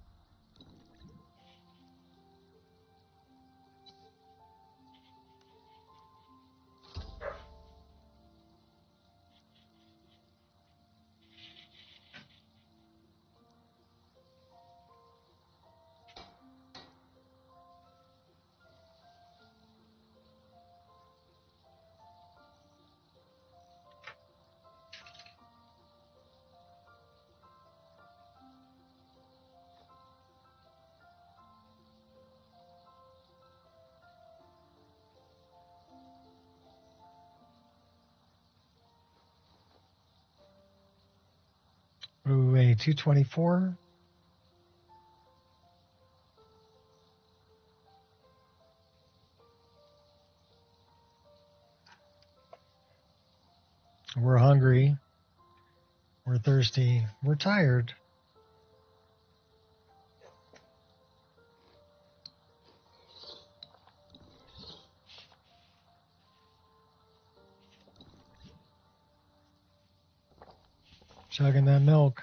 Ooh, a 224. We're hungry. We're thirsty. We're tired. Chugging that milk.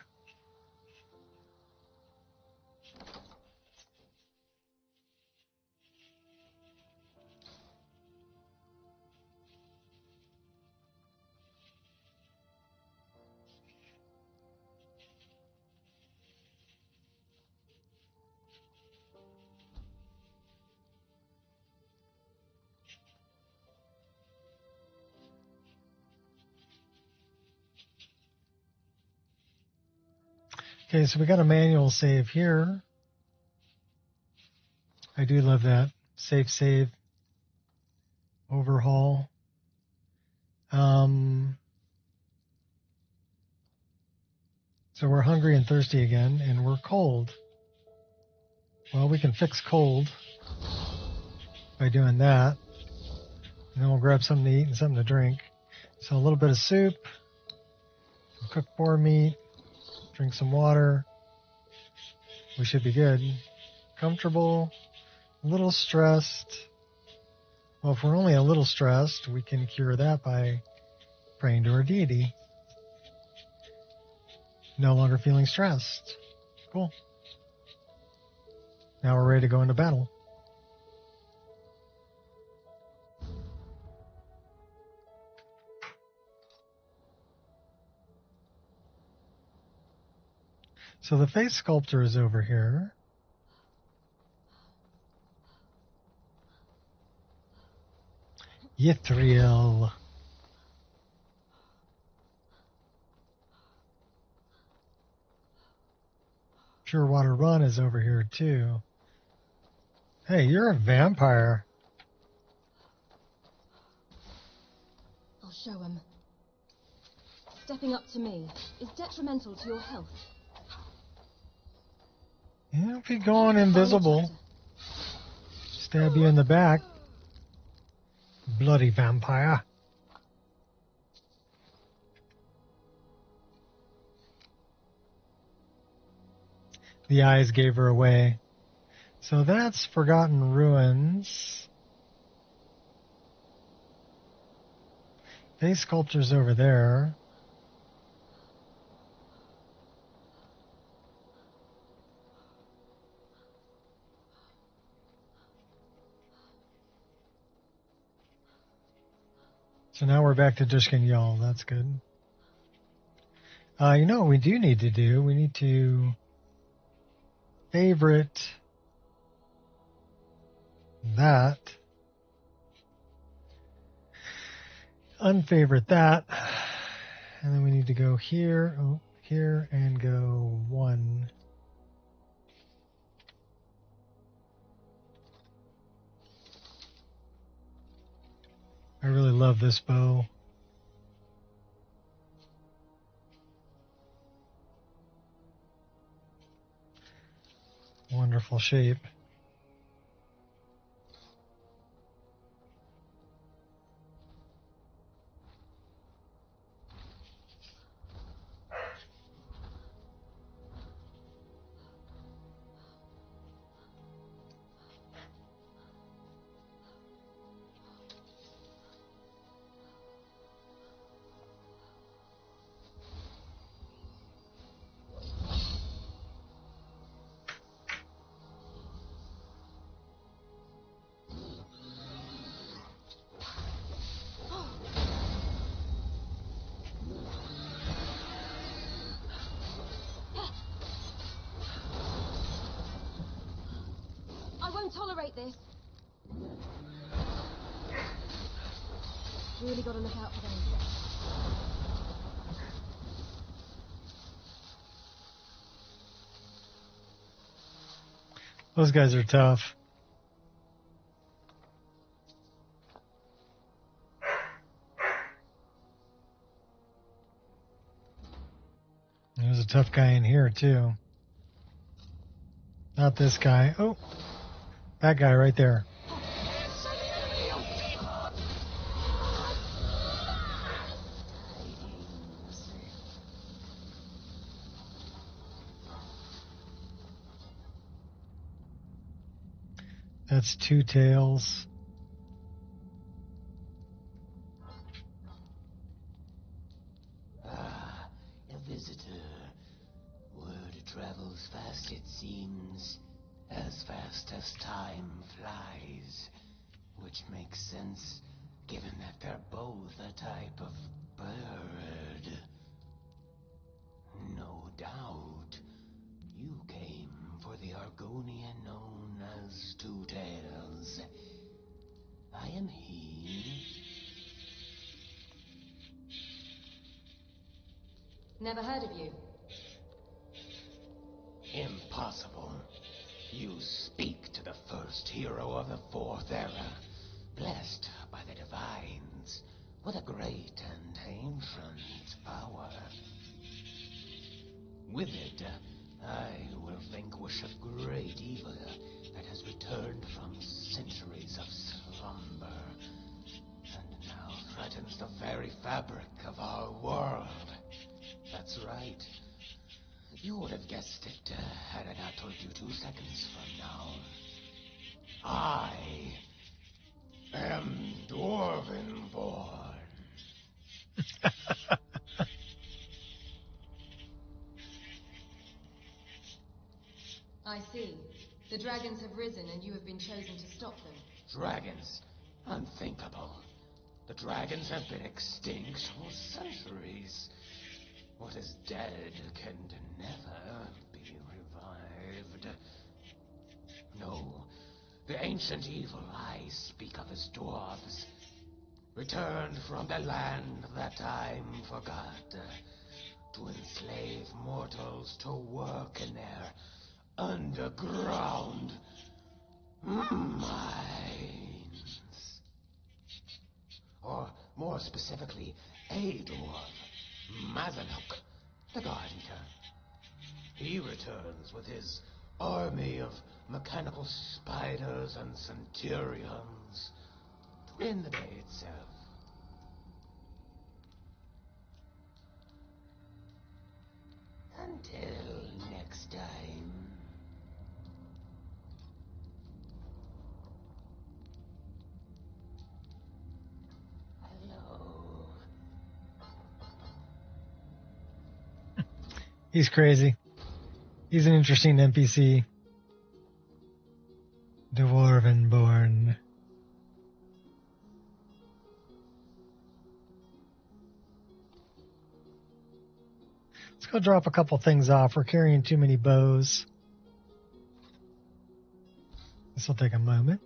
Okay, so we got a manual save here. I do love that. Save, overhaul. So we're hungry and thirsty again, and we're cold. Well, we can fix cold by doing that. And then we'll grab something to eat and something to drink. So a little bit of soup, some cooked boar meat, drink some water. We should be good. Comfortable, a little stressed. Well, if we're only a little stressed, we can cure that by praying to our deity. No longer feeling stressed. Cool. Now we're ready to go into battle. So the face sculptor is over here. Yithril. Pure Water Run is over here too. Hey, you're a vampire. I'll show him. Stepping up to me is detrimental to your health. Yeah, if you go on invisible, stab you in the back. Bloody vampire. The eyes gave her away. So that's Forgotten Ruins. Face sculpture's over there. So now we're back to Dushkin Yal. That's good. You know what we do need to do? We need to favorite that. Unfavorite that. And then we need to go here, here, and go 1. I really love this bow. Wonderful shape. Tolerate this. Really got to look out for them. Those guys are tough. There's a tough guy in here too. Not this guy. Oh, that guy right there. That's Two Tails. Ah, a visitor. Word travels fast, it seems. As fast as time flies. Which makes sense, given that they're both a type of bird. No doubt. You came for the Argonian known as Two Tails. I am he. Never heard of you. Impossible. You speak to the first hero of the Fourth Era, blessed by the Divines, with a great and ancient power. With it, I will vanquish a great evil that has returned from centuries of slumber, and now threatens the very fabric of our world. That's right. You would have guessed it had I not told you 2 seconds from now. I am Dwarven born. I see. The dragons have risen and you have been chosen to stop them. Dragons? Unthinkable. The dragons have been extinct for centuries. What is dead can never be revived. No, the ancient evil I speak of as dwarves returned from the land that time forgot to enslave mortals to work in their underground Mines. Or, more specifically, a dwarf, Mazanuk, the God Eater. He returns with his army of mechanical spiders and centurions to end the day itself. Until next time. Hello. He's crazy. He's an interesting NPC. Dwarvenborn. Let's go drop a couple things off. We're carrying too many bows. This will take a moment.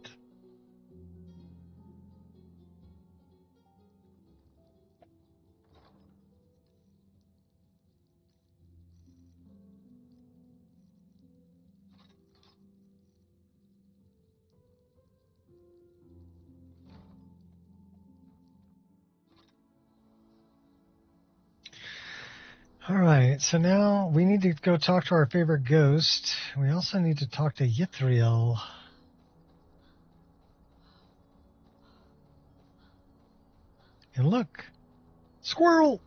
All right, so now we need to go talk to our favorite ghost. We also need to talk to Yithriel. And look, squirrel!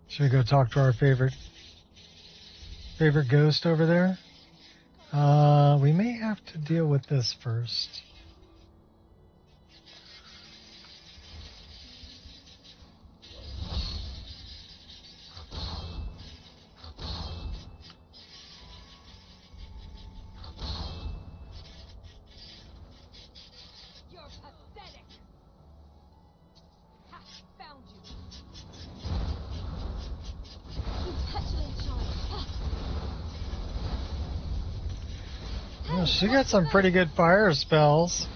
Should we go talk to our favorite ghost over there? We may have to deal with this first. You're pathetic. Ha! Found you. You petulant child. Well, she got some pretty good fire spells.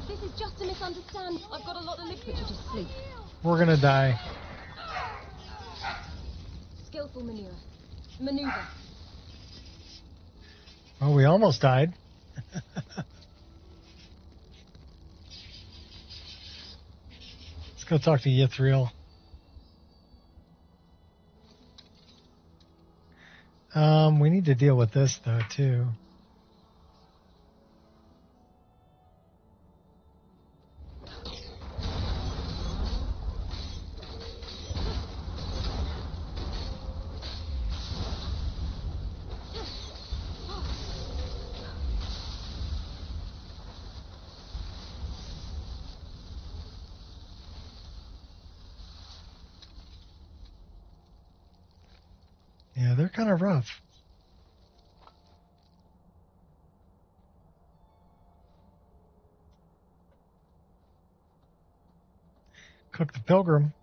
This is just a misunderstanding. I've got a lot of liquid to just sleep. We're gonna die. Skillful maneuver. Well, we almost died. Let's go talk to Yithriel. We need to deal with this, though, too. Yeah, they're kind of rough. Cook the Pilgrim.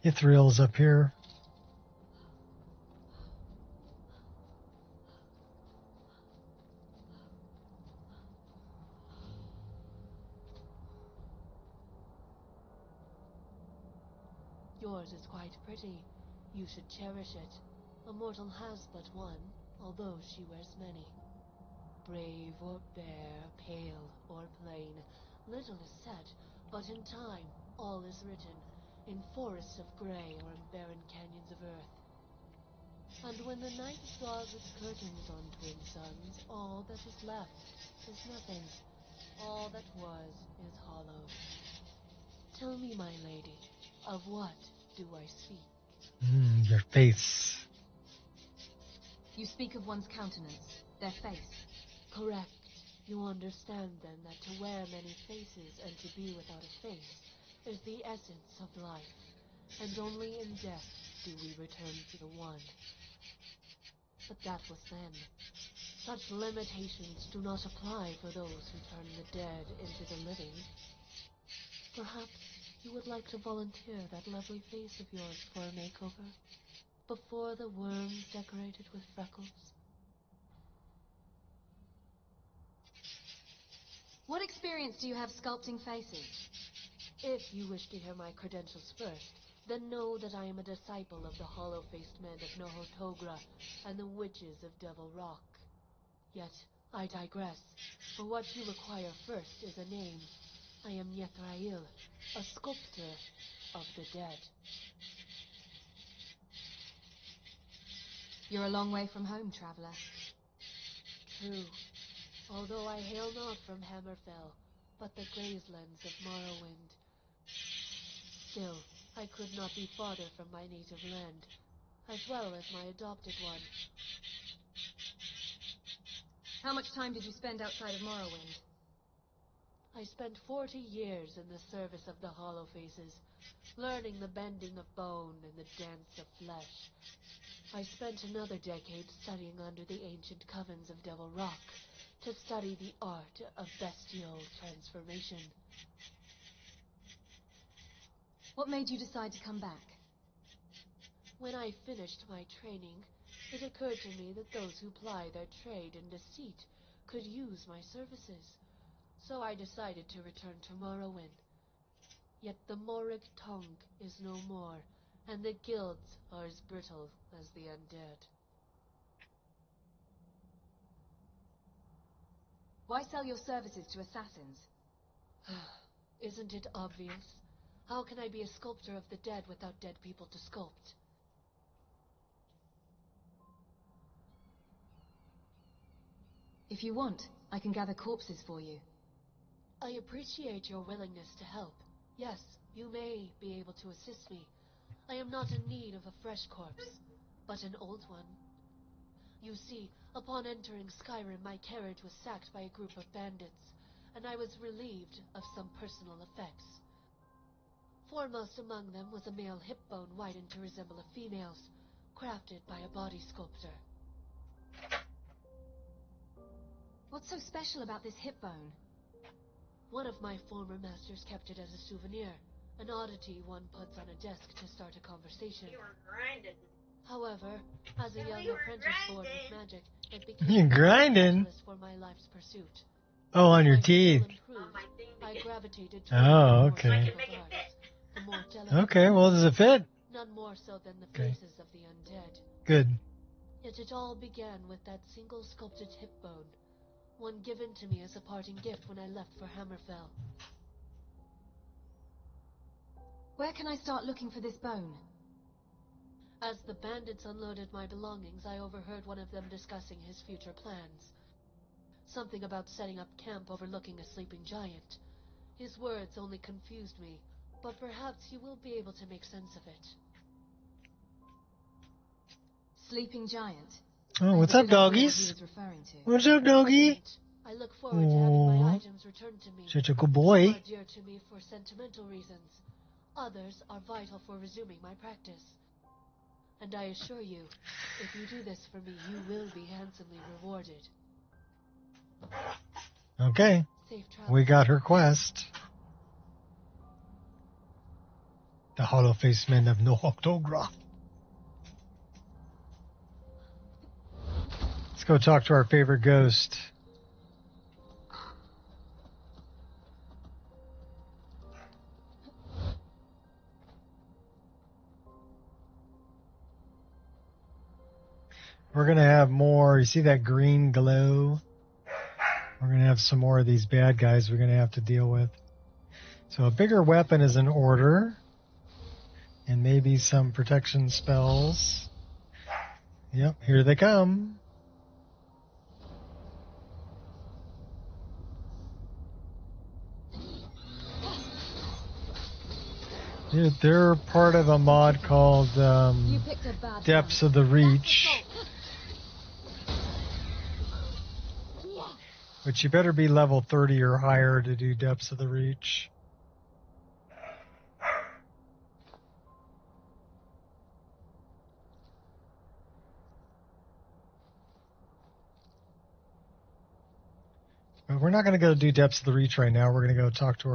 Yithriel's up here. Yours is quite pretty. You should cherish it. A mortal has but one, although she wears many. Brave or bare, pale or plain, little is said, but in time all is written, in forests of grey or in barren canyons of earth. And when the night draws its curtains on twin suns, all that is left is nothing. All that was is hollowed. Tell me, my lady, of what do I speak? Your face. You speak of one's countenance, their face. Correct. You understand, then, that to wear many faces and to be without a face is the essence of life. and only in death do we return to the one. But that was then. Such limitations do not apply for those who turn the dead into the living. Perhaps you would like to volunteer that lovely face of yours for a makeover, before the worms decorated with freckles. What experience do you have sculpting faces? If you wish to hear my credentials first, then know that I am a disciple of the hollow-faced men of Nohotogra and the witches of Devil Rock. Yet, I digress, for what you require first is a name. I am Yethrail, a sculptor of the dead. You're a long way from home, traveler. True. Although I hail not from Hammerfell, but the grazelands of Morrowind. Still, I could not be farther from my native land, as well as my adopted one. How much time did you spend outside of Morrowind? I spent 40 years in the service of the Hollow Faces, learning the bending of bone and the dance of flesh. I spent another decade studying under the ancient covens of Devil Rock, to study the art of bestial transformation. What made you decide to come back? When I finished my training, it occurred to me that those who ply their trade in deceit could use my services. So I decided to return to Morrowind. Yet the Morrig tongue is no more, and the guilds are as brittle as the undead. Why sell your services to assassins? Isn't it obvious? How can I be a sculptor of the dead without dead people to sculpt? If you want, I can gather corpses for you. I appreciate your willingness to help. Yes, you may be able to assist me. I am not in need of a fresh corpse, but an old one. You see, upon entering Skyrim, my carriage was sacked by a group of bandits, and I was relieved of some personal effects. Foremost among them was a male hip bone widened to resemble a female's, crafted by a body sculptor. What's so special about this hip bone? One of my former masters kept it as a souvenir, an oddity one puts on a desk to start a conversation. You were grinding. However, as a young You were apprentice bored with grinding. magic, it You became a grinding? catalyst for my life's pursuit. Oh, on your My skill teeth. improved, I gravitated Oh, toward the more okay. difficult arts, the more delicate Okay, well, does it fit? none more so than the Okay. faces of the undead. Good. Yet it all began with that single sculpted hip bone, one given to me as a parting gift when I left for Hammerfell. Where can I start looking for this bone? As the bandits unloaded my belongings, I overheard one of them discussing his future plans. Something about setting up camp overlooking a sleeping giant. His words only confused me, but perhaps you will be able to make sense of it. Sleeping giant. Oh, what's I up, have a good idea what he doggies? was referring to. What's up, doggy? I look forward to having my Aw. items returned to me. Such a good Some boy. are dear to me for sentimental reasons. Others are vital for resuming my practice. And I assure you, if you do this for me, you will be handsomely rewarded. Okay. Safe travel. We got her quest. The Hollow-Faced Men of Nohotogra. Let's go talk to our favorite ghost. We're going to have more. You see that green glow? We're going to have some more of these bad guys we're going to have to deal with. So a bigger weapon is in order. And maybe some protection spells. Yep, here they come. They're part of a mod called Depths of the Reach. But you better be level 30 or higher to do Depths of the Reach. But we're not going to go do Depths of the Reach right now. We're going to go talk to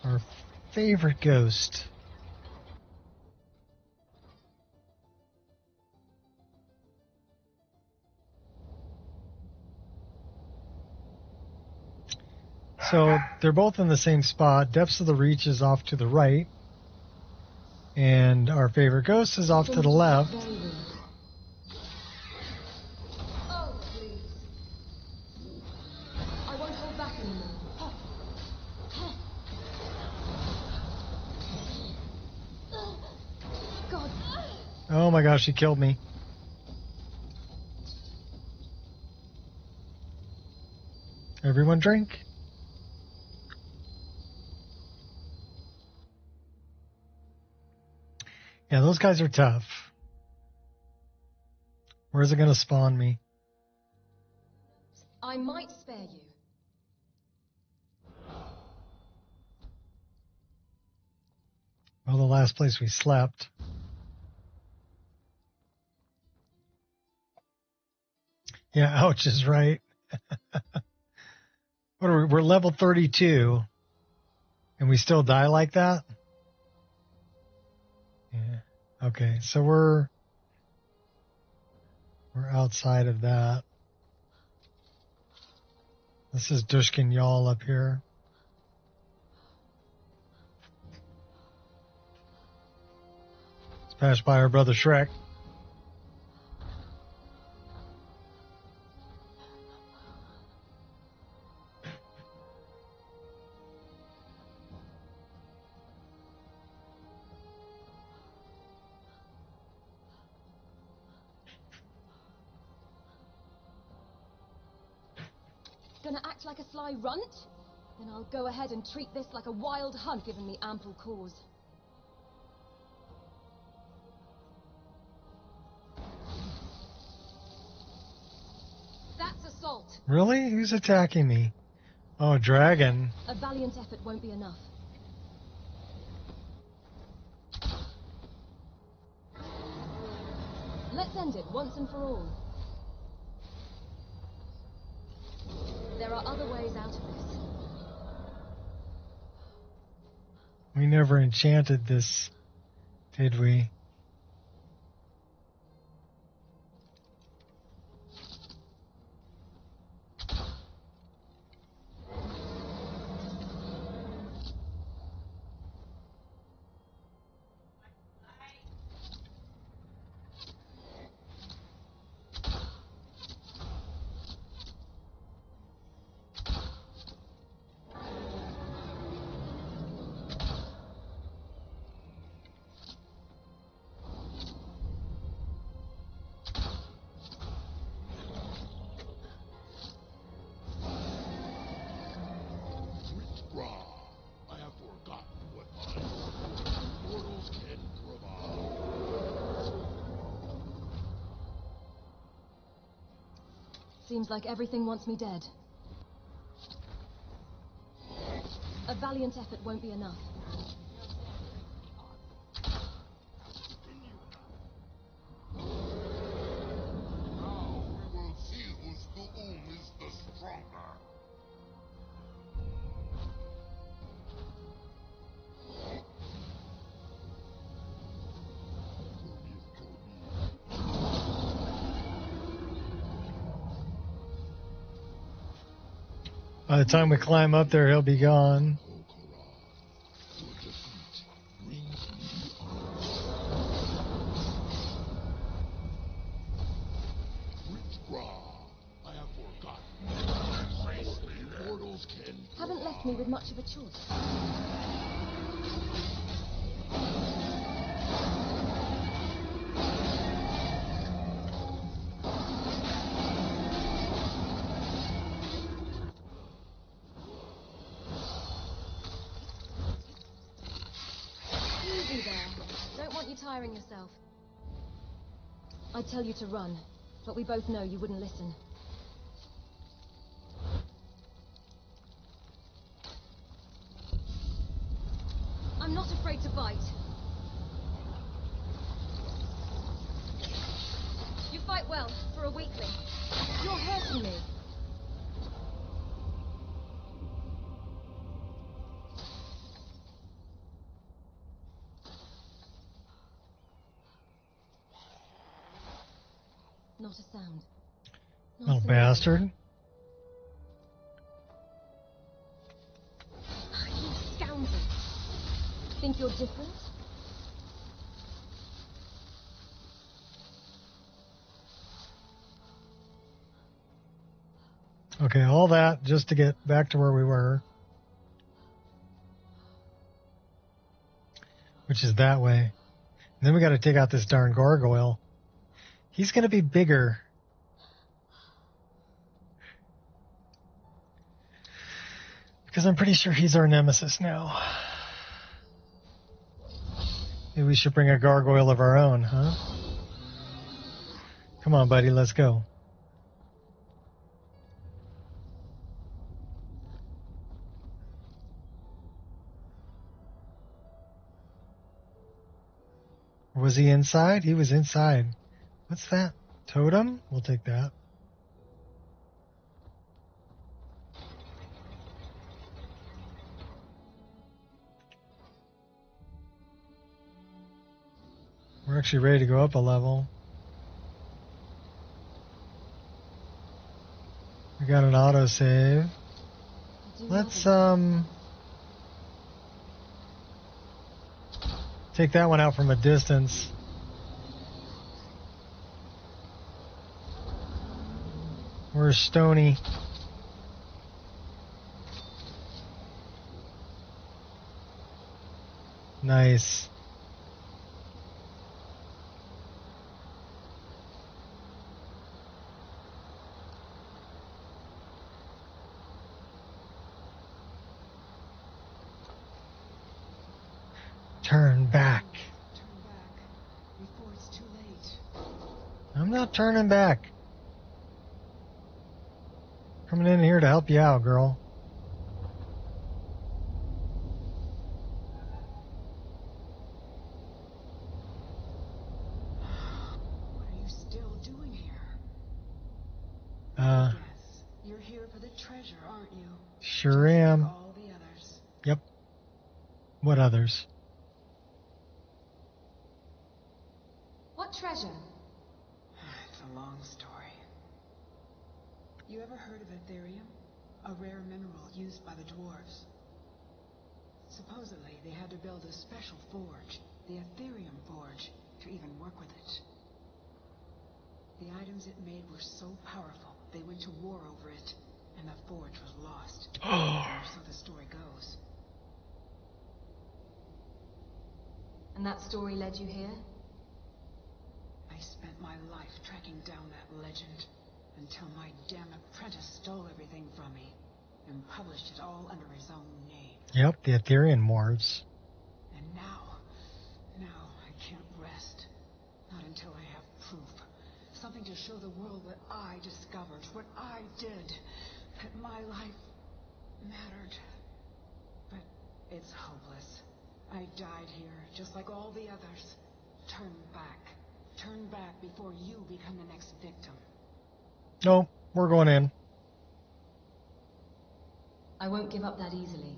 our favorite ghost. So they're both in the same spot. Depths of the Reach is off to the right. And our favorite ghost is off to the left. Oh, please. I won't hold back anymore. God. Oh my gosh, he killed me. Everyone drink. Yeah, those guys are tough. Where's it going to spawn me? I might spare you. Well, the last place we slept. Yeah, ouch is right. What are we? We're level 32, and we still die like that? Yeah. Okay, so we're outside of that. This is Dushkin Y'all up here. Let's pass by our brother Shrek. Gonna act like a sly runt? Then I'll go ahead and treat this like a wild hunt, given me ample cause. That's assault. Really? Who's attacking me? Oh, dragon. A valiant effort won't be enough. Let's end it once and for all. There are other ways out of this. We never enchanted this, did we? Seems like everything wants me dead. A valiant effort won't be enough. Now we will see whose doom is the stronger. By the time we climb up there, he'll be gone. Haven't left me with much of a choice. Easy there. Don't want you tiring yourself. I'd tell you to run, but we both know you wouldn't listen. I'm not afraid to bite. You fight well, for a weakling. You're hurting me. Not a sound. Not Little a bastard. You scoundrel. Think you're different? Okay, all that just to get back to where we were. Which is that way. And then we got to take out this darn gargoyle. He's going to be bigger. Because I'm pretty sure he's our nemesis now. Maybe we should bring a gargoyle of our own, huh? Come on, buddy, let's go. Was he inside? He was inside. What's that? Totem? We'll take that. We're actually ready to go up a level. We got an autosave. Let's take that one out from a distance. Where's Stony? Nice. Turn back. Turn back before it's too late. I'm not turning back. Coming in here to help you out, girl. What are you still doing here? Yes, You're here for the treasure, aren't you? sure Just am. like all the others. Yep. What others? What treasure? It's a long story. You ever heard of Ethereum? A rare mineral used by the dwarves. Supposedly, they had to build a special forge, the Ethereum Forge, to even work with it. The items it made were so powerful, they went to war over it, and the forge was lost. Or so the story goes. And that story led you here? I spent my life tracking down that legend, until my damn apprentice stole everything from me, and published it all under his own name. Yep, the Ethereum Wars. And now I can't rest. Not until I have proof. Something to show the world what I discovered, what I did. That my life mattered. But it's hopeless. I died here, just like all the others. Turn back. Turn back before you become the next victim. No, we're going in. I won't give up that easily.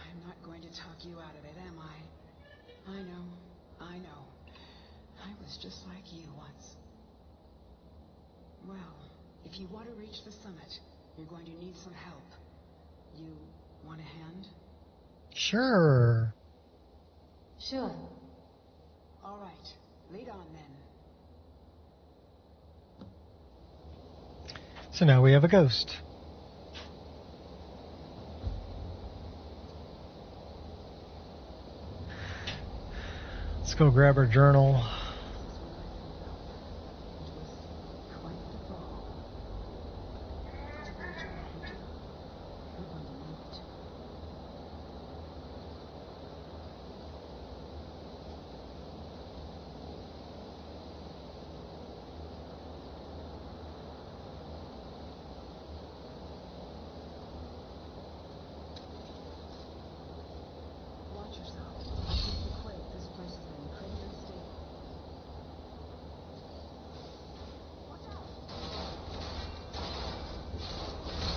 I'm not going to talk you out of it, am I? I know. I was just like you once. Well, if you want to reach the summit, you're going to need some help. You want a hand? Sure. Sure. All right, lead on then. So now we have a ghost. Let's go grab our journal.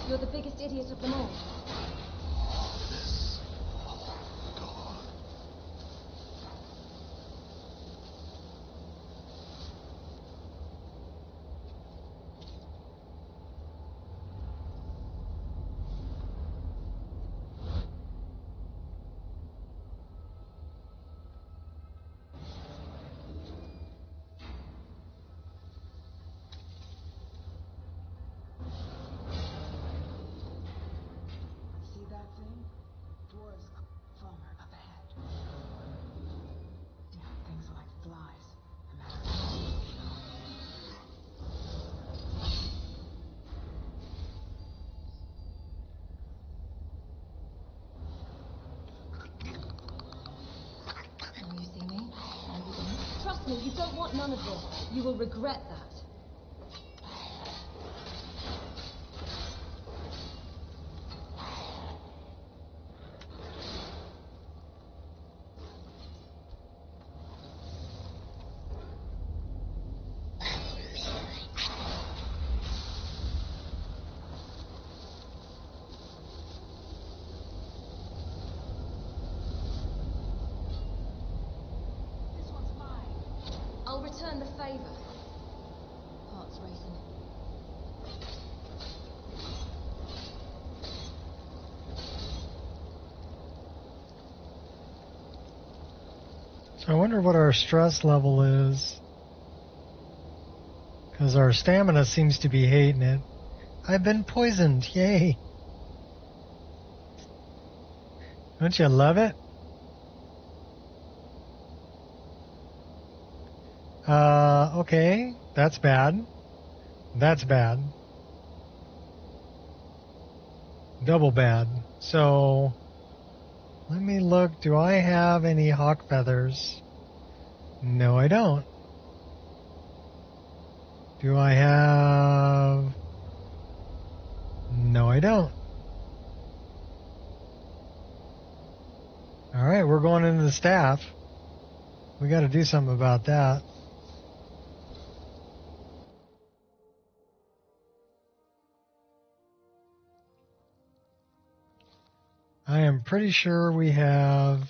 You're the biggest idiot of them all. none of this. You will regret that. I'll return the favor. Heart's racing. So I wonder what our stress level is. Because our stamina seems to be hating it. I've been poisoned. Yay. Don't you love it? Okay. That's bad. That's bad. Double bad. So, let me look. Do I have any hawk feathers? No, I don't. Do I have... No, I don't. Alright, we're going into the staff. We got to do something about that. I am pretty sure we have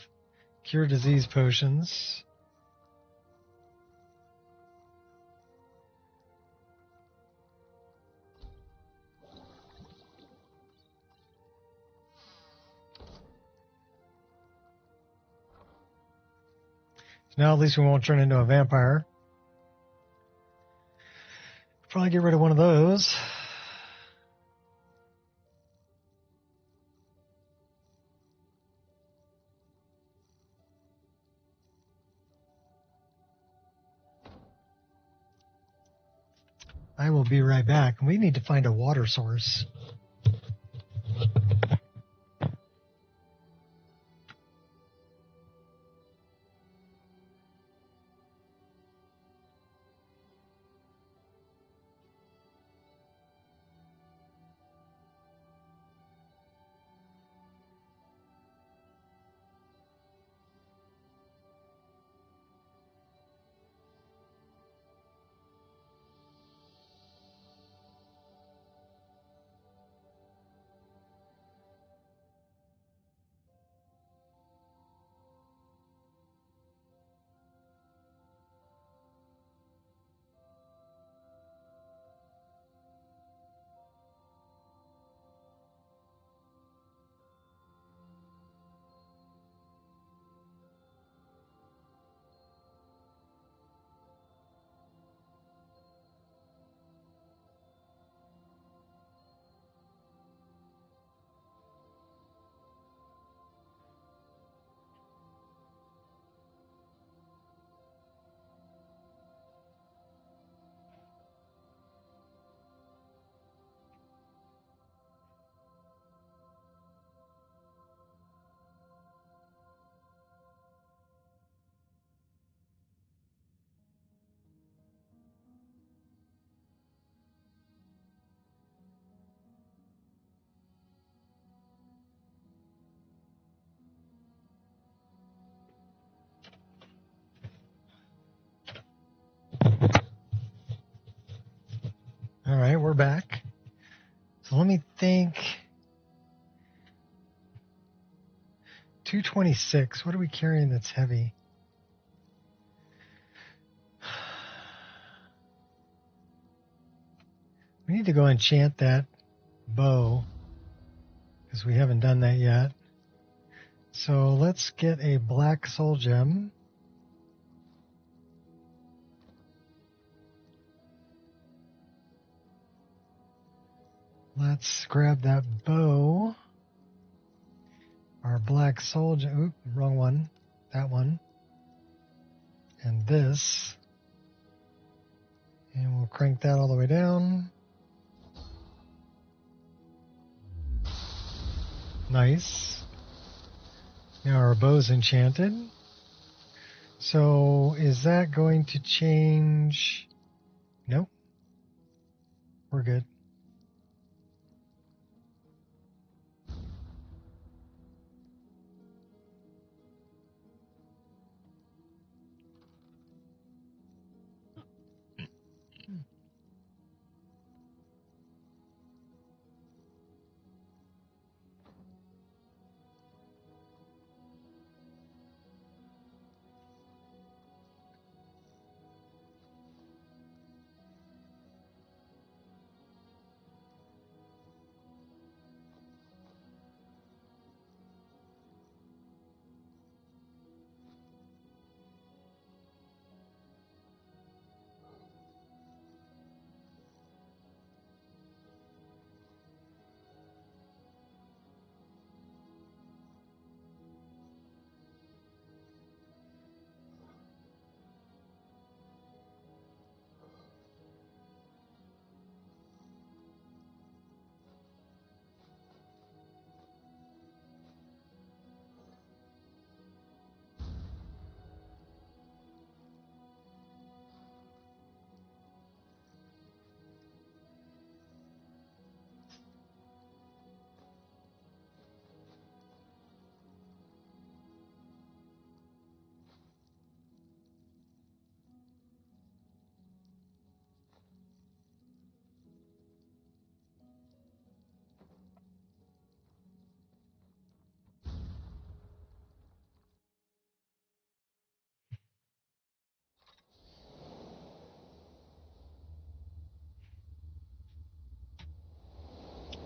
cure disease potions. So now at least we won't turn into a vampire. Probably get rid of one of those. I will be right back. We need to find a water source. All right, we're back. So let me think. 226. What are we carrying that's heavy? We need to go enchant that bow because we haven't done that yet. So let's get a black soul gem. Let's grab that bow. Our black soul gem. Oop, wrong one. That one. And this. And we'll crank that all the way down. Nice. Now our bow's enchanted. So is that going to change? Nope. We're good.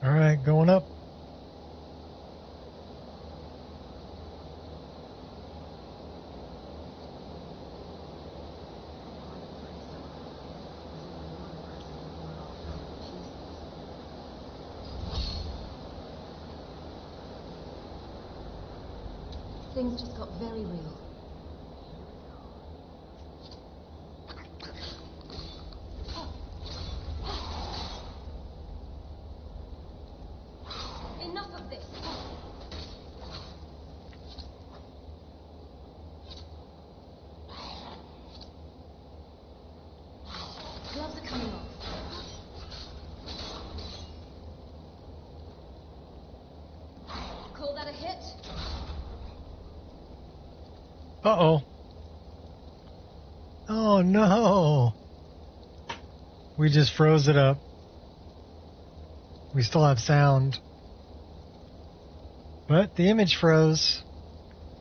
All right, going up. Things just got very real. Enough of this! Gloves are coming off. Call that a hit? Uh-oh. Oh, no. We just froze it up. We still have sound. But the image froze.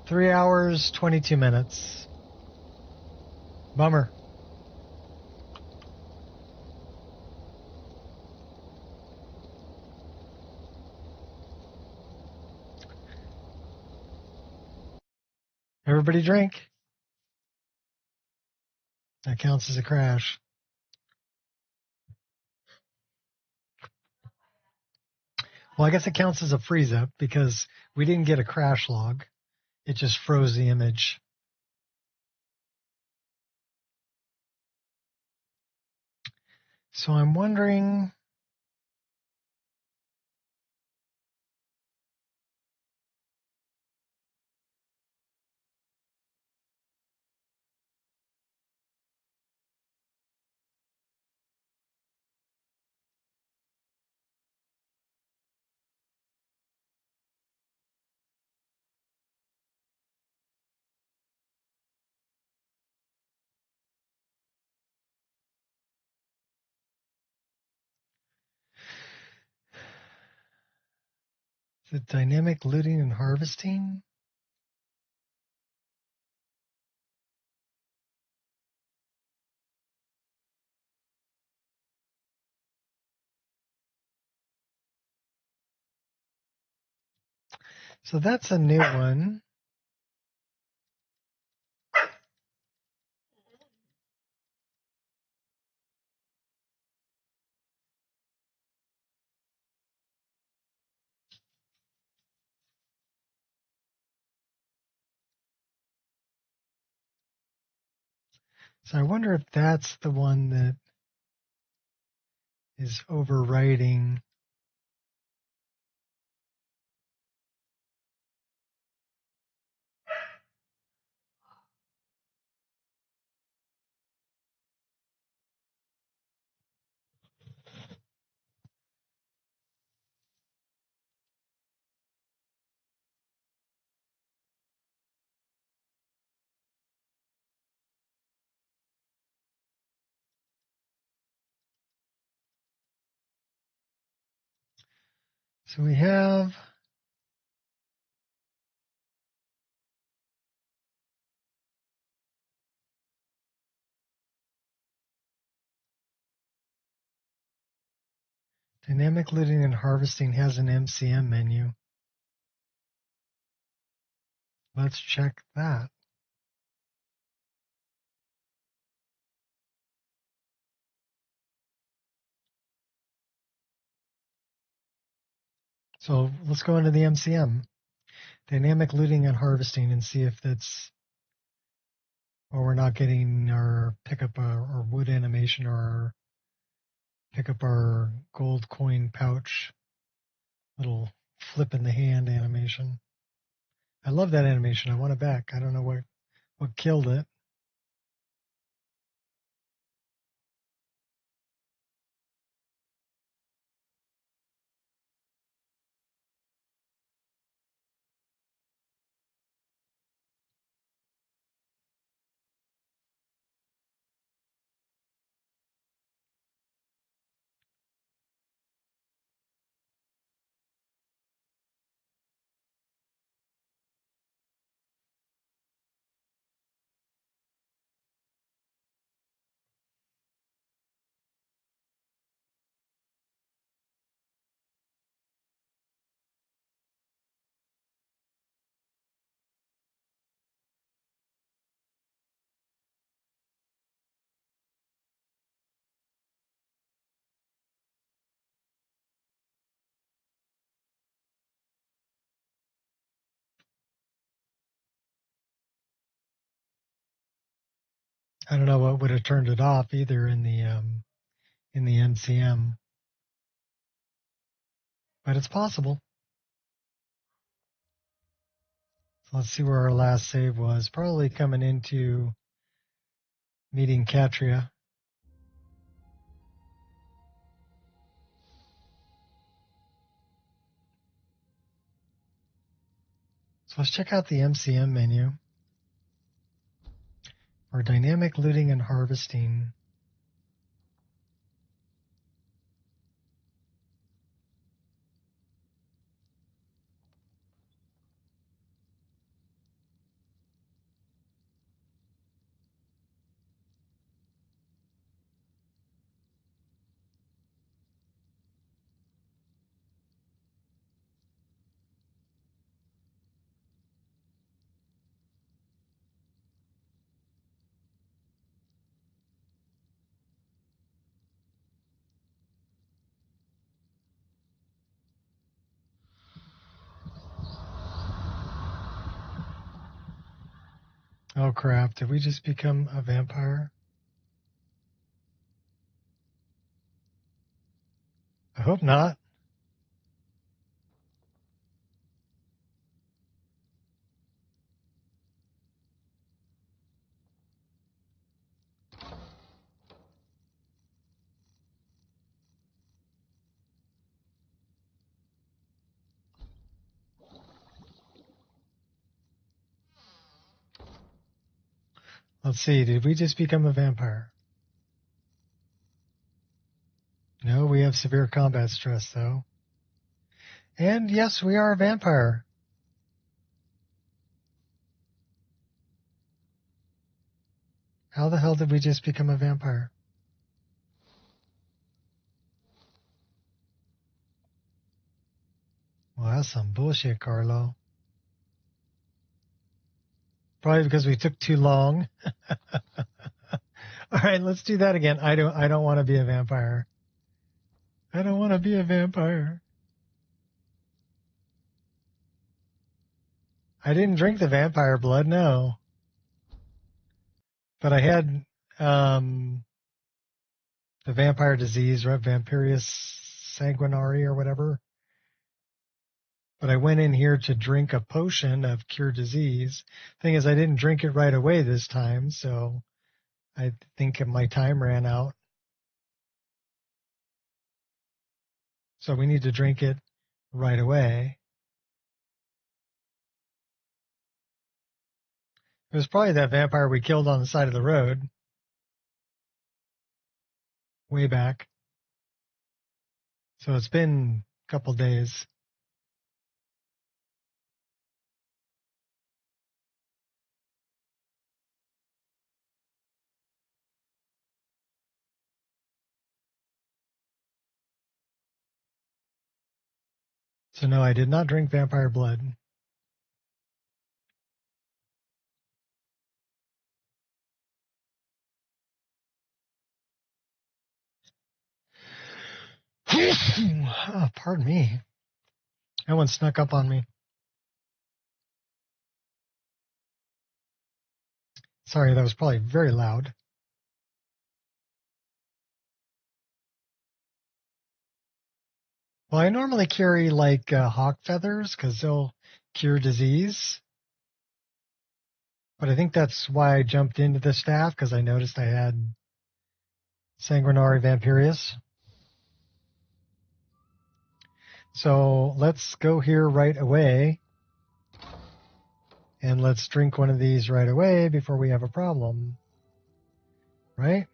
3 hours, 22 minutes. Bummer. Everybody drink. That counts as a crash. Well, I guess it counts as a freeze up because we didn't get a crash log. It just froze the image. So I'm wondering, is it dynamic looting and harvesting? So that's a new one. So I wonder if that's the one that is overwriting. So we have dynamic looting and harvesting has an MCM menu. Let's check that. So let's go into the MCM, dynamic looting and harvesting, and see if that's, or we're not getting our pick up our wood animation or our pick up our gold coin pouch, little flip in the hand animation. I love that animation. I want it back. I don't know what killed it. I don't know what would have turned it off either in the MCM, but it's possible. So let's see where our last save was. Probably coming into meeting Katria. So let's check out the MCM menu. For dynamic looting and harvesting. Oh crap, did we just become a vampire? I hope not. Let's see, did we just become a vampire? No, we have severe combat stress though. And yes, we are a vampire. How the hell did we just become a vampire? Well, that's some bullshit, Carlo. Probably because we took too long. All right, let's do that again. I don't want to be a vampire. I don't want to be a vampire. I didn't drink the vampire blood, no. But I had the vampire disease, right? Vampirius sanguinari or whatever. But I went in here to drink a potion of cure disease. Thing is, I didn't drink it right away this time, so I think my time ran out. So we need to drink it right away. It was probably that vampire we killed on the side of the road. Way back. So it's been a couple days. So no, I did not drink vampire blood. Oh, pardon me. That one snuck up on me. Sorry, that was probably very loud. Well, I normally carry like hawk feathers because they'll cure disease. But I think that's why I jumped into the staff, because I noticed I had Sanguinari Vampirius. So let's go here right away. And let's drink one of these right away before we have a problem. Right?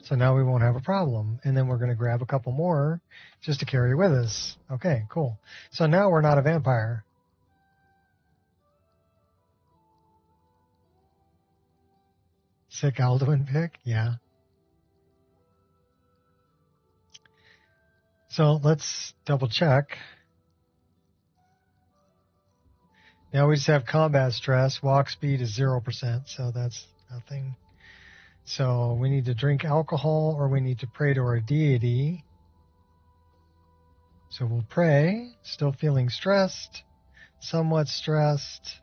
So now we won't have a problem. And then we're going to grab a couple more just to carry with us. Okay, cool. So now we're not a vampire. Sick Alduin pick? Yeah. So let's double check. Now we just have combat stress. Walk speed is 0%, so that's nothing. So we need to drink alcohol or we need to pray to our deity. So we'll pray. Still feeling stressed. Somewhat stressed.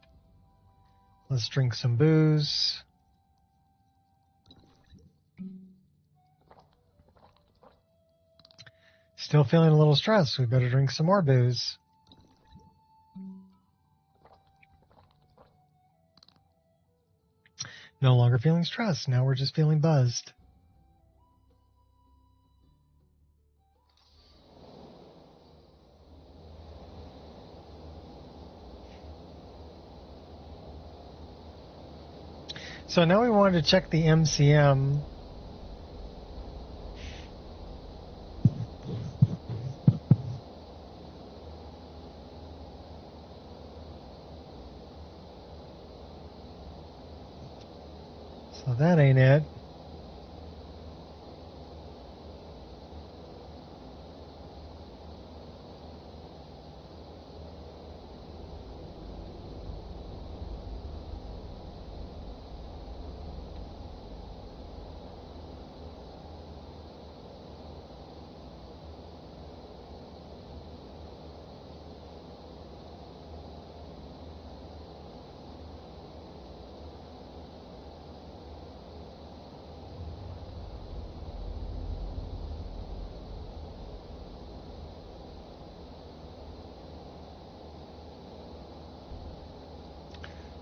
Let's drink some booze. Still feeling a little stressed. We better drink some more booze. No longer feeling stressed. Now we're just feeling buzzed. So now we wanted to check the MCM. So that ain't it.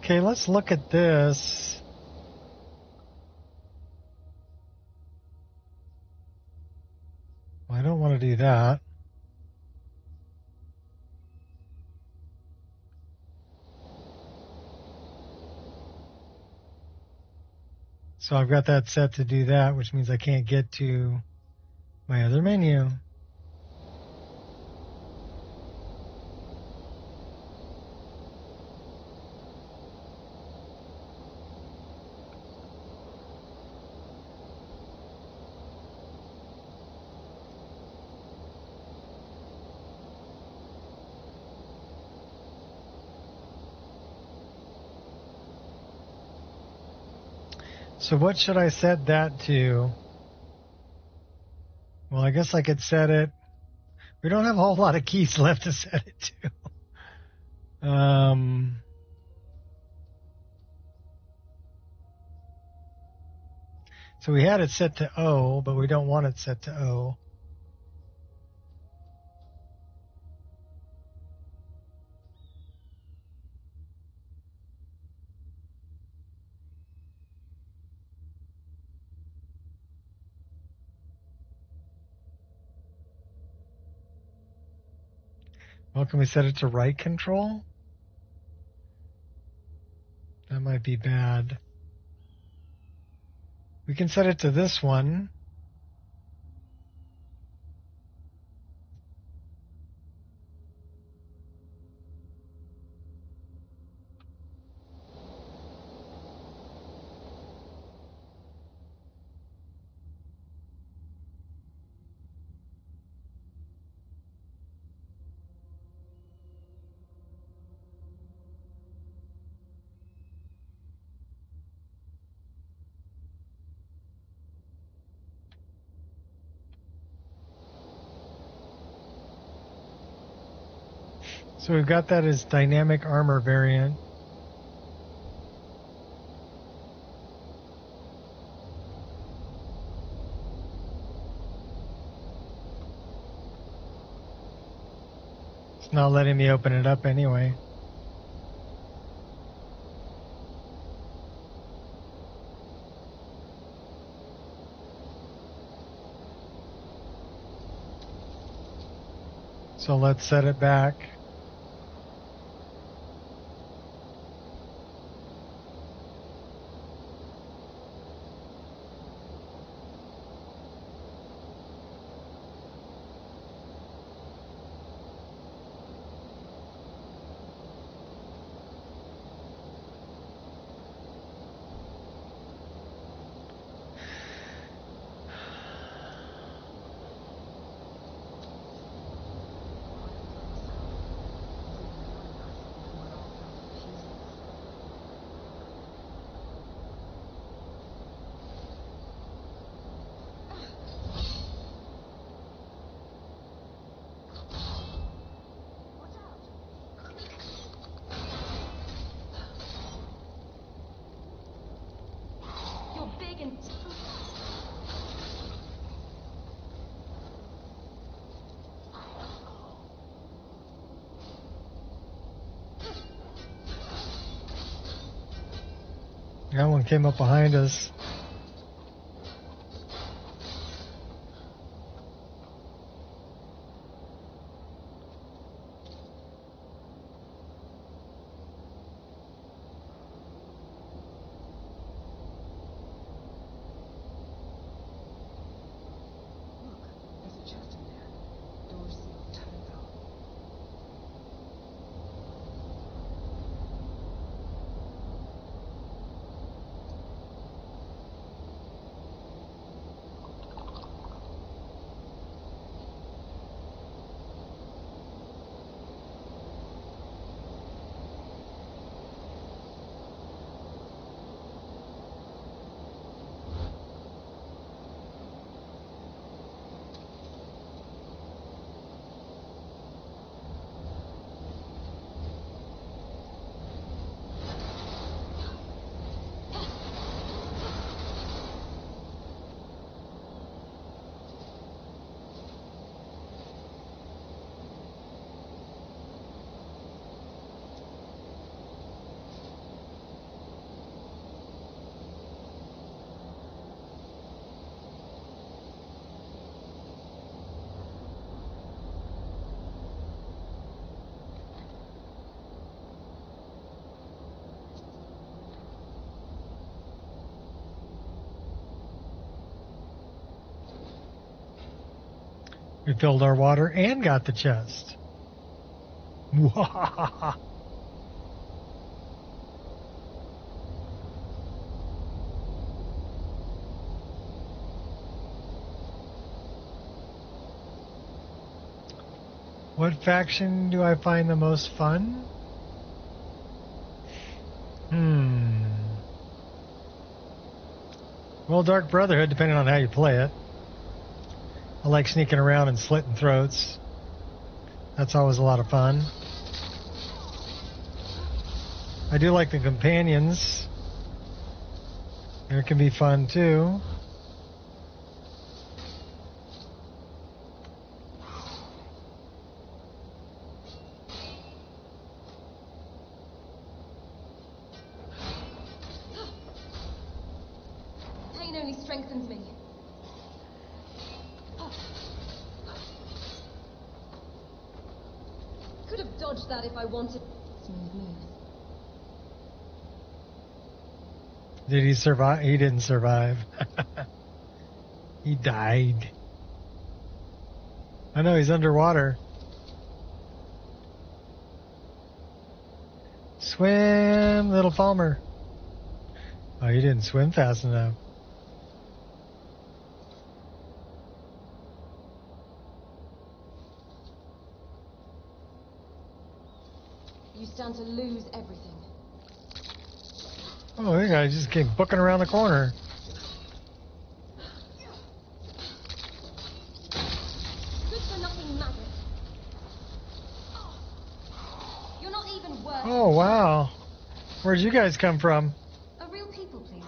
Okay, let's look at this. Well, I don't want to do that. So I've got that set to do that, which means I can't get to my other menu. So what should I set that to? Well, I guess I could set it. We don't have a whole lot of keys left to set it to. So we had it set to O, but we don't want it set to O. Well, can we set it to right control? That might be bad. We can set it to this one. So we've got that as dynamic armor variant. It's not letting me open it up anyway. So let's set it back. You're big and... That one came up behind us. There's a chest in there. Door sealed tight though. We filled our water and got the chest. What faction do I find the most fun? Well, Dark Brotherhood, depending on how you play it. I like sneaking around and slitting throats. That's always a lot of fun. I do like the companions. There can be fun too. Pain only strengthens me. Could have dodged that if I wanted. Smooth move. Did he survive? He didn't survive. He died. I know, he's underwater. Swim, little Palmer. Oh, he didn't swim fast enough. You stand to lose everything. Oh, that guy just came booking around the corner. Good for nothing maggot. even worse. Oh, wow. Where'd you guys come from? A real people pleaser.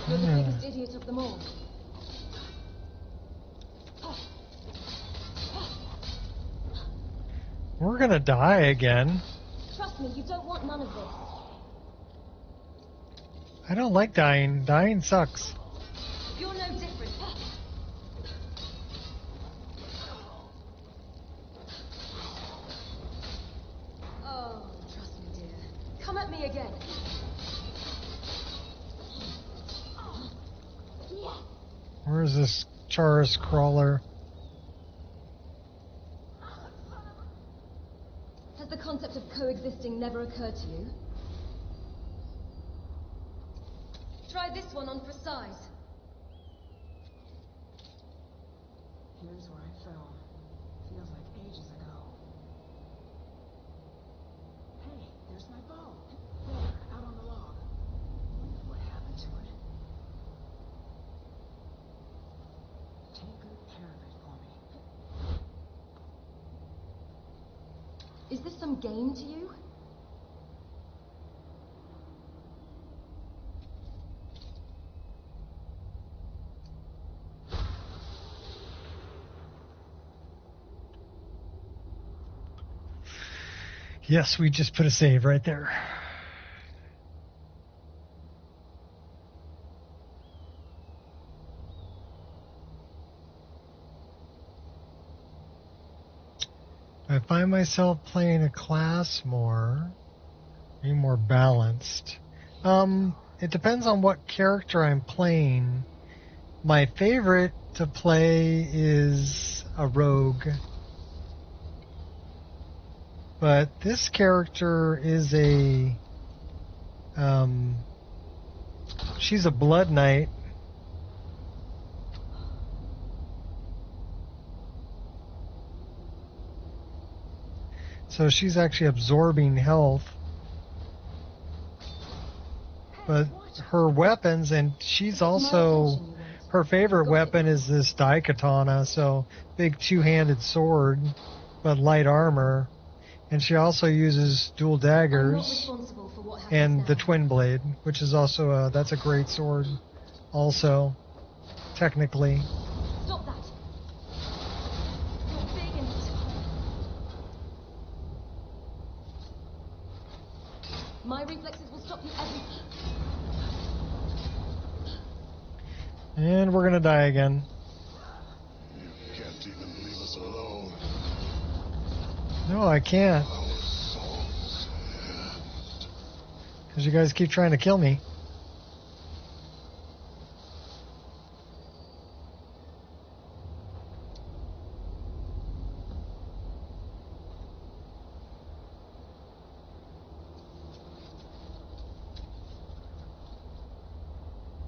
You're the biggest idiot of them all. We're gonna die again. Trust me, you don't want none of this. I don't like dying. Dying sucks. You're no different. Oh, trust me, dear. Come at me again. Where's this Charis crawler? Has the concept of coexisting never occurred to you? Try this one on for size. Here's where I fell. Feels like ages ago. Hey, there's my bow. There, out on the log. Wonder what happened to it. Take good care of it for me. Is this some game to you? Yes, we just put a save right there. I find myself playing a class more, being more balanced. It depends on what character I'm playing. My favorite to play is a rogue. But this character is she's a blood knight. So she's actually absorbing health. But her weapons, and she's also, her favorite weapon is this daikatana, so big two-handed sword, but light armor. And she also uses dual daggers and the twin blade, which is also that's a great sword also, technically. Stop that. You're big and my reflexes will stop you everything. And we're gonna die again. You can't even leave us alone. No, I can't. Because you guys keep trying to kill me.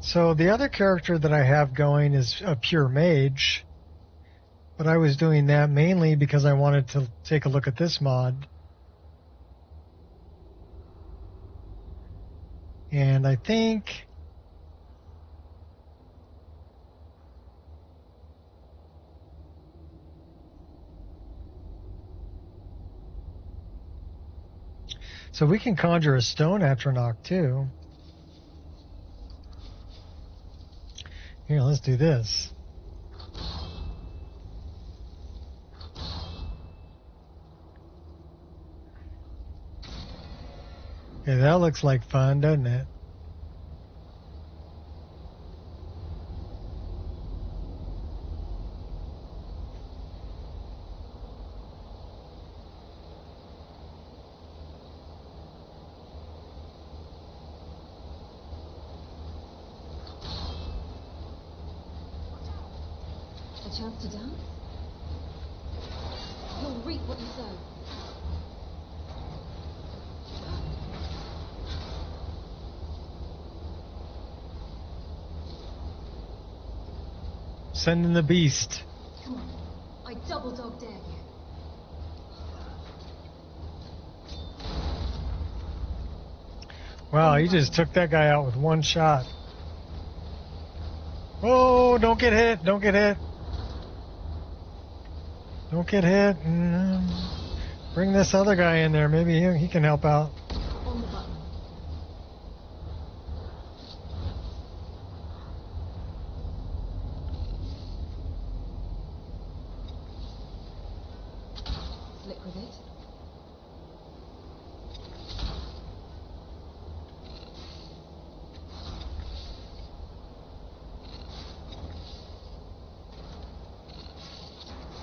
So the other character that I have going is a pure mage. But I was doing that mainly because I wanted to take a look at this mod. And I think so we can conjure a stone atronach too. Here, let's do this. Yeah, that looks like fun, doesn't it? A chance to dance? You'll reap what you sow. Send in the beast. Come on, I double dog dare you. Wow, he just took that guy out with one shot. Oh, don't get hit, don't get hit. Don't get hit. Bring this other guy in there. Maybe he can help out. On the button. Flick with it.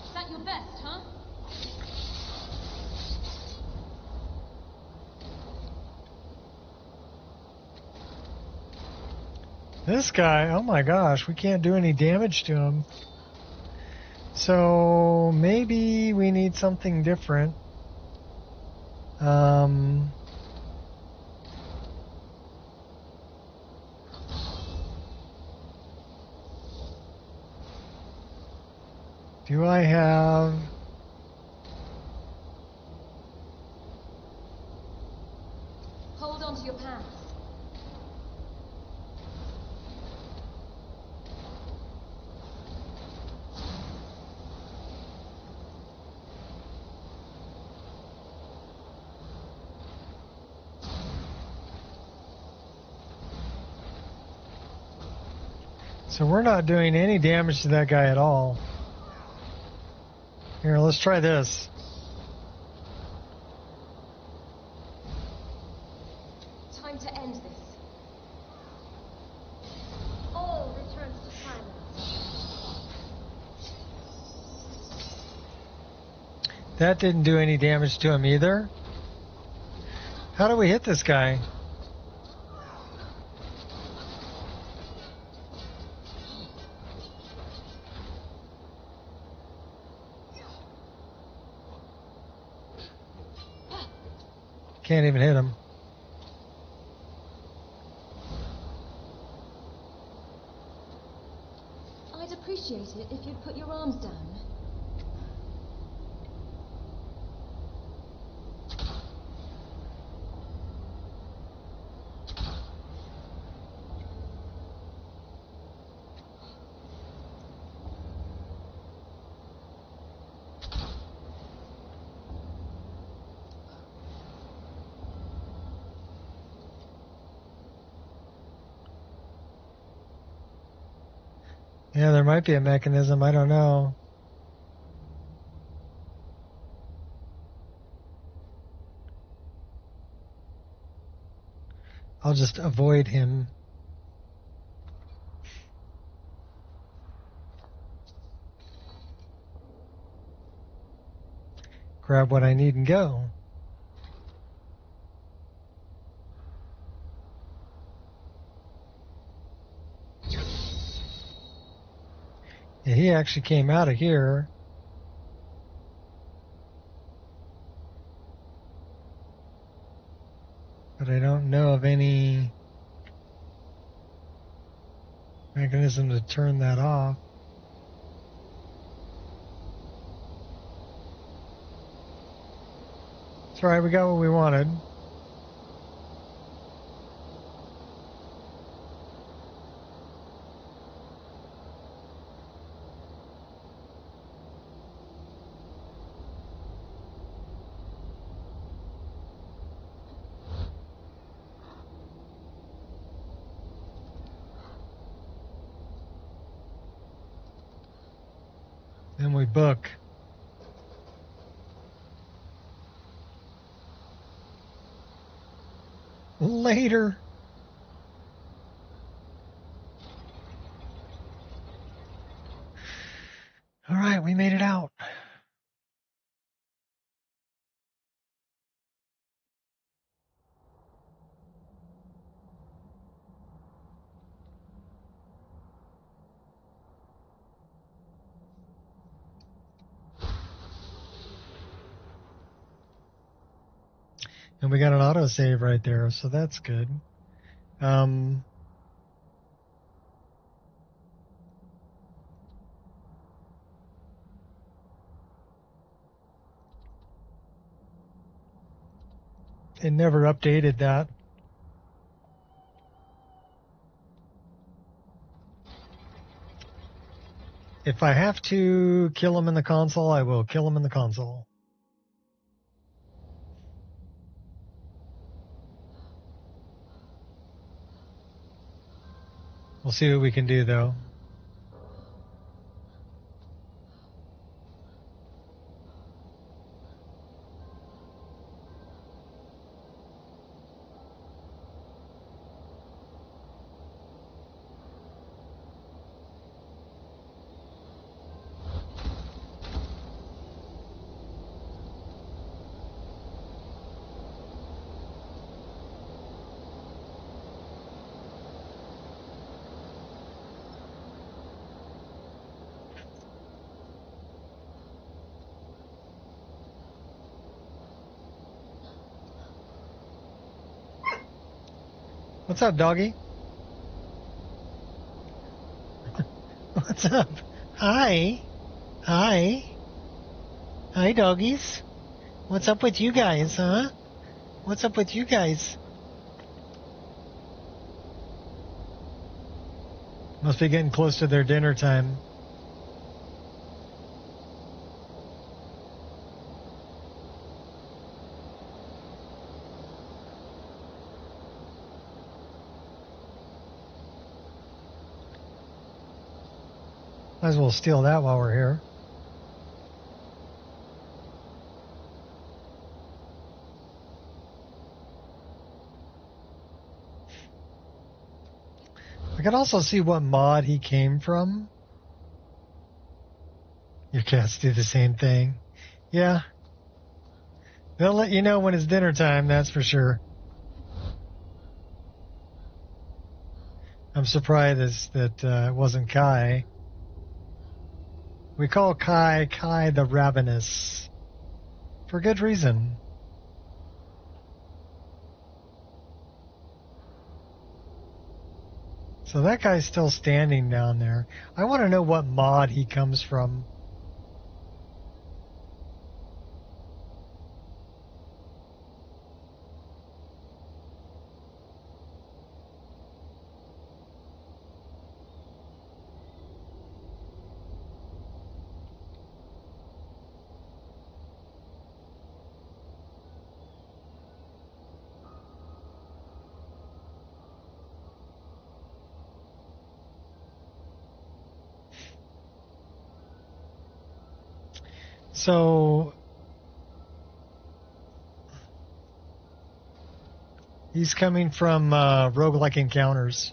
Is that your best, huh? This guy, oh my gosh, we can't do any damage to him. So maybe we need something different. Do I have... Hold on to your pants. So we're not doing any damage to that guy at all. Here, let's try this. Time to end this. All returns to silence. That didn't do any damage to him either. How do we hit this guy? Can't even hit him. I'd appreciate it if you'd put your arms down. Yeah, there might be a mechanism. I don't know. I'll just avoid him. Grab what I need and go. Yeah, he actually came out of here. But I don't know of any mechanism to turn that off. It's alright, we got what we wanted. Then we book. Later. All right, we made it out. And we got an autosave right there, so that's good. It never updated that. If I have to kill him in the console, I will kill him in the console. We'll see what we can do, though. What's up, doggy? What's up? Hi. Hi. Hi, doggies. What's up with you guys, huh? What's up with you guys? Must be getting close to their dinner time. Might as well steal that while we're here. I can also see what mod he came from. Your cats do the same thing. Yeah. They'll let you know when it's dinner time, that's for sure. I'm surprised that it wasn't Kai. We call Kai the Ravenous. For good reason. So that guy's still standing down there. I want to know what mod he comes from. So he's coming from roguelike encounters.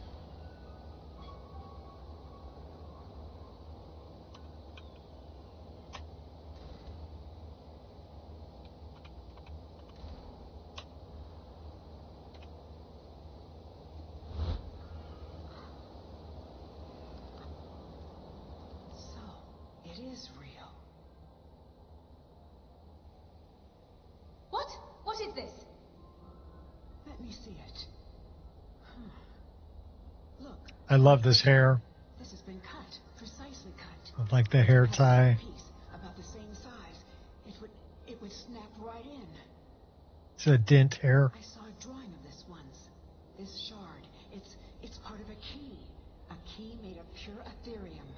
So, it is real. What is this? Let me see it. Look. I love this hair. This has been cut, precisely cut. I like the hair tie. Piece about the same size. It would snap right in. It's a dent hair. I saw a drawing of this once. This shard, it's part of a key. A key made of pure Ethereum.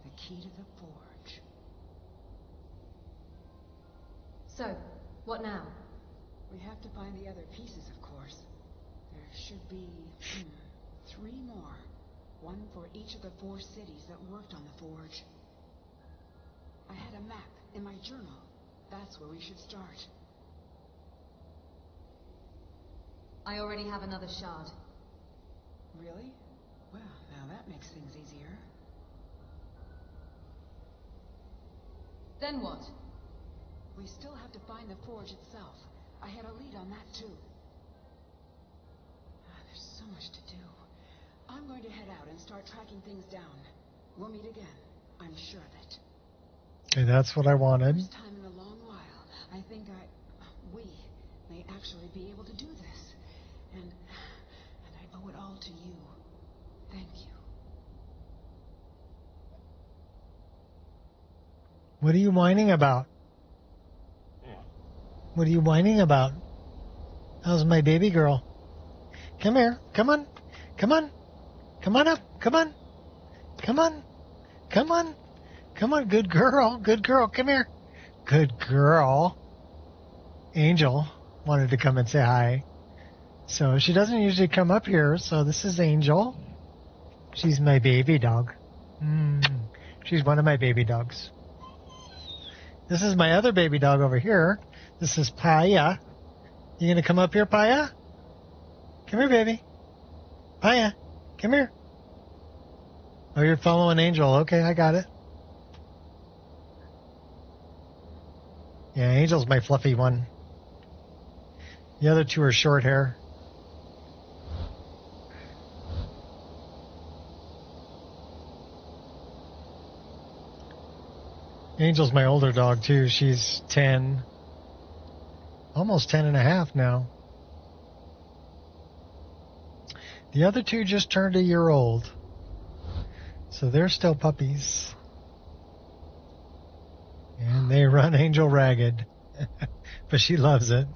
The key to the forge. So, what now? We have to find the other pieces, of course. There should be 3 more. 1 for each of the 4 cities that worked on the forge. I had a map in my journal. That's where we should start. I already have another shard. Really? Well, now that makes things easier. Then what? We still have to find the forge itself. I had a lead on that, too. There's so much to do. I'm going to head out and start tracking things down. We'll meet again. I'm sure of it. Okay, that's what I wanted. First time in a long while. I think we may actually be able to do this. And I owe it all to you. Thank you. What are you whining about? What are you whining about? How's my baby girl? Come here. Come on. Come on. Come on up. Come on. Come on. Come on. Come on. Good girl. Good girl. Come here. Good girl. Angel wanted to come and say hi. So she doesn't usually come up here. So this is Angel. She's my baby dog. She's one of my baby dogs. This is my other baby dog over here. This is Paya. You gonna come up here, Paya? Come here, baby. Paya, come here. Oh, you're following Angel. Okay, I got it. Yeah, Angel's my fluffy one. The other two are short hair. Angel's my older dog, too. She's 10. Almost 10 and a half now. The other two just turned a year old. So they're still puppies. And they run Angel ragged. But she loves it.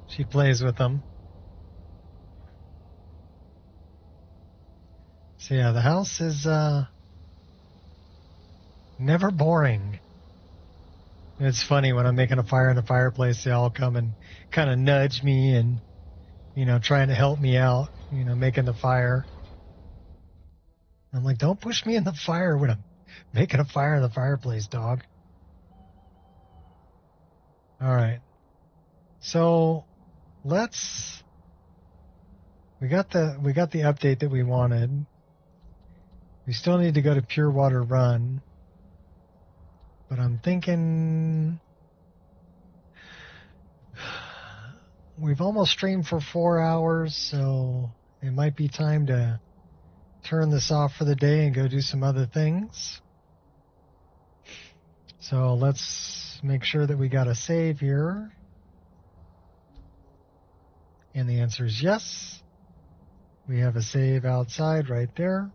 She plays with them. So yeah, the house is never boring. It's funny when I'm making a fire in the fireplace, they all come and kind of nudge me and, trying to help me out, making the fire. I'm like, don't push me in the fire when I'm making a fire in the fireplace, dog. All right. So we got the update that we wanted. We still need to go to Pure Water Run. But I'm thinking we've almost streamed for 4 hours, so it might be time to turn this off for the day and go do some other things. So let's make sure that we got a save here. And the answer is yes. We have a save outside right there.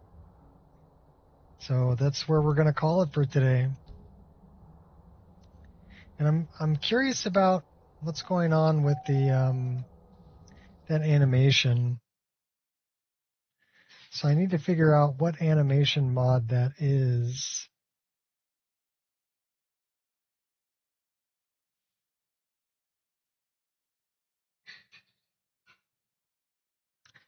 So that's where we're going to call it for today. And I'm curious about what's going on with the that animation. So I need to figure out what animation mod that is.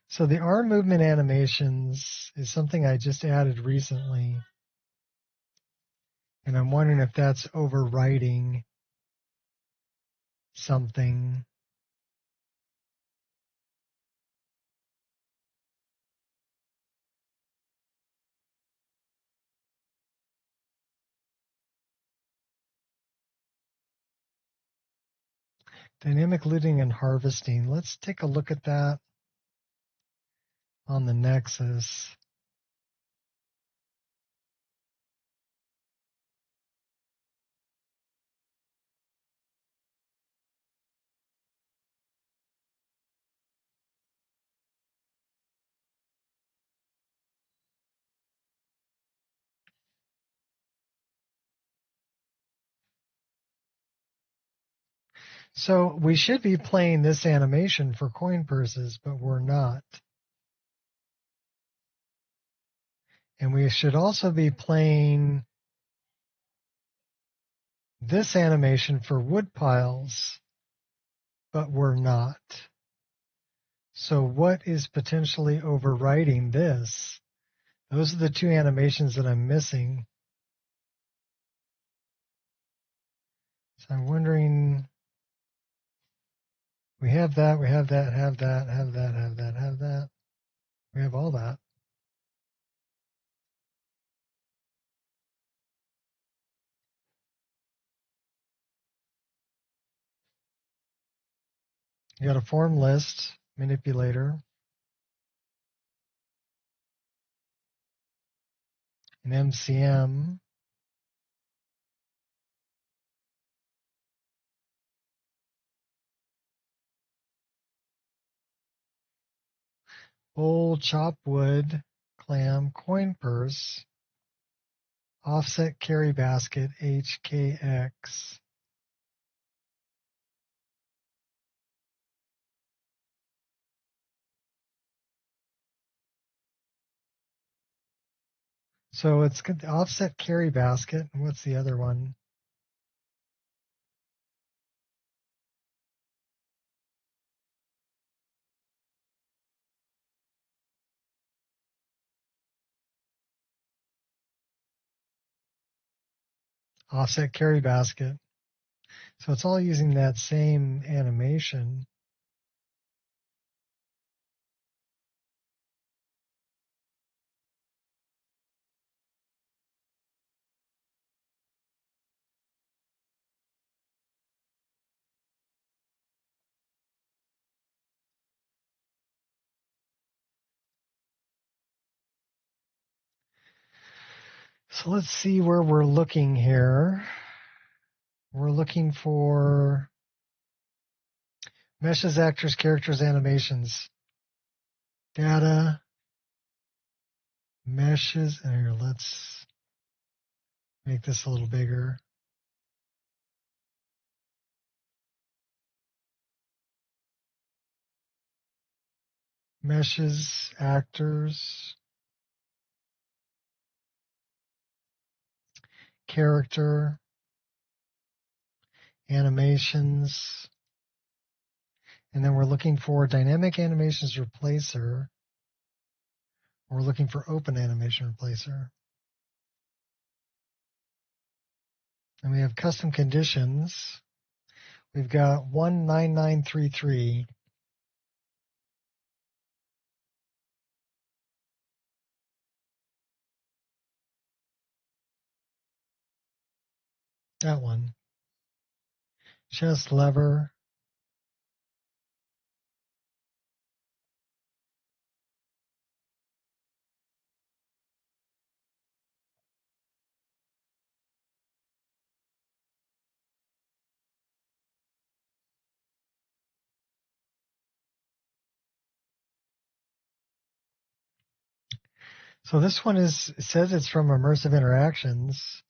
So the arm movement animations is something I just added recently. And I'm wondering if that's overwriting something. Dynamic looting and harvesting. Let's take a look at that on the Nexus. So we should be playing this animation for coin purses, but we're not. And we should also be playing this animation for wood piles, but we're not. So what is potentially overwriting this? Those are the two animations that I'm missing. So I'm wondering, we have that, have that, have that, have that, have that, have that. We have all that. You got a form list, manipulator, an MCM, bowl, chop wood, clam, coin purse, offset carry basket, HKX. So it's got the offset carry basket. And what's the other one? offset carry basket. So it's all using that same animation. So let's see where we're looking here. We're looking for meshes, actors, characters, animations, data, meshes. And here, let's make this a little bigger. Meshes, actors, character, animations, and then we're looking for dynamic animations replacer. We're looking for open animation replacer. And we have custom conditions. We've got 19933. That one. Chest lever. So this one it says it's from Immersive Interactions.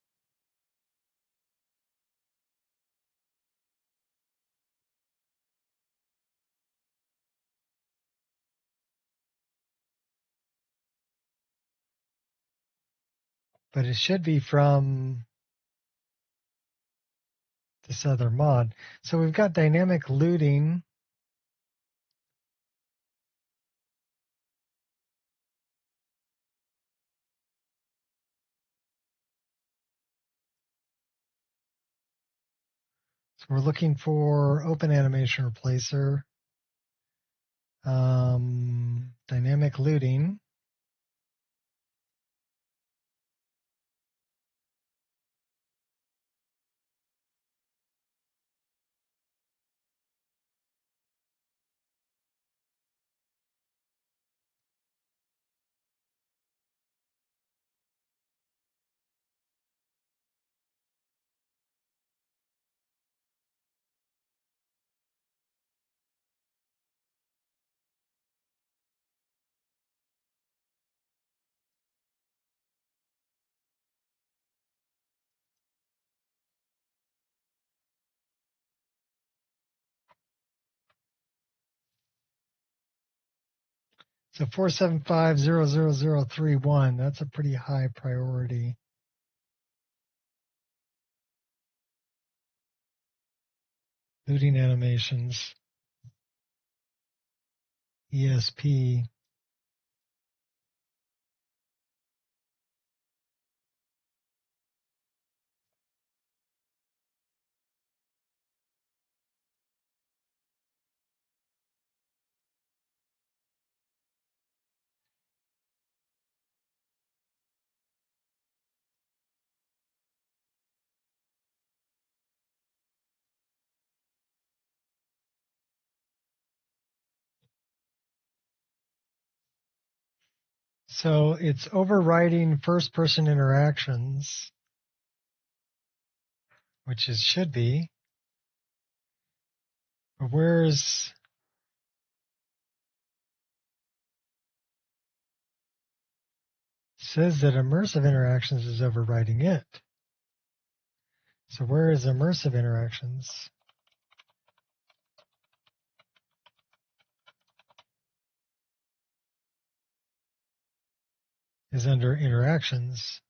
But it should be from this other mod. So we've got dynamic looting. So we're looking for open animation replacer, dynamic looting. So 475000031, that's a pretty high priority. Looting animations, ESP. So it's overriding first-person interactions, which it should be. But where's says that immersive interactions is overriding it. So where is immersive interactions? Is under interactions.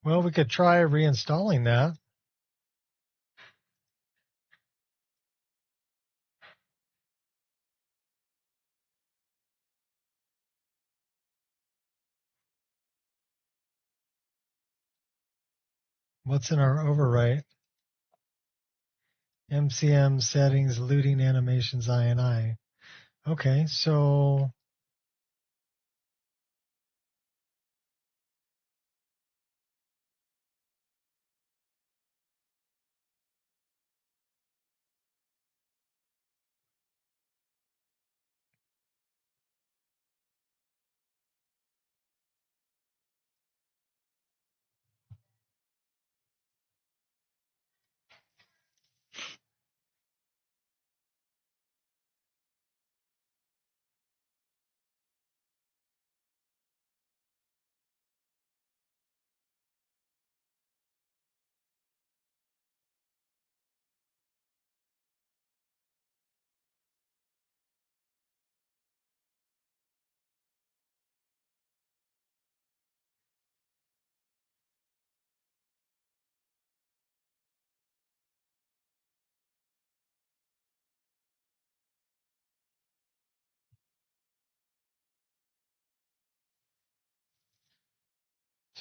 Well, we could try reinstalling that. What's in our overwrite? MCM settings, looting animations, INI. Okay, so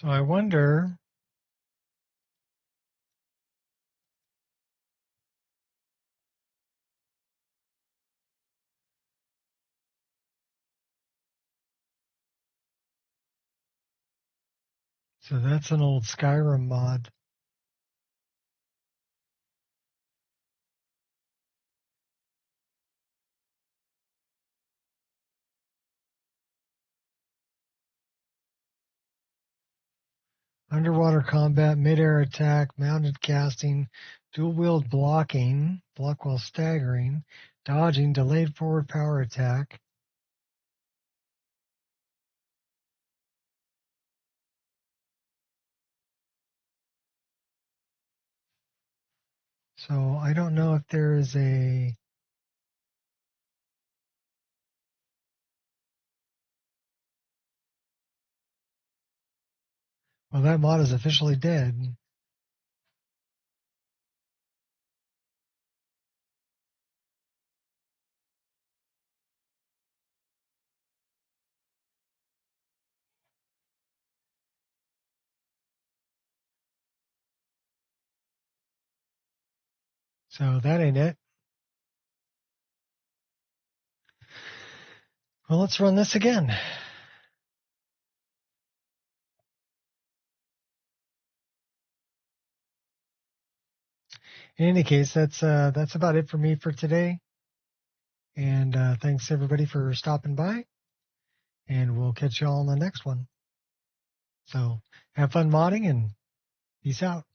I wonder. So that's an old Skyrim mod. Underwater combat, mid-air attack, mounted casting, dual-wield blocking, block while staggering, dodging, delayed forward power attack. So I don't know if there is a... Well, that mod is officially dead. So that ain't it. Well, let's run this again. In any case, that's about it for me for today. And thanks everybody for stopping by. And we'll catch you all on the next one. So have fun modding and peace out.